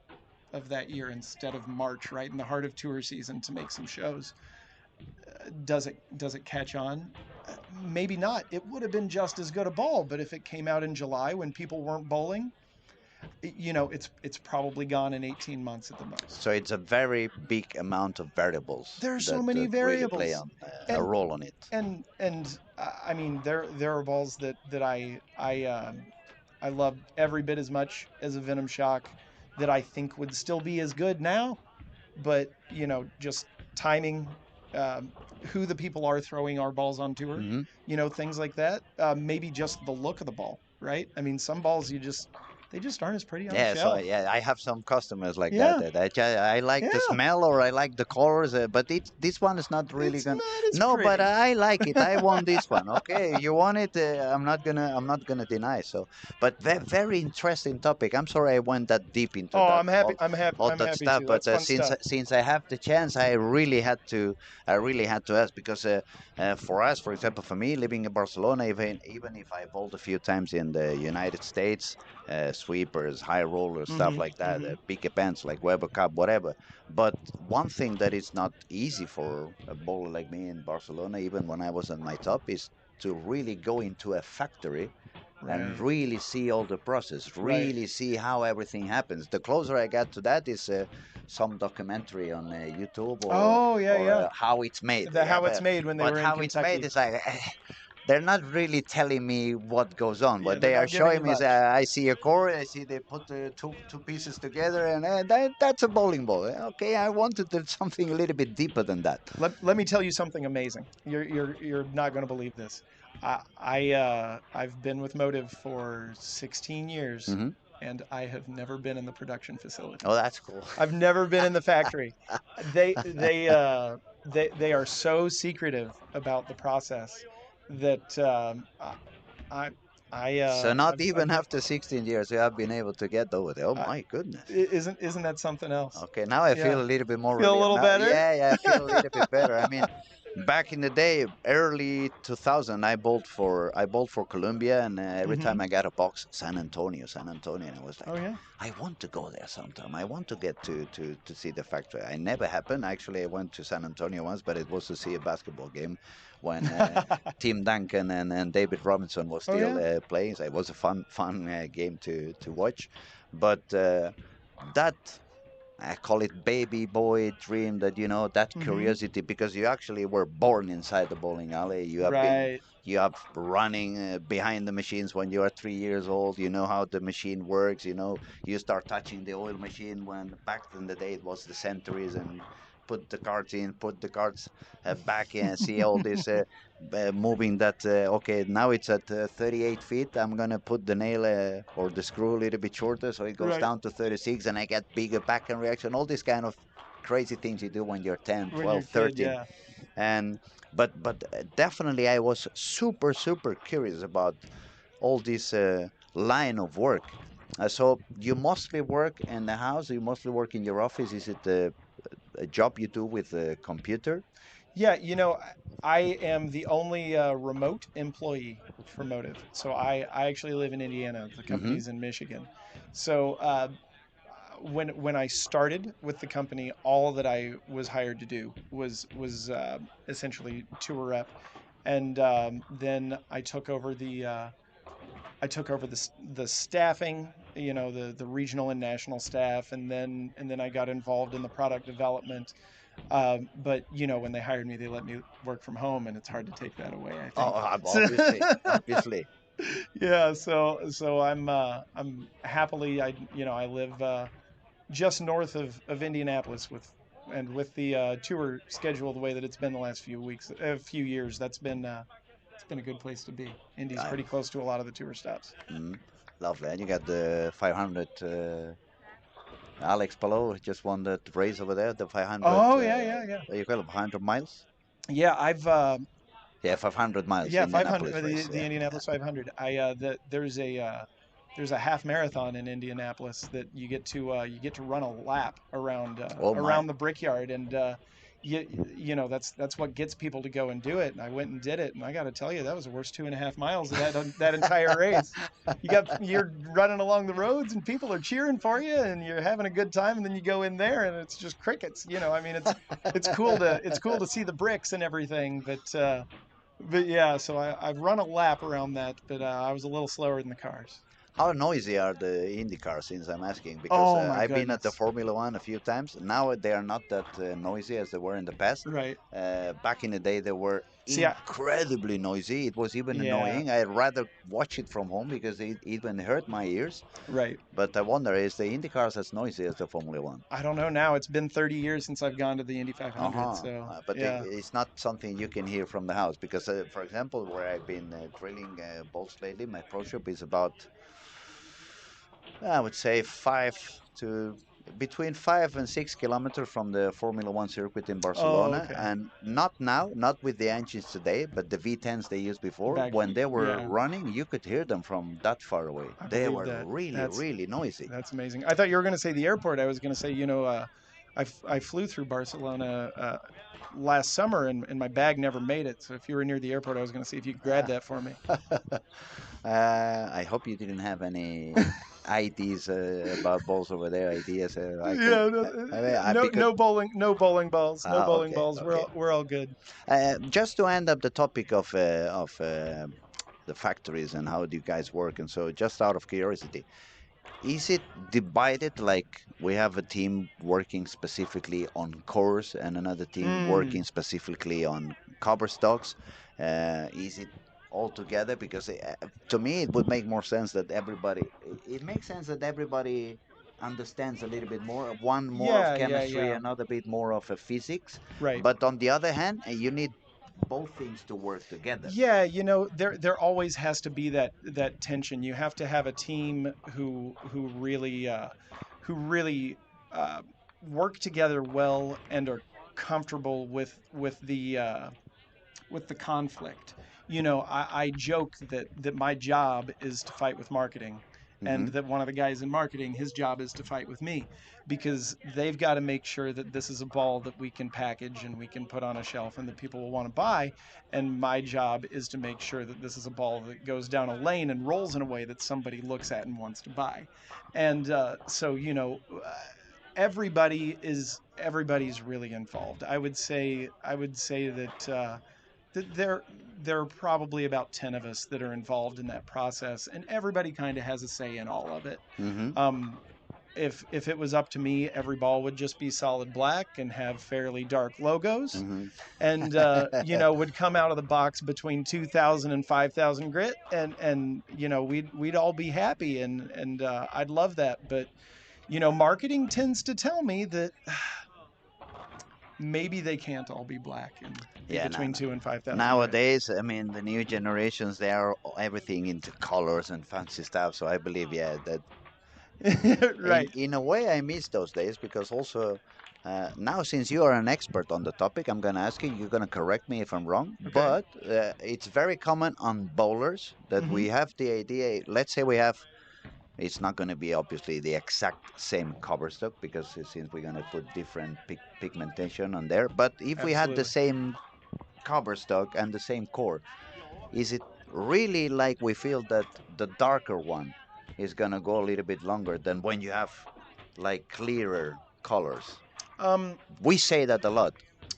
of that year instead of March, right in the heart of tour season to make some shows. Does it catch on? Maybe not. It would have been just as good a ball, but if it came out in July when people weren't bowling, it's probably gone in 18 months at the most.
So it's a very big amount of variables
There are so
that,
many
that really play
variables,
on a
and
role on it.
I mean there are balls that I love every bit as much as a Venom Shock that I think would still be as good now, but just timing, um, who the people are throwing our balls on tour,
Hmm.
things like that. Maybe just the look of the ball, right? I mean, some balls they just aren't as pretty on a
Yeah, so
shelf.
yeah, I have some customers like that.
Yeah,
I like the
yeah,
smell or I like the colors, but this one is not really
it's
gonna.
not as
No, but
pretty.
I like it. I want this one. Okay, you want it? I'm not gonna deny. So, but very interesting topic. I'm sorry I went that deep into
Oh,
that
I'm happy. I'm happy.
all
I'm
that
happy
stuff.
to.
But
That's fun stuff.
since I have the chance, I really had to ask because for us, for example, for me living in Barcelona, even if I bowled a few times in the United States, sweepers, high rollers, stuff
Hmm.
like that,
Hmm.
big events like Weber Cup, whatever. But one thing that is not easy for a bowler like me in Barcelona, even when I was at my top, is to really go into a factory and
Right.
really see all the process,
Right.
really see how everything happens. The closer I got to that is some documentary on YouTube
Oh yeah,
or
yeah.
how it's made.
The
Yeah,
how it's made when they
but
were in
how it's made
Kentucky.
is like they're not really telling me what goes on.
Yeah,
What
they're
they are
not giving
showing
you
me is
much.
I see a core, I see they put the two pieces together, and that's a bowling ball. Okay, I wanted something a little bit deeper than that.
Let me tell you something amazing. You're not going to believe this. I've been with Motive for 16 years,
Hmm.
and I have never been in the production facility.
Oh, that's cool.
I've never been in the factory. They are so secretive about the process that I
So not even
I've
after 16 years, you have been able to get over there. Oh
I,
my goodness.
isn't that something else?
Okay, now I feel
Yeah,
a little bit more
feel a
relieved.
little
Now,
better.
yeah, I feel a little bit better. I mean, back in the day, early 2000, I bowled for Colombia, and every time
Hmm.
I got a box, San Antonio, and I was
Oh
like,
yeah.
I want to go there sometime. I want to get to see the factory. I never happened. Actually, I went to San Antonio once, but it was to see a basketball game when Tim Duncan and David Robinson was
Oh
still
yeah.
playing. So it was a fun game to watch, but that I call it baby boy dream, that that
Hmm.
curiosity, because you actually were born inside the bowling alley.
Right.
You have running behind the machines when you are 3 years old. You know how the machine works. You start touching the oil machine when back in the day it was the centuries, and put the cards in, put the cards back in, see all this moving that. Okay, now it's at 38 feet. I'm gonna put the nail or the screw a little bit shorter, so it goes
Right.
down to 36, and I get bigger back end reaction. All these kind of crazy things you do when you're 10,
When you're
12,
a kid,
13.
yeah.
And but definitely I was super curious about all this line of work. So you mostly work in the house, you mostly work in your office. Is it a job you do with a computer?
Yeah, I am the only remote employee for Motive. So I actually live in Indiana. The
Hmm.
company's in Michigan. So when I started with the company, all that I was hired to do was essentially tour rep, and then I took over the staffing, the regional and national staff, and then I got involved in the product development. But when they hired me, they let me work from home, and it's hard to take that away, I
Oh,
think.
obviously, obviously.
Yeah, so I'm happily I live just north of Indianapolis with the tour schedule the way that it's been the last few years. It's been a good place to be. Indy's
I'm
pretty close to a lot of the tour stops.
lovely. And you got the 500. Alex Palou just won that race over there, the 500.
Oh yeah, yeah, yeah.
What do you call it? 500 miles?
Yeah, I've
Yeah, 500 miles,
yeah, 500
Indianapolis race.
the
Yeah, yeah.
Indianapolis 500. There's a half marathon in Indianapolis that you get to run a lap
Oh my.
around the Brickyard, and you know that's what gets people to go and do it. And I went and did it, and I got to tell you, that was the worst 2.5 miles of that entire race. You're running along the roads, and people are cheering for you, and you're having a good time, and then you go in there, and it's just crickets. You know, I mean, it's cool to see the bricks and everything, but yeah. So I've run a lap around that, but I was a little slower than the cars.
How noisy are the Indy cars, since I'm asking? Because
Oh my
I've been at the
goodness.
Formula One a few times. Now they are not that noisy as they were in the past.
Right.
Back in the day, they were
See,
incredibly noisy. It was even
yeah.
annoying. I'd rather watch it from home because it even hurt my ears.
Right.
But I wonder, is the Indy cars as noisy as the Formula One?
I don't know now. It's been 30 years since I've gone to the Indy
Uh
500,
huh.
so
But
yeah.
it's not something you can hear from the house because, for example, where I've been drilling bolts lately, my pro shop is about, I would say, between 5 and 6 kilometers from the Formula One circuit in
Oh,
Barcelona.
okay.
And not now, not with the engines today, but the V10s they used before.
Back,
When they were
yeah,
running, you could hear them from that far away.
I
They
believe
were
that.
really,
That's
really noisy.
that's amazing. I thought you were going to say the airport. I was going to say, I flew through Barcelona last summer, and my bag never made it. So if you were near the airport, I was going to see if you could grab that for me.
I hope you didn't have any ideas about balls over there. Ideas I could.
Yeah,
I mean, because
no bowling, no bowling balls, no bowling
okay,
balls.
okay.
We're all good.
Just to end up the topic of the factories and how do you guys work, and so just out of curiosity, is it divided like we have a team working specifically on cores and another team
Mm,
working specifically on cover stocks? Is it all together? Because to me, it would make more sense that everybody. It makes sense that everybody understands a little bit more. One more of
yeah, yeah,
chemistry,
yeah.
another bit more of a physics.
Right.
But on the other hand, you need both things to work together.
Yeah, there always has to be that tension. You have to have a team who really uh, work together well and are comfortable with the conflict. I joke that my job is to fight with marketing, and
Hmm.
that one of the guys in marketing, his job is to fight with me, because they've got to make sure that this is a ball that we can package and we can put on a shelf and that people will want to buy. And my job is to make sure that this is a ball that goes down a lane and rolls in a way that somebody looks at and wants to buy. And so, everybody's really involved. I would say that there are probably about 10 of us that are involved in that process, and everybody kind of has a say in all of it.
Hmm.
um, if it was up to me, every ball would just be solid black and have fairly dark logos,
Hmm.
and would come out of the box between 2,000 and 5,000 grit, and we'd all be happy, and I'd love that. But marketing tends to tell me that maybe they can't all be black and be
Yeah, no,
between
no.
2 and 5,000 grit.
Nowadays, I mean, the new generations, they are everything into colors and fancy stuff. So I believe, yeah, that
Right.
in a way I miss those days because also now since you are an expert on the topic, I'm gonna ask you. You're gonna correct me if I'm wrong,
Okay.
but it's very common on bowlers that
Hmm.
we have the idea. Let's say we have. It's not going to be obviously the exact same cover stock because since we're going to put different pigmentation on there. But if we had the
Absolutely.
same cover stock and the same core, is it really like we feel that the darker one is gonna go a little bit longer than when you have like clearer colors?
Um,
We say that a lot,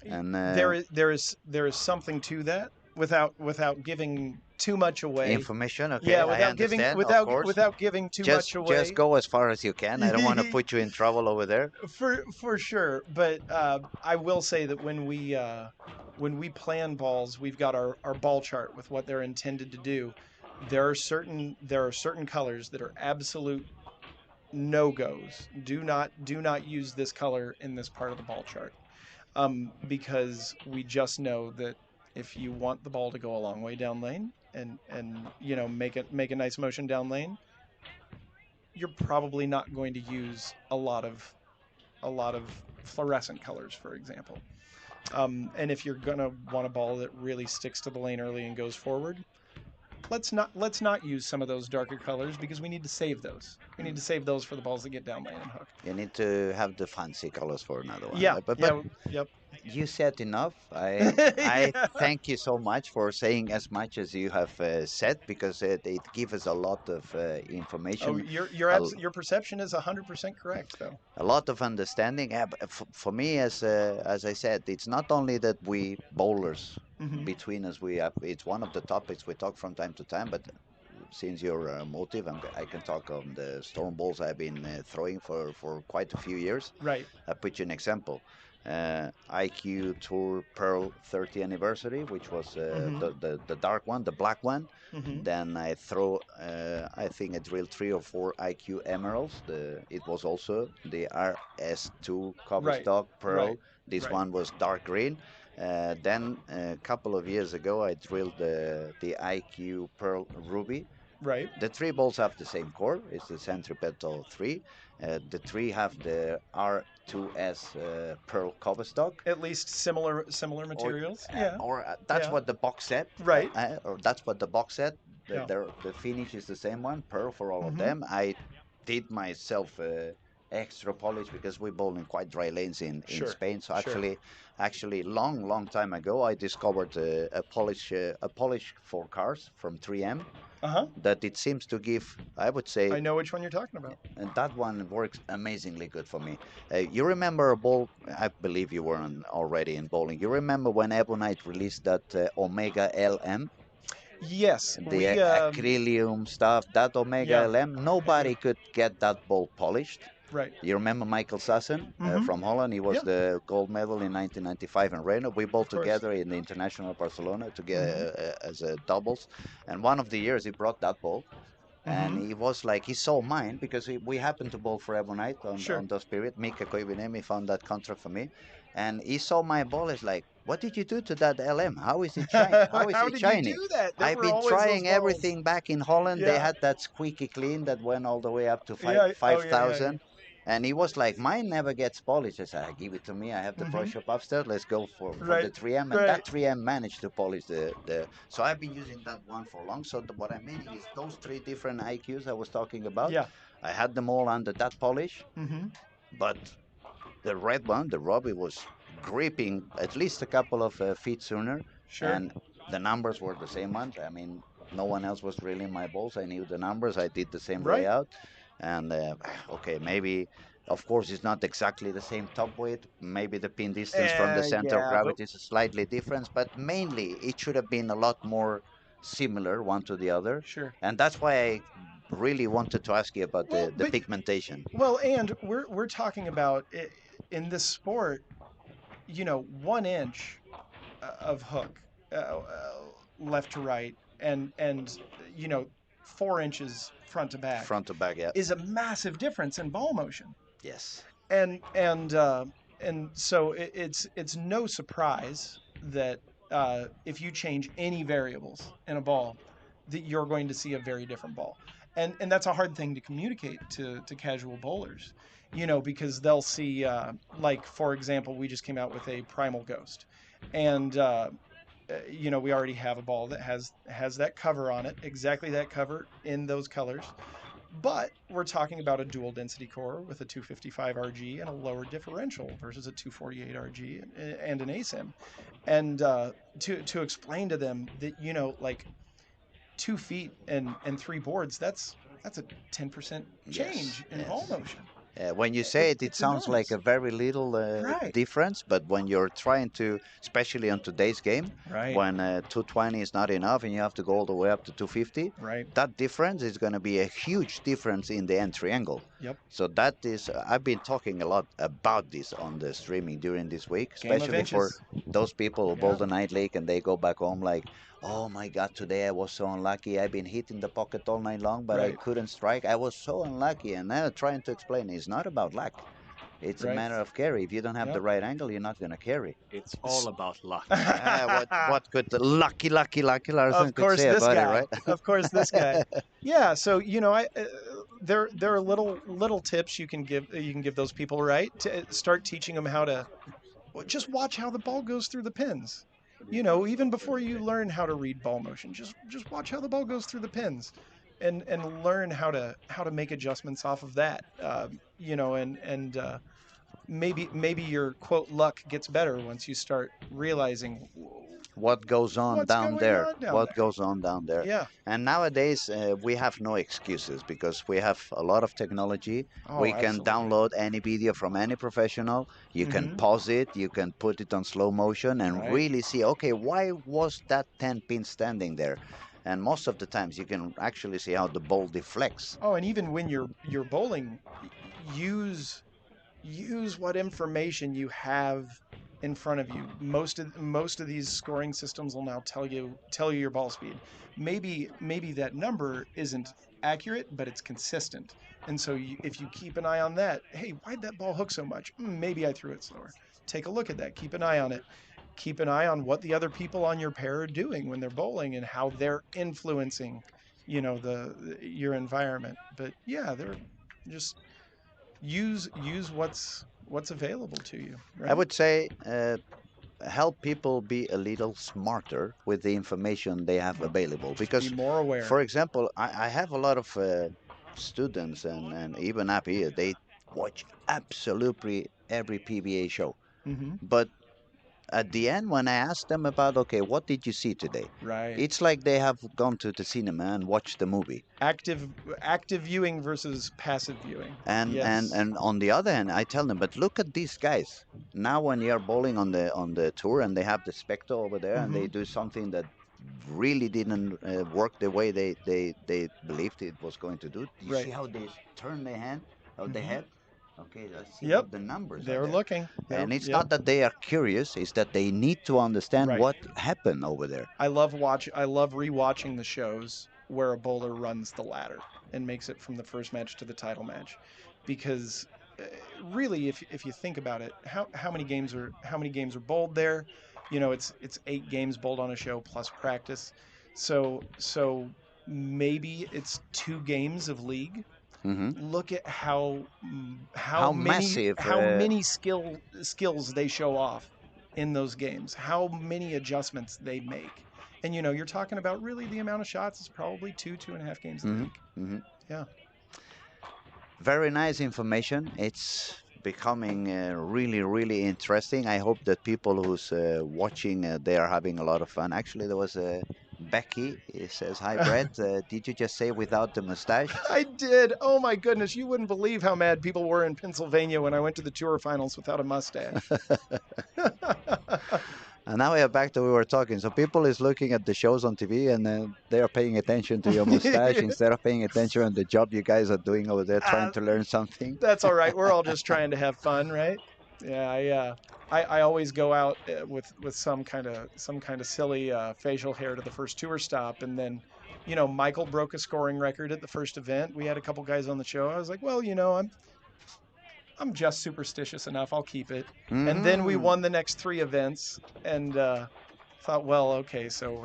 and
there is something to that, without giving too much away.
information. Okay,
Yeah,
I understand, of course.
without giving too much
Just
away.
go as far as you can. I don't want to put you in trouble over there.
For sure. But I will say that when we plan balls, we've got our ball chart with what they're intended to do. There are certain colors that are absolute no goes. Do not use this color in this part of the ball chart, because we just know that if you want the ball to go a long way down lane, and make a nice motion down lane, you're probably not going to use a lot of fluorescent colors, for example. And if you're gonna want a ball that really sticks to the lane early and goes forward, let's not use some of those darker colors because we need to save those. We need
Mm.
to save those for the balls that get down lane and hook.
You need to have the fancy colors for another one.
Yeah,
But
yeah, yep.
you said enough. I
Yeah.
thank you so much for saying as much as you have said, because it gives us a lot of
Oh,
information,
your
a,
your perception is 100% correct though.
a lot of understanding. Yeah, but for me, as I said, it's not only that we bowlers
Hmm.
between us, it's one of the topics we talk from time to time. But since your motive, I can talk on the storm balls I've been throwing for quite a few years.
Right.
I put you an example. IQ Tour Pearl 30 anniversary, which was
Hmm.
the dark one, the black one.
Hmm.
Then I throw, I think I drilled 3 or 4 IQ Emeralds. It was also the RS2 cover
Right.
stock Pearl.
Right.
This
Right.
one was dark green. Then a couple of years ago, I drilled the IQ Pearl Ruby.
Right.
The three balls have the same core. It's the Centripetal 3. The three have the R2S Pearl cover stock.
At least similar
Or,
materials. Yeah.
that's
Yeah.
what the box said.
Right.
Or that's what the box said.
Yeah.
The finish is the same one, Pearl for all of
Hmm.
them. I did myself extra polish because we bowl in quite dry lanes in
Sure.
Spain. So
Sure.
actually, long time ago, I discovered a polish for cars from 3M
Uh-huh.
that it seems to give, I would say,
I know which one you're talking about.
and that one works amazingly good for me. You remember a ball? I believe you were already in bowling. You remember when Ebonite released that Omega LM,
Yes,
the
we
acrylium stuff? That Omega
yeah,
LM,
I do.
nobody could get that ball polished.
Right.
You remember Michael Sassen
Mm-hmm.
from Holland? He was
Yeah,
the gold medal in 1995 in Reno. We bowled
of course.
together in the International Barcelona
Mm-hmm.
together as a doubles, and one of the years he brought that ball, and
Mm-hmm.
he was like he saw mine because we happened to bowl for every night
Sure.
on those periods. Mika Koivinemi found that contract for me, and he saw my ball. Is like, what did you do to that LM? How is it shiny? How is
How
it
did you
shiny?
do that? There
I've
were
been
always those
trying
balls.
everything back in Holland. They
Yeah.
had that squeaky clean that went all the way up to
Yeah. Oh
five
yeah. Yeah. Yeah.
thousand. And he was like, mine never gets polished. I said, give it to me. I have the pro
Mm-hmm.
shop upstairs. Let's go for the
Right.
3M. And
Right.
that 3M managed to polish the. So I've been using that one for long. So what I mean is those three different IQs I was talking about,
Yeah.
I had them all under that polish.
Mm-hmm.
But the red one, the Robbie, was gripping at least a couple of feet sooner.
Sure.
And the numbers were the same ones. I mean, no one else was drilling my balls. I knew the numbers. I did the same
Right.
layout. And okay, maybe, of course, it's not exactly the same top weight. Maybe the pin distance from the center of
Yeah, but
gravity is slightly different, but mainly it should have been a lot more similar one to the other.
sure.
And that's why I really wanted to ask you about
Well,
the pigmentation.
and we're talking about in this sport, 1 inch of hook, left to right, and you know 4 inches front to back
Front to back, yeah.
is a massive difference in ball motion.
Yes.
And so it's no surprise that if you change any variables in a ball, that you're going to see a very different ball. And that's a hard thing to communicate to casual bowlers, because they'll see, like, for example, we just came out with a Primal Ghost, and we already have a ball that has that cover on it, exactly that cover in those colors. But we're talking about a dual density core with a 255 RG and a lower differential versus a 248 RG and an ASIM. And to explain to them that, like, 2 feet and three boards, that's a 10%
Yes.
change in ball
Yes.
motion.
When you say it, it
It's
sounds like
enormous.
a very little
Right.
difference, but when you're trying to, especially on today's game,
Right.
when 220 is not enough and you have to go all the way up to 250,
Right.
that difference is going to be a huge difference in the entry angle.
Yep.
So that is, I've been talking a lot about this on the streaming during this week,
Game of
especially for
inches.
those people who bowl
Yeah.
the night league and they go back home like, oh my God, today I was so unlucky. I've been hitting the pocket all night long, but I
Right.
couldn't strike. I was so unlucky. And now trying to explain it's not about luck. It's a
Right.
matter of carry. If you don't have the
Yep.
right angle, you're not going to carry.
It's all about luck.
What could the lucky Larsen
Of
could
course,
say
this
about it,
guy.
right?
Of course, this guy. Yeah. So I there are little tips you can give those people, right, to start teaching them how to just watch how the ball goes through the pins. Even before you learn how to read ball motion, just watch how the ball goes through the pins, and learn how to make adjustments off of that. And maybe your quote luck gets better once you start realizing
What goes on
what's
down
going
there?
on down
What
there.
goes on down there?
Yeah.
And nowadays, we have no excuses because we have a lot of technology.
Oh,
We can
absolutely.
download any video from any professional. You can
Mm-hmm.
pause it, you can put it on slow motion and
Right.
really see, okay, why was that 10 pin standing there? And most of the times, you can actually see how the ball deflects.
Oh, and even when you're bowling, use what information you have in front of you. Most of these scoring systems will now tell you your ball speed. Maybe that number isn't accurate, but it's consistent. And so if you keep an eye on that, hey, why'd that ball hook so much? Maybe I threw it slower. Take a look at that. Keep an eye on it. Keep an eye on what the other people on your pair are doing when they're bowling and how they're influencing, your environment. But yeah, they're just use what's available to you,
I
right?
would say help people be a little smarter with the information they have available.
Just be
Because,
more aware.
for example, I have a lot of students and even up here, they watch absolutely every PBA show.
Mm-hmm.
But at the end, when I ask them about, okay, what did you see today?
Right.
It's like they have gone to the cinema and watched the movie.
Active active viewing versus passive viewing. Yes.
And on the other hand, I tell them, but look at these guys. Now, when you're bowling on the tour and they have the Spectre over there and
Mm-hmm.
they do something that really didn't work the way they believed it was going to do. You
Right.
see how they turn their hand, how they
Mm-hmm.
head. Okay, let's see
Yep.
what the numbers are
They're
there.
looking. They're
And it's
yep.
not that they are curious; it's that they need to understand
Right.
what happened over there.
I love rewatching the shows where a bowler runs the ladder and makes it from the first match to the title match, because really, if you think about it, how many games are bowled there? It's 8 games bowled on a show plus practice, so maybe it's 2 games of league.
Hmm.
Look at how how
How
many
massive?
how many skills they show off in those games, how many adjustments they make. And you're talking about really the amount of shots is probably 2.5 games a
Hmm.
league.
Hmm.
Yeah.
Very nice information. It's becoming really, really interesting. I hope that people who's watching, they are having a lot of fun. Actually, there was a Becky. It says, "Hi, Brett. Did you just say without the mustache?"
I did. Oh my goodness, you wouldn't believe how mad people were in Pennsylvania when I went to the tour finals without a mustache.
And now we are back to we were talking. So people is looking at the shows on TV and they are paying attention to your mustache instead of paying attention on the job you guys are doing over there, trying
uh,
to learn something.
that's all right. We're all just trying to have fun, right? Yeah, I always go out with some kind of silly facial hair to the first tour stop, and then, Michael broke a scoring record at the first event. We had a couple guys on the show. I was like, well, I'm just superstitious enough. I'll keep it. And then we
Hmm.
won the next 3 events, and thought, well, okay, so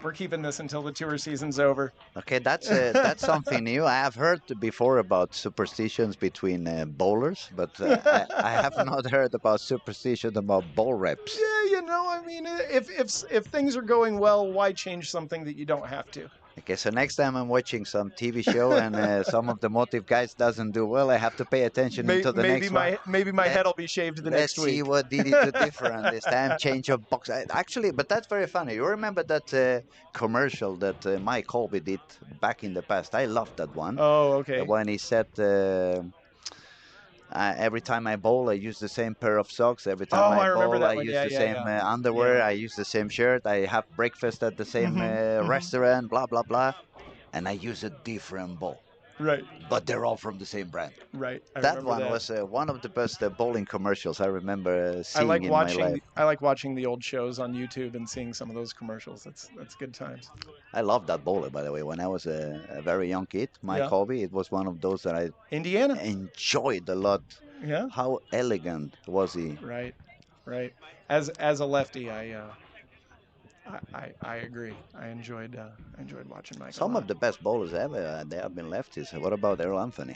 we're keeping this until the tour season's over.
Okay, that's something new. I have heard before about superstitions between bowlers, but I have not heard about superstitions about bowl reps.
Yeah, I mean, if things are going well, why change something that you don't have to?
Okay, so next time I'm watching some TV show and some of the motive guys doesn't do well, I have to pay attention into the
Maybe
next one.
my
Let,
head will be shaved the
let's
next
see
week.
what did it do different this time. Change of box. Actually, but that's very funny. You remember that commercial that Mike Colby did back in the past? I loved that one.
Oh, okay.
When he said, every time I bowl, I use the same pair of socks. Every time
Oh,
I
I remember
bowl, I
that one.
use
Yeah,
the
yeah,
same
yeah,
underwear.
yeah.
I use the same shirt. I have breakfast at the same
Mhm, mhm.
restaurant, blah, blah, blah. And I use a different ball,
Right,
but they're all from the same brand.
right. I
That
remember
one
that.
was one of the best bowling commercials I remember
I
seeing
like
in my
watching
life.
the, I like watching the old shows on YouTube and seeing some of those commercials. That's good times.
I love that bowler, by the way. When I was a very young kid, Mike
Yeah.
Hobby, it was one of those that I
Indiana.
enjoyed a lot.
Yeah.
How elegant was he?
Right. Right. As a lefty, I agree. I enjoyed watching Mike a
Some
lot.
of the best bowlers ever, they have been lefties. What about Errol Anthony?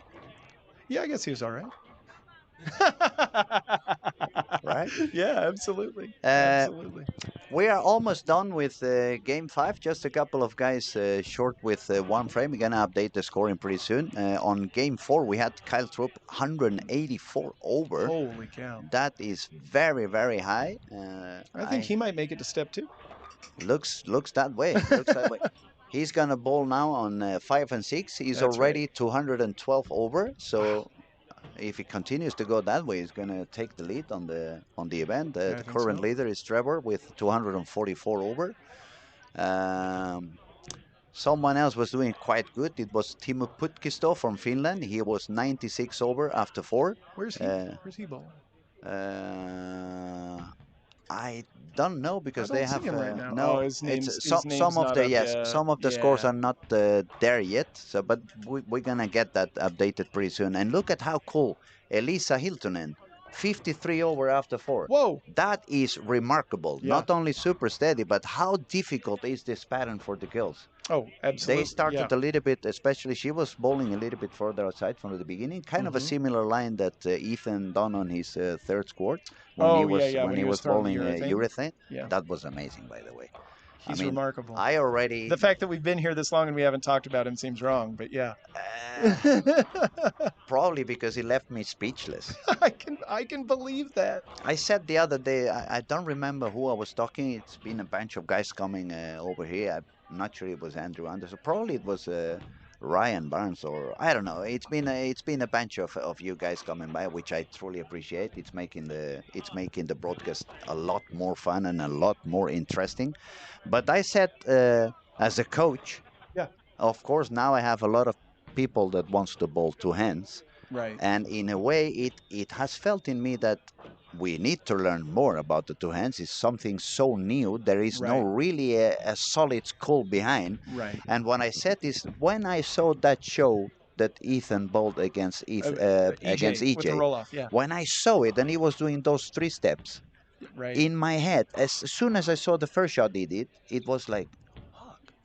Yeah, I guess he was all right.
right?
Yeah, absolutely.
Uh,
Absolutely.
we are almost done with game five. Just a couple of guys short with one frame. We're gonna update the scoring pretty soon. On game four, we had Kyle Troop 184 over.
Holy cow.
That is very very high.
I think
I
he might make it to step two.
looks that way. Looks that way. He's gonna bowl now on 5 and 6. He's
That's right.
already 212 over.
Wow.
So if he continues to go that way, he's gonna take the lead on the event.
I
The
think
current
so.
leader is Trevor with 244 over. Um, Someone else was doing quite good. It was Timo Putkisto from Finland. He was 96 over after four.
Where's he?
Uh,
Where's he bowling?
uh, I don't know
I
because they
don't see
have
him right now. Oh,
no. It's
his
some
name's
of
not
the
up
yes,
yet.
some of the scores
Yeah.
are not there yet. So, but we're gonna get that updated pretty soon. And look at how cool Elisa Hiltonen, 53 over after four.
Whoa.
That is remarkable.
Yeah.
Not only super steady, but how difficult is this pattern for the girls?
Oh,
They
absolutely. Yeah.
started a little bit, especially she was bowling a little bit further outside from the beginning, kind of a
Hmm.
similar line that Ethan done on his third squad
Oh, yeah, yeah.
when
When
he
he was
was
throwing the
bowling
urethane.
urethane.
Yeah.
That was amazing, by the way. I
He's
mean,
remarkable.
I already
The fact that we've been here this long and we haven't talked about him seems wrong, but yeah.
probably because he left me speechless.
I can believe that.
I said the other day, I don't remember who I was talking. It's been a bunch of guys coming over here. I'm not sure it was Andrew Anderson. Probably it was Ryan Barnes or I don't know. It's been a bunch of you guys coming by, which I truly appreciate. It's making the broadcast a lot more fun and a lot more interesting. But I said as a coach,
Yeah.
of course now I have a lot of people that wants to bowl two hands
Right.
and in a way it has felt in me that we need to learn more about the two hands. It's something so new. There is no
Right.
really a solid school behind.
Right.
And what I said is when I saw that show that Ethan bowled against
EJ with the
EJ,
roll off. Yeah.
when I saw it and he was doing those three steps
Right.
in my head, as soon as I saw the first shot he did, it was like,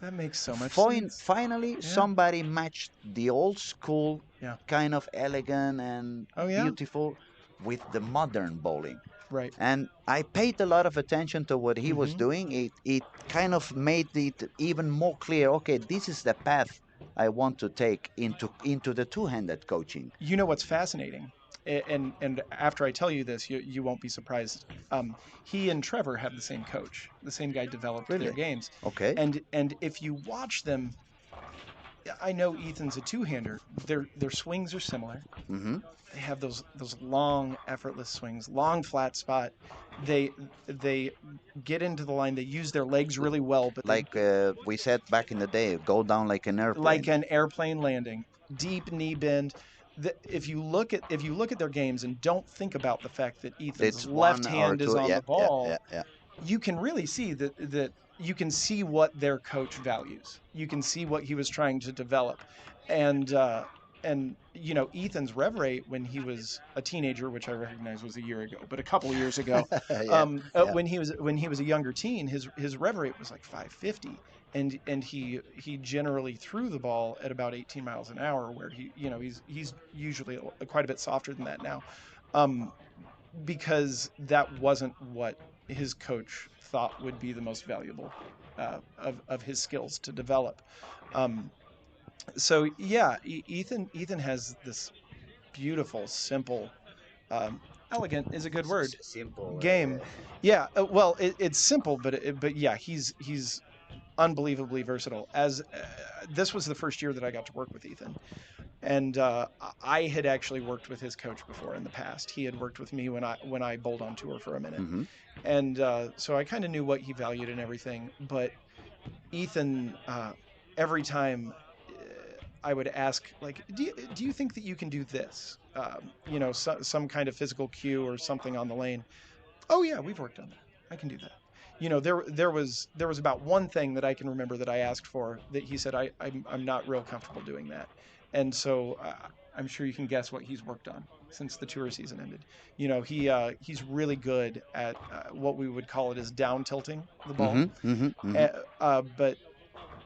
That makes so much sense.
finally
Yeah.
somebody matched the old school
Yeah.
kind of elegant and
Oh, yeah.
beautiful with the modern bowling.
Right.
And I paid a lot of attention to what he was
Mhm.
doing. It kind of made it even more clear. Okay, this is the path I want to take into the two-handed coaching.
You know what's fascinating, and after I tell you this, you won't be surprised. He and Trevor have the same coach. The same guy developed their
Really?
games,
Okay.
and if you watch them, I know Ethan's a two-hander. Their swings are similar.
Mm-hmm.
They have those long, effortless swings, long flat spot. They get into the line. They use their legs really well, but they
Like we said back in the day, go down like an airplane.
like an airplane landing, deep knee bend. If you look at their games and don't think about the fact that Ethan's
It's
left
one or
hand is
two.
on
Yeah,
the
yeah,
ball,
yeah, yeah.
you can really see that you can see what their coach values. You can see what he was trying to develop, and Ethan's rev rate when he was a teenager, which I recognize was a year ago, but a couple of years ago,
Yeah, yeah.
when he was a younger teen, his rev rate was like 550, and he generally threw the ball at about 18 miles an hour, where he's usually quite a bit softer than that now. Um, because that wasn't what his coach thought would be the most valuable of his skills to develop. Um, so yeah, Ethan has this beautiful, simple, elegant is a good word.
Simple.
Game, yeah. Well, it's simple, but yeah, he's unbelievably versatile. As this was the first year that I got to work with Ethan, and I had actually worked with his coach before in the past. He had worked with me when I bowled on tour for a minute,
Mm-hmm.
and so I kind of knew what he valued and everything. But Ethan, every time I would ask, like, do you think that you can do this? Some kind of physical cue or something on the lane. Oh yeah, we've worked on that. I can do that. There was about one thing that I can remember that I asked for that he said I'm not real comfortable doing that, and so I'm sure you can guess what he's worked on since the tour season ended. He's really good at what we would call it as down tilting the ball,
Mm-hmm. Mm-hmm. Mm-hmm.
but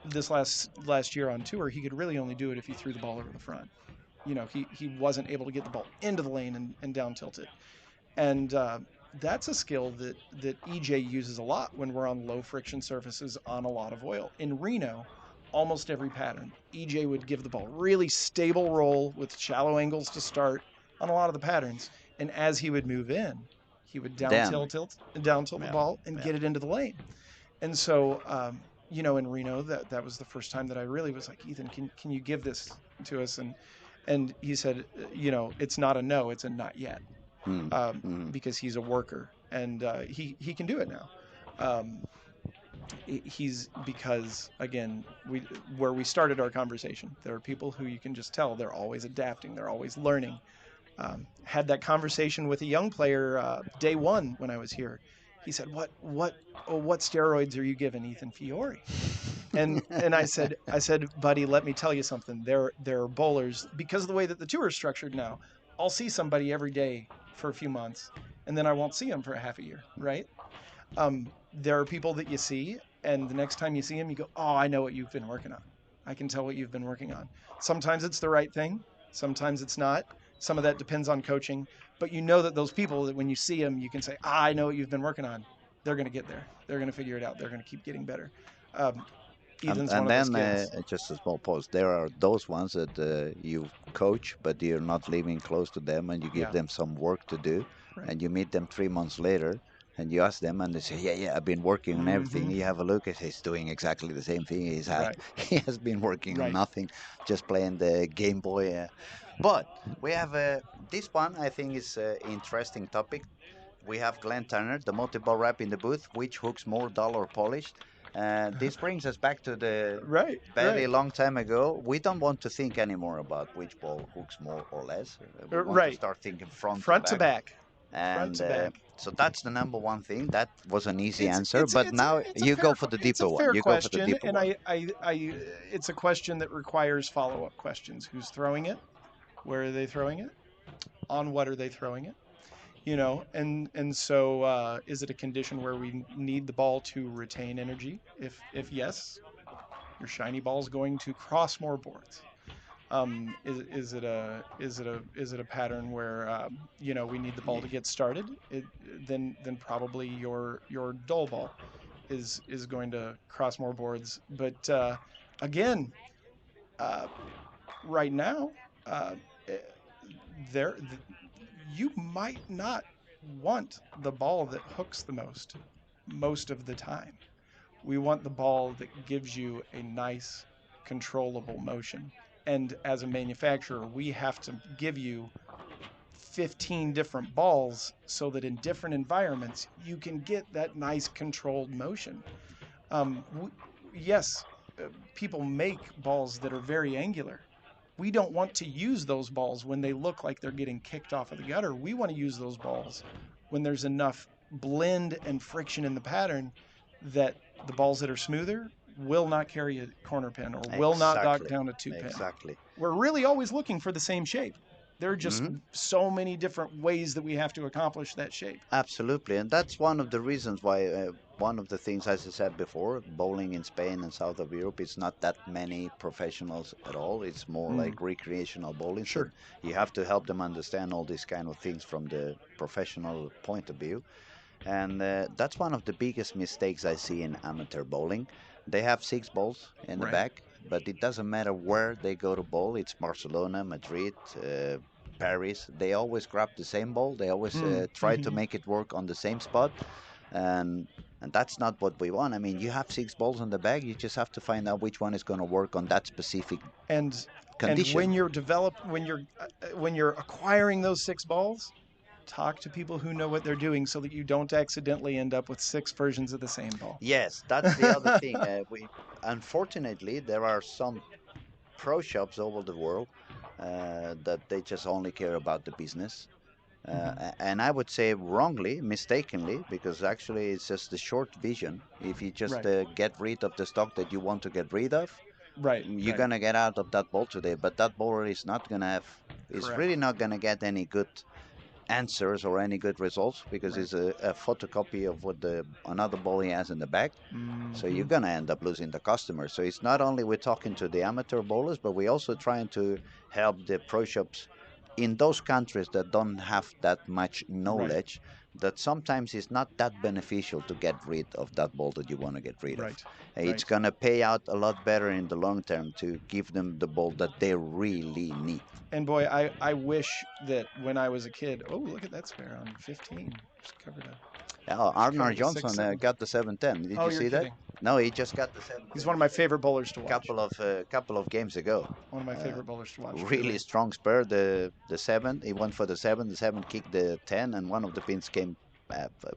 this last year on tour he could really only do it if he threw the ball over the front. he wasn't able to get the ball into the lane and down tilt it. And that's a skill that EJ uses a lot when we're on low friction surfaces on a lot of oil. In Reno, almost every pattern, EJ would give the ball really stable roll with shallow angles to start on a lot of the patterns. And as he would move in, he would
Then,
down tilt the
yeah,
ball and
yeah.
get it into the lane. And so, in Reno, that was the first time that I really was like, Ethan, can you give this to us? And he said, it's not a no, it's a not yet,
Mm, mm.
because he's a worker and he can do it now. Um, he's because again we where we started our conversation, there are people who you can just tell they're always adapting, they're always learning. Had that conversation with a young player day one when I was here. He said, what steroids are you giving Ethan Fiore? And I said, buddy, let me tell you something. There are bowlers, because of the way that the tour is structured now. I'll see somebody every day for a few months, and then I won't see them for a half a year, right? There are people that you see, and the next time you see them, you go, oh, I know what you've been working on. I can tell what you've been working on. Sometimes it's the right thing, sometimes it's not. Some of that depends on coaching, but you know that those people that when you see them, you can say, I know what you've been working on. They're going to get there. They're going to figure it out. They're going to keep getting better. Um, Ethan's one
And
of those
then
kids.
just a small pause. There are those ones that you coach, but you're not living close to them, and you give
Yeah,
them some work to do,
right.
and you meet them 3 months later, and you ask them, and they say, "Yeah, yeah, I've been working on everything."
Mm-hmm.
You have a look, and he's doing exactly the same thing.
Right,
He has been working on
right.
nothing, just playing the Game Boy. But we have this one. I think is interesting topic. We have Glenn Turner, the multi-ball rep in the booth. Which hooks more, dull or polished? This brings us back to the
Right,
very
right.
long time ago. We don't want to think anymore about which ball hooks more or less. We want to
Right.
start thinking front to
Front to
back.
back. Front
And
to back.
so that's the number one thing. That was an easy
it's
answer.
it's
But
it's
now
it's a
you go
fair
for the
it's a
deeper one.
fair
You go for the
question,
deeper
and
one.
I it's a question that requires follow-up questions. Who's throwing it? Where are they throwing it? On what are they throwing it? And so is it a condition where we need the ball to retain energy? If yes, your shiny ball is going to cross more boards. Is it a pattern where we need the ball
Yeah.
to get started? Then probably your dull ball is going to cross more boards. But again, uh, right now, uh, eh, there you might not want the ball that hooks the most of the time. We want the ball that gives you a nice, controllable motion. And as a manufacturer, we have to give you 15 different balls so that in different environments you can get that nice controlled motion. Um, w- yes, people make balls that are very angular. We don't want to use those balls when they look like they're getting kicked off of the gutter. We want to use those balls when there's enough blend and friction in the pattern that the balls that are smoother will not carry a corner pin or will not dock
Exactly.
down a two pin.
Exactly.
We're really always looking for the same shape. There are just
Hmm.
so many different ways that we have to accomplish that shape.
Absolutely, and that's one of the reasons why one of the things, as I said before, bowling in Spain and south of Europe, it's not that many professionals at all. It's more
Mm,
like recreational bowling, so
sure.
you have to help them understand all these kind of things from the professional point of view. And that's one of the biggest mistakes I see in amateur bowling. They have six balls in the
Right.
bag, but it doesn't matter where they go to bowl. It's Barcelona, Madrid, Paris. They always grab the same ball. They always
Mm,
try to
hmm
make it work on the same spot, and and that's not what we want. I mean, you have six balls in the bag. You just have to find out which one is going to work on that specific
and and
condition.
when you're acquiring those six balls, talk to people who know what they're doing so that you don't accidentally end up with six versions of the same ball.
Yes, that's the other thing. We unfortunately there are some pro shops over the world that they just only care about the business.
Mhm.
And I would say wrongly, mistakenly, because actually it's just a short vision. If you just
Right,
get rid of the stock that you want to get rid of,
right,
you're
right.
gonna get out of that ball today. But that bowler is not gonna have, is
Correct.
really not gonna get any good answers or any good results because
Right.
it's a photocopy of what the another bowler has in the bag. So you're
Hmm.
gonna end up losing the customer. So it's not only we're talking to the amateur bowlers, but we're also trying to help the pro shops in those countries that don't have that much
Right.
knowledge. That sometimes it's not that beneficial to get rid of that ball that you want to get rid of.
Right.
It's
Right.
gonna pay out a lot better in the long term to give them the ball that they really need.
And boy, I wish that when I was a kid. Oh, look at that spare on 15.
Oh,
Just
Arnar
covered a
Johnson
6-7.
got the 710. Did
Oh,
you
you're
see that?
kidding.
No, he just got the
He's
710
one of my favorite bowlers to watch.
couple of games ago.
One of my
Uh,
favorite bowlers to watch.
really
Really.
strong spur. The seven, he went for the seven. The seven kicked the 10, and one of the pins came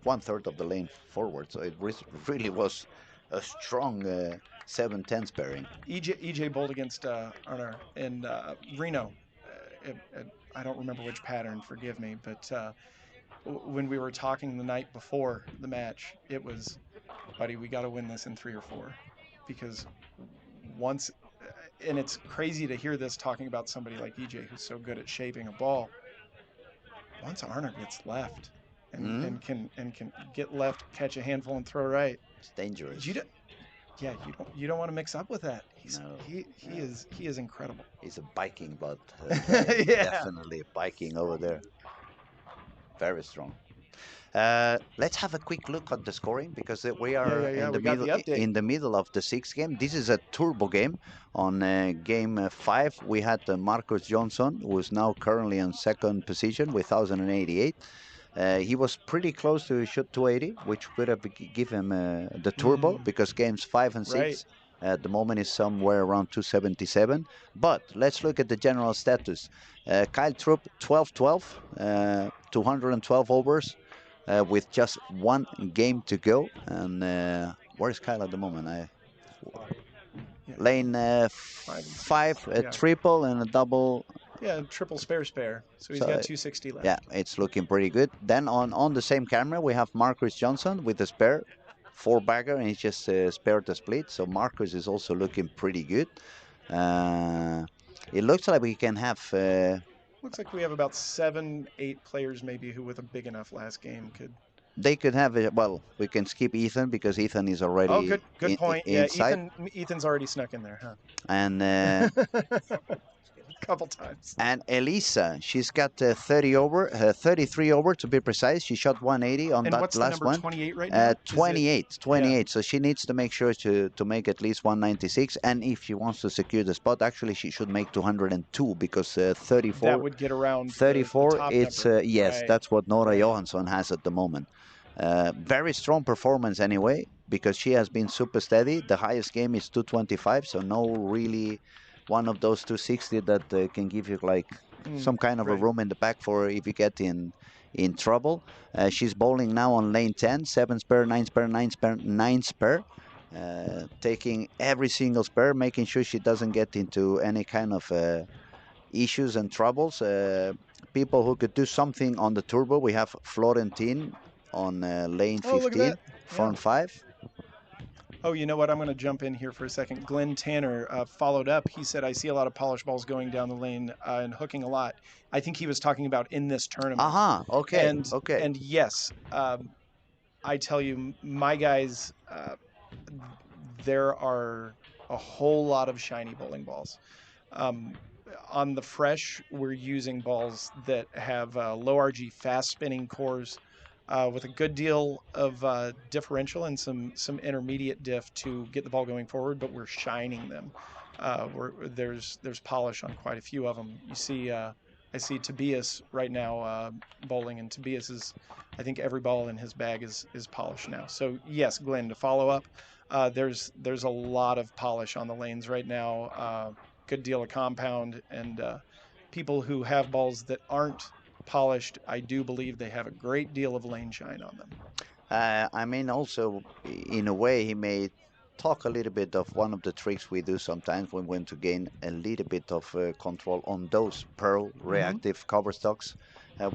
1/3 of the lane forward. So it really was a strong 7-10 sparing.
EJ bowled against Arnar in Reno. I don't remember which pattern. Forgive me, but when we were talking the night before the match, it was, buddy, we got to win this in 3 or 4, because once, and it's crazy to hear this talking about somebody like EJ who's so good at shaping a ball. Once Arnar gets left
Mm?
and can get left, catch a handful, and throw right,
It's dangerous.
you don't, yeah, you don't want to mix up with that.
No, no.
He is incredible.
He's a biking blood player.
Yeah.
Definitely biking over there. Very strong. Let's have a quick look at the scoring because we are
Yeah. We got the update.
in the middle of the sixth game. This is a turbo game. On game 5, we had Marcus Johnson, who is now currently in second position with 1,088. He was pretty close to shoot 280, which could have give him the turbo because games 5 and
Right.
6 at the moment is somewhere around 277. But let's look at the general status. Kyle Troop 12-12, 212 overs with just one game to go. And where's Kyle at the moment?
Yeah.
Lane 5, a
Yeah.
triple and a double.
Yeah, triple spare. So he's
So
got 260 left.
yeah, it's looking pretty good. Then on the same camera we have Marcus Johnson with a spare, 4-bagger, and he just spared the split. So Marcus is also looking pretty good. It looks like we can have.
Looks like we have about 7, 8 players maybe who with a big enough last game could.
They could have a, well. We can skip Ethan because Ethan is
Oh,
already
good point. Yeah,
inside,
Ethan's already snuck in there, huh?
and
Couple times.
and Elisa, she's got 30 over, 33 over to be precise. She shot 180 on
And
that
what's the
last
number,
one.
28 right now?
28,
Yeah.
So she needs to make sure to make at least 196. And if she wants to secure the spot, actually she should make 202 because 34.
That would get around
34.
the top
It's
number.
yes,
Right.
that's what Nora
Right.
Johansson has at the moment. Very strong performance anyway because she has been super steady. The highest game is 225, so no really one of those 260 that can give you like some kind of a
right.
room in the back for if you get in trouble. She's bowling now on lane 10, 7 spare, 9 spare, 9 spare, 9 spare. Taking every single spare, making sure she doesn't get into any kind of issues and troubles. People who could do something on the turbo. We have Florentine on lane
Oh, look at
15,
that.
front
Yeah.
5.
Oh, you know what? I'm going to jump in here for a second. Glenn Tanner followed up. He said, I see a lot of polish balls going down the lane and hooking a lot. I think he was talking about in this tournament.
Aha, okay, okay.
And yes, I tell you, my guys, there are a whole lot of shiny bowling balls. On the fresh, we're using balls that have low RG fast spinning cores with a good deal of differential and some intermediate diff to get the ball going forward, but we're shining them. There's polish on quite a few of them. You see, I see Tobias right now bowling, and Tobias is, I think every ball in his bag is polished now. So yes, Glenn, to follow up, there's a lot of polish on the lanes right now. Good deal of compound, and people who have balls that aren't polished, I do believe they have a great deal of lane shine on them.
I mean, also, in a way, he may talk a little bit of one of the tricks we do sometimes when we want to gain a little bit of control on those pearl reactive cover stocks.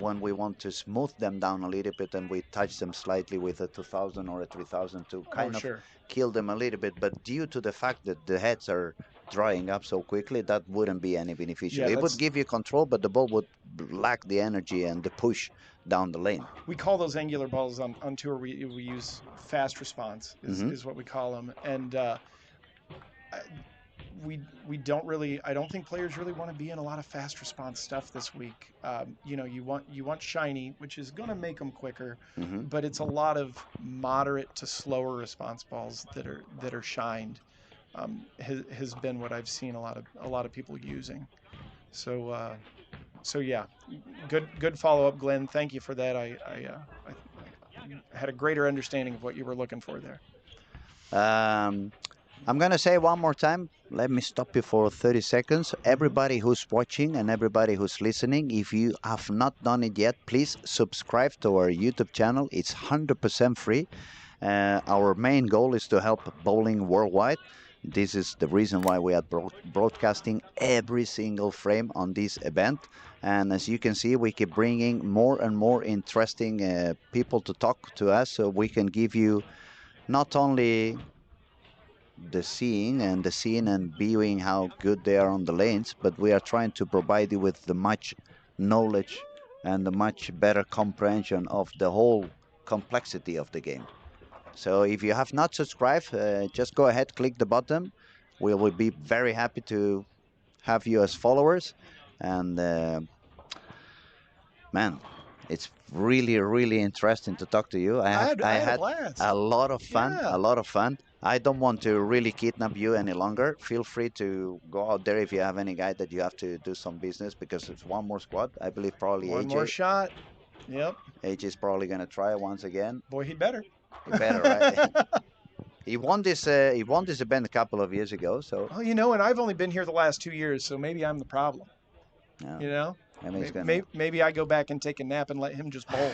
When we want to smooth them down a little bit and we touch them slightly with a 2000 or a 3000 to kind of
Sure.
kill them a little bit. But due to the fact that the heads are drying up so quickly, that wouldn't be any beneficial.
Yeah,
It would
that's
give you control, but the ball would lack the energy and the push down the lane.
we call those angular balls on tour. We use fast response
Hmm.
is what we call them, and we don't really. I don't think players really want to be in a lot of fast response stuff this week. You want shiny, which is going to make them quicker,
Hmm.
but it's a lot of moderate to slower response balls that are shined. Has been what I've seen a lot of people using. So so yeah, good follow up, Glenn. Thank you for that. I had a greater understanding of what you were looking for there.
Um, I'm going to say one more time. Let me stop you for 30 seconds.
Mm-hmm.
Everybody who's watching and everybody who's listening, if you have not done it yet, please subscribe to our YouTube channel. It's 100% free. Our main goal is to help bowling worldwide. This is the reason why we are broadcasting every single frame on this event. And as you can see, we keep bringing more and more interesting people to talk to us so we can give you not only the seeing and viewing how good they are on the lanes, but we are trying to provide you with the much knowledge and the much better comprehension of the whole complexity of the game. So if you have not subscribed, just go ahead, click the button. We will be very happy to have you as followers. And man, it's really, really interesting to talk to you. I
I had a
had
blast.
a lot of fun,
Yeah.
a lot of fun. I don't want to really kidnap you any longer. Feel free to go out there if you have any guy that you have to do some business because it's one more squad. I believe probably
One more
AJ.
shot. Yep.
AJ is probably gonna try once again.
Boy, he better.
He better, right? He won this. He won this event a couple of years ago. So
Well, and I've only been here the last 2 years, so maybe I'm the problem.
yeah,
You know,
I mean he's gonna.
maybe I go back and take a nap and let him just bowl.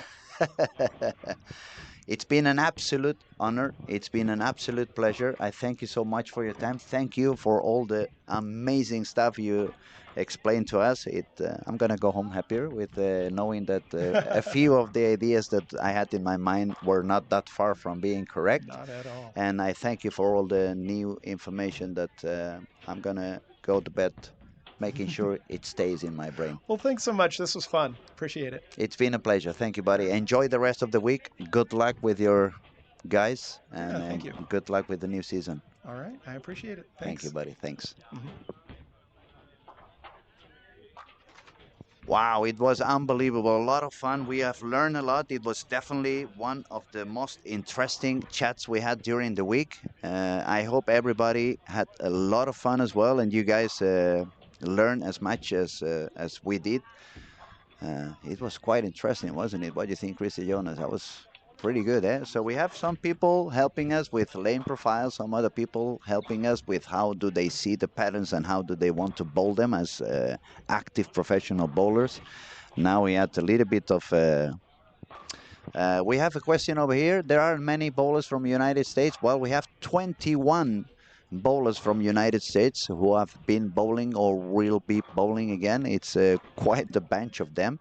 It's been an absolute honor. It's been an absolute pleasure. I thank you so much for your time. Thank you for all the amazing stuff you explained to us. I'm gonna go home happier with knowing that a few of the ideas that I had in my mind were not that far from being correct.
Not at all.
And I thank you for all the new information that I'm gonna go to bed making sure it stays in my brain.
Well, thanks so much. This was fun. Appreciate it.
It's been a pleasure. Thank you,
All
buddy.
right.
Enjoy the rest of the week. Good luck with your guys, and
Yeah, thank you.
good luck with the new season.
All right. I appreciate it.
Thank you,
Thanks.
buddy. Thanks.
Mhm.
Wow, it was unbelievable. A lot of fun. We have learned a lot. It was definitely one of the most interesting chats we had during the week. I hope everybody had a lot of fun as well, and you guys learned as much as we did. It was quite interesting, wasn't it? What do you think, Christy Jonas? That was pretty good, eh? So we have some people helping us with lane profiles, some other people helping us with how do they see the patterns and how do they want to bowl them as active professional bowlers. Now we had a little bit of we have a question over here. There are many bowlers from United States. Well, we have 21 bowlers from United States who have been bowling or will be bowling again. It's quite the bunch of them.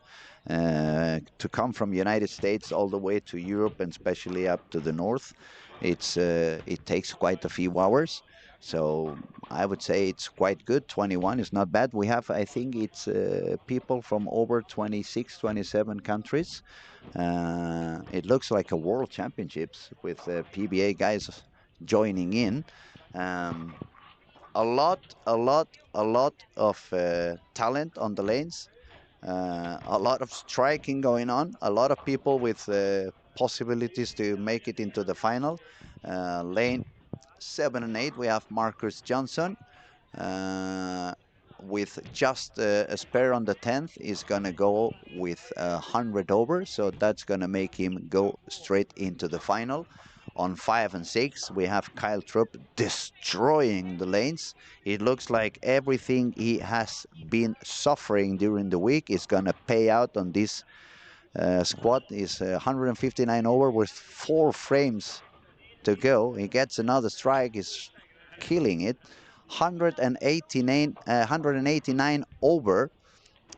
To come from United States all the way to Europe and especially up to the north, it takes quite a few hours. So I would say it's quite good. 21 is not bad. We have, I think it's people from over 26, 27 countries. It looks like a world championships with PBA guys joining in. Um, a lot, a lot, a lot of talent on the lanes. A lot of striking going on. A lot of people with possibilities to make it into the final. Lane 7 and 8, we have Marcus Johnson. Uh, with just a spare on the 10th, is going to go with 100 over. So that's going to make him go straight into the final. On 5 and 6, we have Kyle Trupp destroying the lanes. It looks like everything he has been suffering during the week is going to pay out on this squad. Is 159 over with 4 frames to go. He gets another strike. He's killing it. 189 over,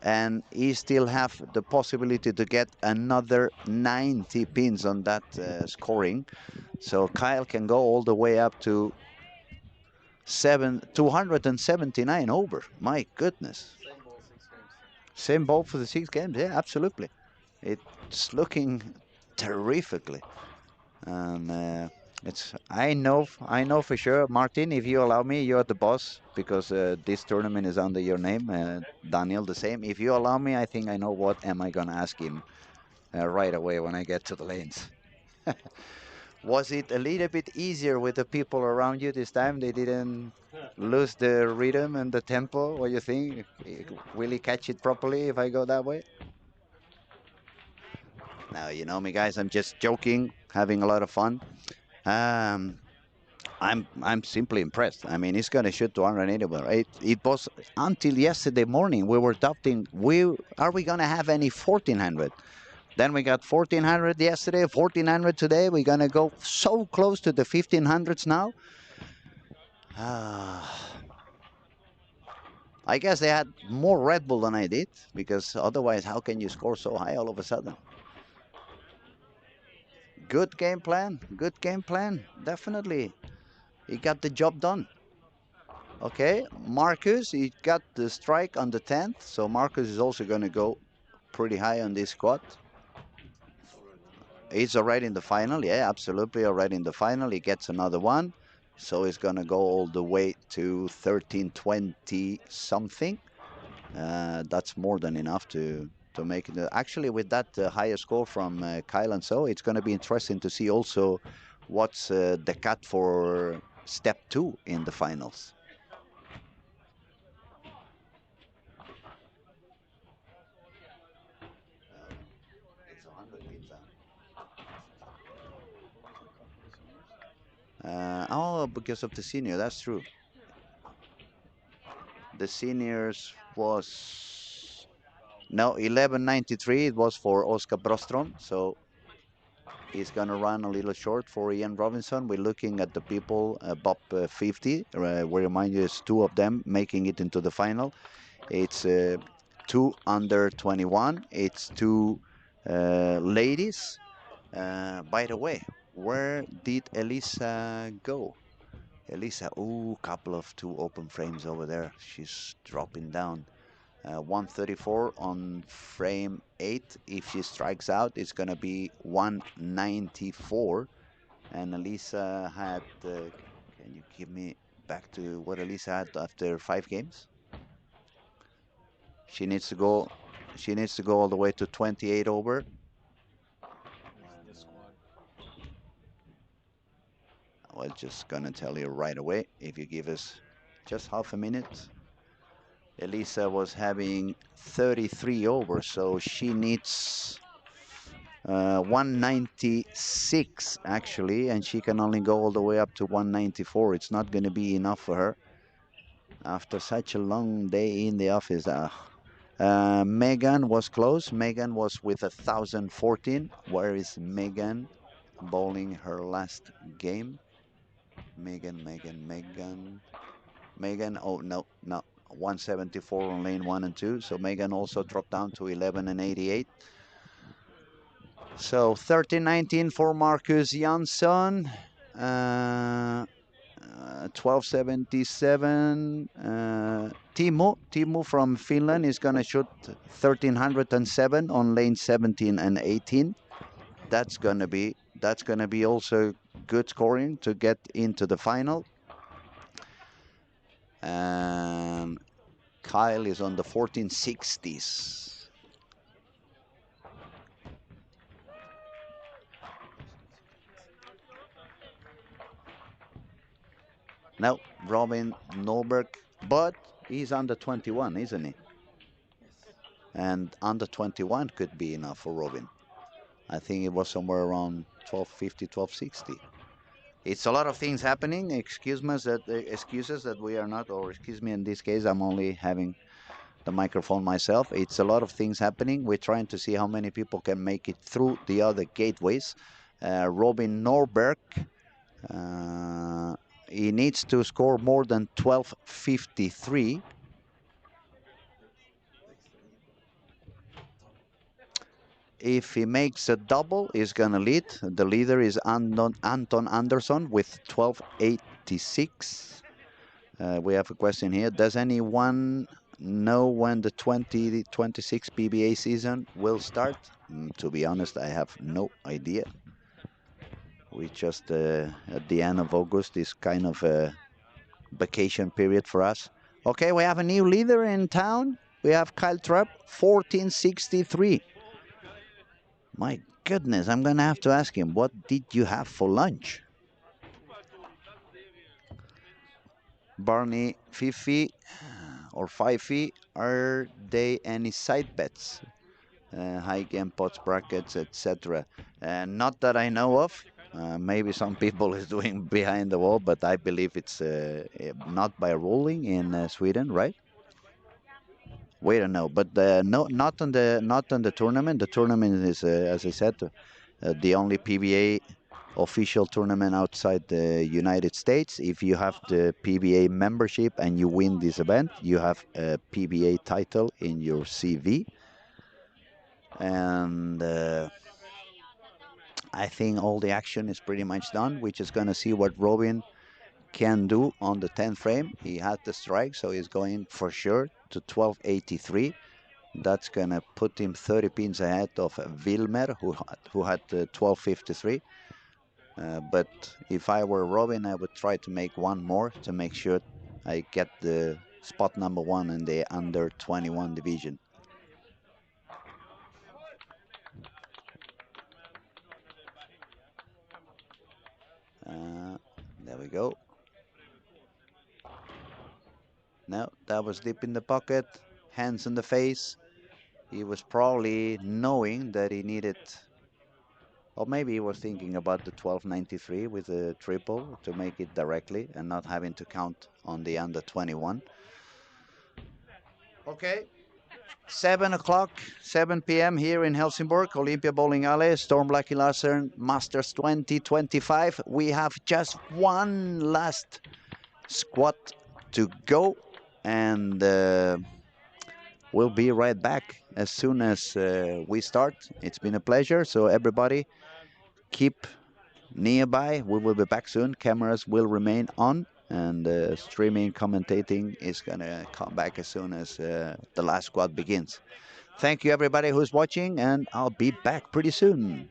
and he still have the possibility to get another 90 pins on that scoring. So Kyle can go all the way up to 279 over. My goodness. Same ball for the 6 games. Yeah, absolutely. It's looking terrifically. And I know for sure, Martin, if you allow me, you're the boss because this tournament is under your name. Daniel, the same. If you allow me, I think I know what am I gonna ask him right away when I get to the lanes. Was it a little bit easier with the people around you this time? They didn't lose the rhythm and the tempo. What do you think? Will he catch it properly if I go that way? Now you know me, guys. I'm just joking, having a lot of fun. Um, I'm simply impressed. I mean, he's gonna shoot 280. But it was until yesterday morning we were doubting. We gonna have any 1400? Then we got 1400 yesterday, 1400 today. We're gonna go so close to the 1500s now. I guess they had more Red Bull than I did because otherwise, how can you score so high all of a sudden? Good game plan. Good game plan. Definitely, he got the job done. Okay, Marcus, he got the strike on the 10th, so Marcus is also going to go pretty high on this squad. He's already in the final, yeah, absolutely already in the final. He gets another one, so he's going to go all the way to 1320 something. That's more than enough to make it. Actually, with that higher score from Kyle and so, it's going to be interesting to see also what's the cut for step 2 in the finals. Oh, because of the senior, that's true. The seniors was no 1193. It was for Oscar Brostrom, so he's gonna run a little short for Ian Robinson. We're looking at the people above 50. We remind you, it's two of them making it into the final. It's two under 21. It's two ladies. By the way, where did Elisa go? Elisa, ooh, couple of two open frames over there. She's dropping down. 134 on frame 8. If she strikes out, it's going to be 194. And Elisa had, can you give me back to what Elisa had after 5 games? She needs to go, she needs to go all the way to 28 over. I was just gonna tell you right away if you give us just half a minute. Elisa was having 33 over, so she needs 196 actually, and she can only go all the way up to 194. It's not going to be enough for her after such a long day in the office. Megan was close. Megan was with 1,014. Where is Megan bowling her last game? Megan, oh no, 174 on lane 1 and 2. So Megan also dropped down to 11 and 88. So 1319 for Marcus Jansson. 1277. Timo from Finland is going to shoot 1307 on lane 17 and 18. That's going to be also good scoring to get into the final. And Kyle is on the 1460s. No, Robin Norberg, but he's under 21, isn't he? And under 21 could be enough for Robin. I think it was somewhere around 1250, 1260. It's a lot of things happening. Excuses that we are not, or excuse me, in this case, I'm only having the microphone myself. It's a lot of things happening. We're trying to see how many people can make it through the other gateways. Robin Norberg, he needs to score more than 1253. If he makes a double, he's gonna lead. The leader is Anton Andersson with 1286. We have a question here. Does anyone know when the 2026 PBA season will start? To be honest, I have no idea. We just at the end of August is kind of a vacation period for us. Okay, we have a new leader in town. We have Kyle Trapp, 1463. My goodness, I'm gonna have to ask him, what did you have for lunch? Barney, Fifi, or Fifi, are they any side bets? High game pots, brackets, etc. Not that I know of. Maybe some people is doing behind the wall, but I believe it's not by ruling in Sweden, right? We don't know, but no, not on the tournament. The tournament is, as I said, the only PBA official tournament outside the United States. If you have the PBA membership and you win this event, you have a PBA title in your CV. And I think all the action is pretty much done. We're just going to see what Robin can do on the 10th frame. He had the strike, so he's going for sure to 1283. That's going to put him 30 pins ahead of Wilmer, who had 1253. But if I were Robin, I would try to make one more to make sure I get the spot number one in the under 21 division. There we go. No, that was deep in the pocket, hands in the face. He was probably knowing that he needed, or maybe he was thinking about the 1293 with a triple to make it directly and not having to count on the under 21. Okay. 7 o'clock, 7 p.m. here in Helsingborg, Olympia Bowling Alley, Storm Blackie Larsen, Masters 2025. We have just one last squat to go, and we'll be right back as soon as we start. It's been a pleasure, so everybody keep nearby. We will be back soon. Cameras will remain on, and streaming commentating is going to come back as soon as the last squad begins. Thank you, everybody who's watching, and I'll be back pretty soon.